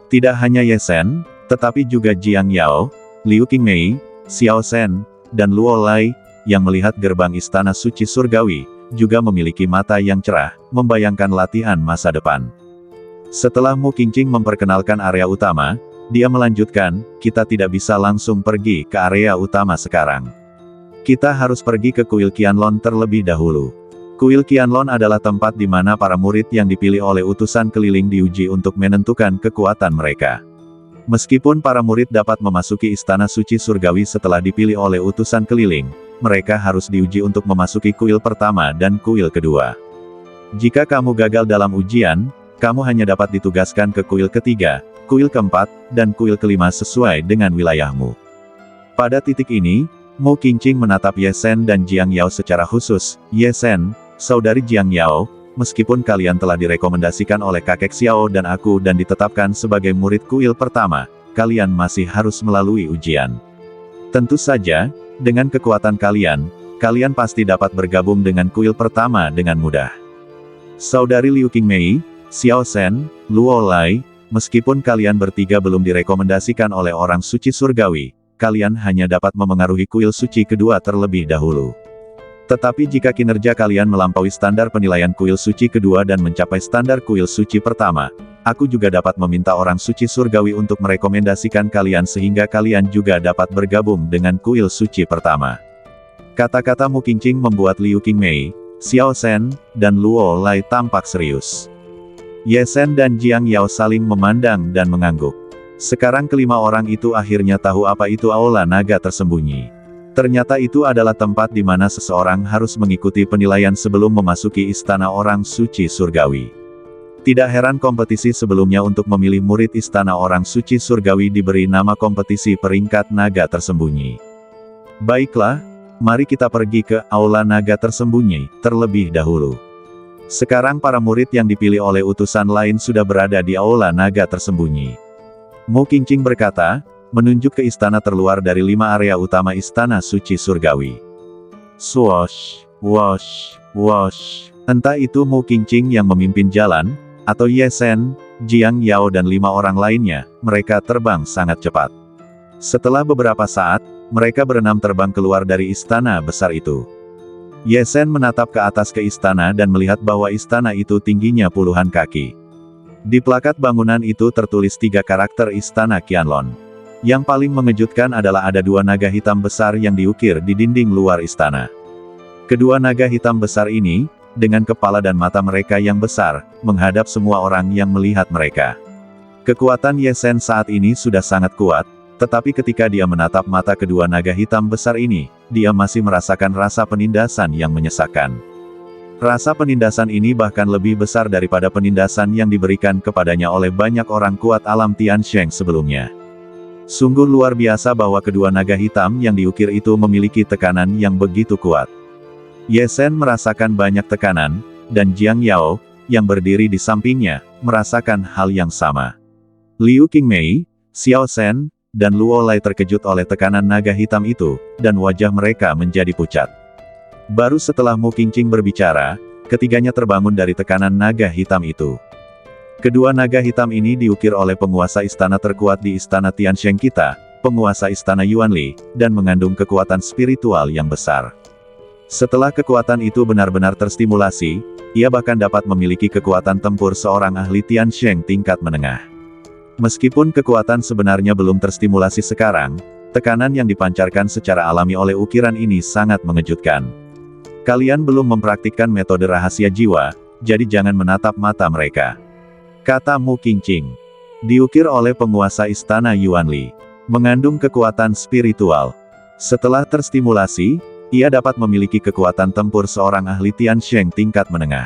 Tidak hanya Ye Shen, tetapi juga Jiang Yao, Liu Qingmei, Xiao Shen, dan Luo Lai, yang melihat gerbang istana suci surgawi, juga memiliki mata yang cerah, membayangkan latihan masa depan. Setelah Mu Qingqing memperkenalkan area utama, dia melanjutkan, kita tidak bisa langsung pergi ke area utama sekarang. Kita harus pergi ke kuil Qianlong terlebih dahulu. Kuil Qianlong adalah tempat di mana para murid yang dipilih oleh utusan keliling diuji untuk menentukan kekuatan mereka. Meskipun para murid dapat memasuki istana suci surgawi setelah dipilih oleh utusan keliling, mereka harus diuji untuk memasuki kuil pertama dan kuil kedua. Jika kamu gagal dalam ujian, kamu hanya dapat ditugaskan ke kuil ketiga, kuil keempat, dan kuil kelima sesuai dengan wilayahmu. Pada titik ini, Mu Qingqing menatap Ye Shen dan Jiang Yao secara khusus. Ye Shen, saudari Jiang Yao, meskipun kalian telah direkomendasikan oleh kakek Xiao dan aku dan ditetapkan sebagai murid kuil pertama, kalian masih harus melalui ujian. Tentu saja, dengan kekuatan kalian, kalian pasti dapat bergabung dengan kuil pertama dengan mudah. Saudari Liu Qingmei, Xiao Shen, Luo Lai, meskipun kalian bertiga belum direkomendasikan oleh orang suci surgawi, kalian hanya dapat memengaruhi kuil suci kedua terlebih dahulu. Tetapi jika kinerja kalian melampaui standar penilaian kuil suci kedua dan mencapai standar kuil suci pertama, aku juga dapat meminta orang suci surgawi untuk merekomendasikan kalian sehingga kalian juga dapat bergabung dengan kuil suci pertama. Kata-kata Mu Qingqing membuat Liu Qingmei, Xiao Shen, dan Luo Lai tampak serius. Ye Shen dan Jiang Yao saling memandang dan mengangguk. Sekarang kelima orang itu akhirnya tahu apa itu aula naga tersembunyi. Ternyata itu adalah tempat di mana seseorang harus mengikuti penilaian sebelum memasuki istana orang suci surgawi. Tidak heran kompetisi sebelumnya untuk memilih murid istana orang suci surgawi diberi nama kompetisi peringkat naga tersembunyi. Baiklah, mari kita pergi ke aula naga tersembunyi terlebih dahulu. Sekarang para murid yang dipilih oleh utusan lain sudah berada di aula naga tersembunyi. Mu Qingqing berkata, menunjuk ke istana terluar dari 5 area utama istana suci surgawi. Swosh, wosh, wosh. Entah itu Mu Qingqing yang memimpin jalan, atau Ye Shen, Jiang Yao dan 5 orang lainnya, mereka terbang sangat cepat. Setelah beberapa saat, mereka berenam terbang keluar dari istana besar itu. Ye Shen menatap ke atas ke istana dan melihat bahwa istana itu tingginya puluhan kaki. Di plakat bangunan itu tertulis 3 karakter istana Qianlong. Yang paling mengejutkan adalah ada 2 naga hitam besar yang diukir di dinding luar istana. Kedua naga hitam besar ini, dengan kepala dan mata mereka yang besar, menghadap semua orang yang melihat mereka. Kekuatan Ye Shen saat ini sudah sangat kuat, tetapi ketika dia menatap mata kedua naga hitam besar ini, dia masih merasakan rasa penindasan yang menyesakkan. Rasa penindasan ini bahkan lebih besar daripada penindasan yang diberikan kepadanya oleh banyak orang kuat alam Tiansheng sebelumnya. Sungguh luar biasa bahwa kedua naga hitam yang diukir itu memiliki tekanan yang begitu kuat. Ye Shen merasakan banyak tekanan, dan Jiang Yao, yang berdiri di sampingnya, merasakan hal yang sama. Liu Qingmei, Xiao Shen, dan Luo Lai terkejut oleh tekanan naga hitam itu, dan wajah mereka menjadi pucat. Baru setelah Mu Qingqing berbicara, ketiganya terbangun dari tekanan naga hitam itu. Kedua naga hitam ini diukir oleh penguasa istana terkuat di istana Tiansheng kita, penguasa istana Yuanli, dan mengandung kekuatan spiritual yang besar. Setelah kekuatan itu benar-benar terstimulasi, ia bahkan dapat memiliki kekuatan tempur seorang ahli Tiansheng tingkat menengah. Meskipun kekuatan sebenarnya belum terstimulasi sekarang, tekanan yang dipancarkan secara alami oleh ukiran ini sangat mengejutkan. Kalian belum mempraktikkan metode rahasia jiwa, jadi jangan menatap mata mereka, kata Mu Qingqing. Diukir oleh penguasa istana Yuanli. Mengandung kekuatan spiritual. Setelah terstimulasi, ia dapat memiliki kekuatan tempur seorang ahli Tiansheng tingkat menengah.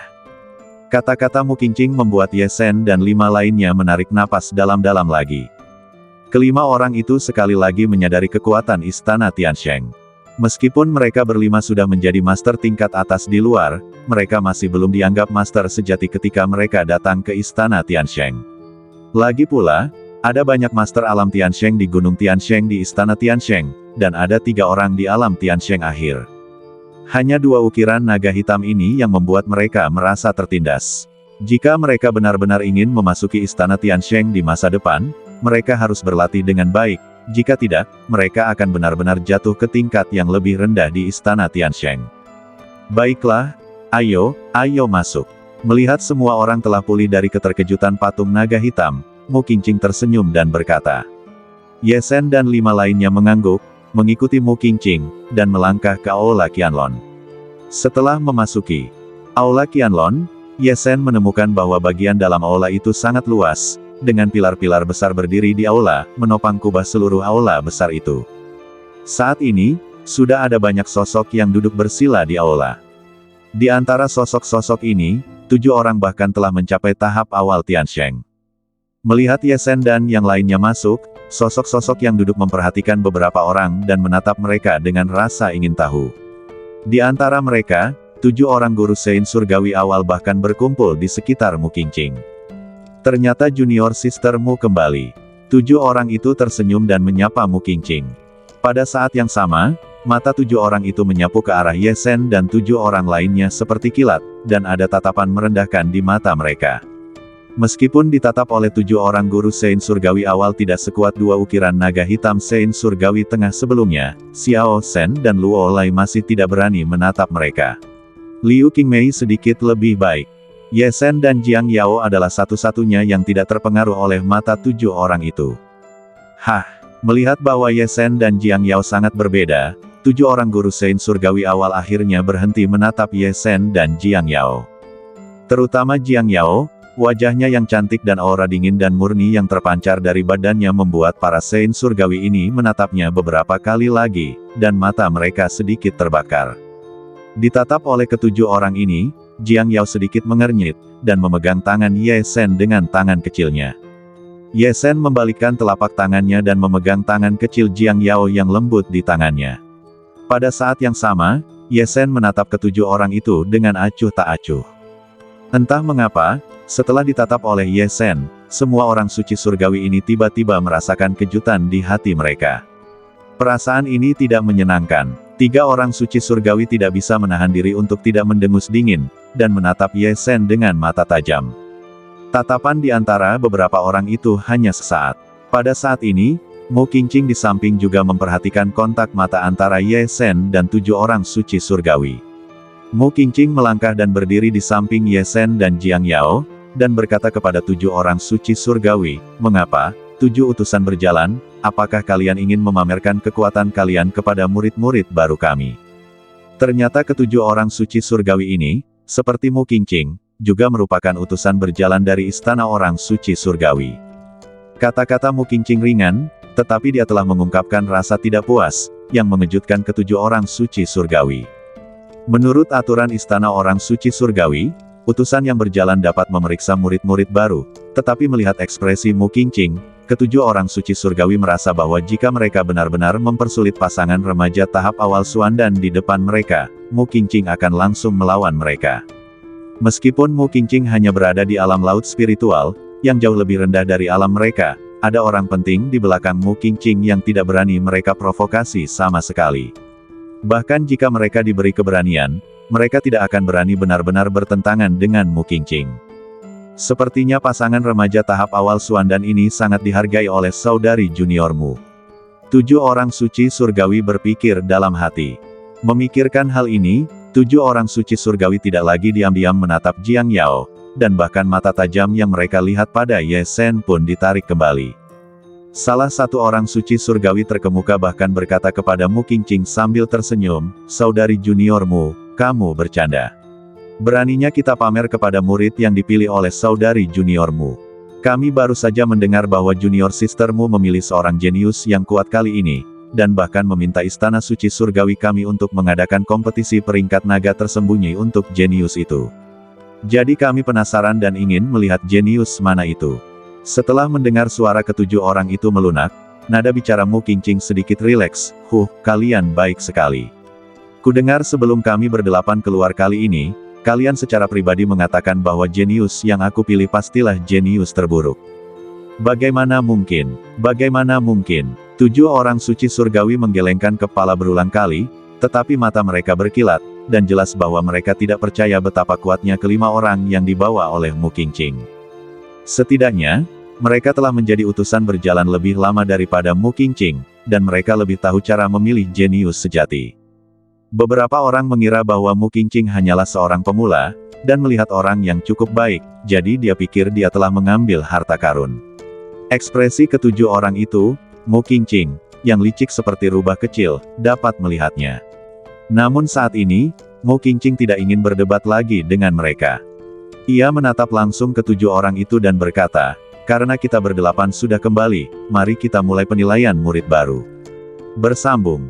Kata-kata Mu Qingqing membuat Ye Shen dan 5 lainnya menarik napas dalam-dalam lagi. Kelima orang itu sekali lagi menyadari kekuatan istana Tiansheng. Meskipun mereka berlima sudah menjadi master tingkat atas di luar, mereka masih belum dianggap master sejati ketika mereka datang ke istana Tiansheng. Lagi pula, ada banyak master alam Tiansheng di Gunung Tiansheng di istana Tiansheng, dan ada 3 orang di alam Tiansheng akhir. Hanya 2 ukiran naga hitam ini yang membuat mereka merasa tertindas. Jika mereka benar-benar ingin memasuki istana Tiansheng di masa depan, mereka harus berlatih dengan baik. Jika tidak, mereka akan benar-benar jatuh ke tingkat yang lebih rendah di istana Tiansheng. Baiklah, ayo masuk. Melihat semua orang telah pulih dari keterkejutan patung naga hitam, Mu Qingqing tersenyum dan berkata. Ye Shen dan 5 lainnya mengangguk, mengikuti Mu Qingqing, dan melangkah ke aula Qianlong. Setelah memasuki aula Qianlong, Ye Shen menemukan bahwa bagian dalam aula itu sangat luas, dengan pilar-pilar besar berdiri di aula, menopang kubah seluruh aula besar itu. Saat ini, sudah ada banyak sosok yang duduk bersila di aula. Di antara sosok-sosok ini, 7 orang bahkan telah mencapai tahap awal Tiansheng. Melihat Ye Shen dan yang lainnya masuk, sosok-sosok yang duduk memperhatikan beberapa orang dan menatap mereka dengan rasa ingin tahu. Di antara mereka, 7 orang guru Sein surgawi awal bahkan berkumpul di sekitar Mu Qingqing. Ternyata junior sistermu kembali. 7 orang itu tersenyum dan menyapa Mu Qingqing. Pada saat yang sama, mata 7 orang itu menyapu ke arah Ye Shen dan 7 orang lainnya seperti kilat, dan ada tatapan merendahkan di mata mereka. Meskipun ditatap oleh 7 orang guru Sein surgawi awal tidak sekuat 2 ukiran naga hitam Sein surgawi tengah sebelumnya, Xiao Shen dan Luo Lai masih tidak berani menatap mereka. Liu Qingmei sedikit lebih baik. Ye Shen dan Jiang Yao adalah satu-satunya yang tidak terpengaruh oleh mata 7 orang itu. Melihat bahwa Ye Shen dan Jiang Yao sangat berbeda, 7 orang guru Sein surgawi awal akhirnya berhenti menatap Ye Shen dan Jiang Yao. Terutama Jiang Yao, Wajahnya yang cantik dan aura dingin dan murni yang terpancar dari badannya membuat para Saint surgawi ini menatapnya beberapa kali lagi, dan mata mereka sedikit terbakar. Ditatap oleh ketujuh orang ini, Jiang Yao sedikit mengernyit, dan memegang tangan Ye Sen dengan tangan kecilnya. Ye Sen membalikkan telapak tangannya dan memegang tangan kecil Jiang Yao yang lembut di tangannya. Pada saat yang sama, Ye Sen menatap ketujuh orang itu dengan acuh tak acuh. Entah mengapa, setelah ditatap oleh Ye Sen, semua orang suci surgawi ini tiba-tiba merasakan kejutan di hati mereka. Perasaan ini tidak menyenangkan. 3 orang suci surgawi tidak bisa menahan diri untuk tidak mendengus dingin, dan menatap Ye Sen dengan mata tajam. Tatapan di antara beberapa orang itu hanya sesaat. Pada saat ini, Mu Qingqing di samping juga memperhatikan kontak mata antara Ye Sen dan 7 orang suci surgawi. Mu Qingqing melangkah dan berdiri di samping Ye Sen dan Jiang Yao, dan berkata kepada 7 orang suci surgawi, "Mengapa, 7 utusan berjalan, apakah kalian ingin memamerkan kekuatan kalian kepada murid-murid baru kami?" Ternyata ke-7 orang suci surgawi ini, seperti Mu Qingqing, juga merupakan utusan berjalan dari istana orang suci surgawi. Kata-kata Mu Qingqing ringan, tetapi dia telah mengungkapkan rasa tidak puas, yang mengejutkan ke-7 orang suci surgawi. Menurut aturan istana orang suci surgawi, utusan yang berjalan dapat memeriksa murid-murid baru, tetapi melihat ekspresi Mu Qingqing, ke-7 orang suci surgawi merasa bahwa jika mereka benar-benar mempersulit pasangan remaja tahap awal Suandan di depan mereka, Mu Qingqing akan langsung melawan mereka. Meskipun Mu Qingqing hanya berada di alam laut spiritual, yang jauh lebih rendah dari alam mereka, ada orang penting di belakang Mu Qingqing yang tidak berani mereka provokasi sama sekali. Bahkan jika mereka diberi keberanian, mereka tidak akan berani benar-benar bertentangan dengan Mu Qingqing. Sepertinya pasangan remaja tahap awal Suandan ini sangat dihargai oleh saudari junior Mu. 7 orang suci surgawi berpikir dalam hati. Memikirkan hal ini, 7 orang suci surgawi tidak lagi diam-diam menatap Jiang Yao, dan bahkan mata tajam yang mereka lihat pada Ye Sen pun ditarik kembali. Salah satu orang suci surgawi terkemuka bahkan berkata kepada Mu Qingqing sambil tersenyum, "Saudari juniormu, kamu bercanda. Beraninya kita pamer kepada murid yang dipilih oleh saudari juniormu. Kami baru saja mendengar bahwa junior sistermu memilih seorang jenius yang kuat kali ini, dan bahkan meminta istana suci surgawi kami untuk mengadakan kompetisi peringkat naga tersembunyi untuk jenius itu. Jadi kami penasaran dan ingin melihat jenius mana itu." Setelah mendengar suara ke-7 orang itu melunak, nada bicara Mu Qingqing sedikit rileks, kalian baik sekali. Kudengar sebelum kami berdelapan keluar kali ini, kalian secara pribadi mengatakan bahwa jenius yang aku pilih pastilah jenius terburuk. Bagaimana mungkin? 7 orang suci surgawi menggelengkan kepala berulang kali, tetapi mata mereka berkilat, dan jelas bahwa mereka tidak percaya betapa kuatnya ke-5 orang yang dibawa oleh Mu Qingqing. Setidaknya, mereka telah menjadi utusan berjalan lebih lama daripada Mu Qingqing, dan mereka lebih tahu cara memilih jenius sejati. Beberapa orang mengira bahwa Mu Qingqing hanyalah seorang pemula, dan melihat orang yang cukup baik, jadi dia pikir dia telah mengambil harta karun. Ekspresi ke-7 orang itu, Mu Qingqing, yang licik seperti rubah kecil, dapat melihatnya. Namun saat ini, Mu Qingqing tidak ingin berdebat lagi dengan mereka. Ia menatap langsung ke-7 orang itu dan berkata, "Karena kita berdelapan sudah kembali, mari kita mulai penilaian murid baru." Bersambung.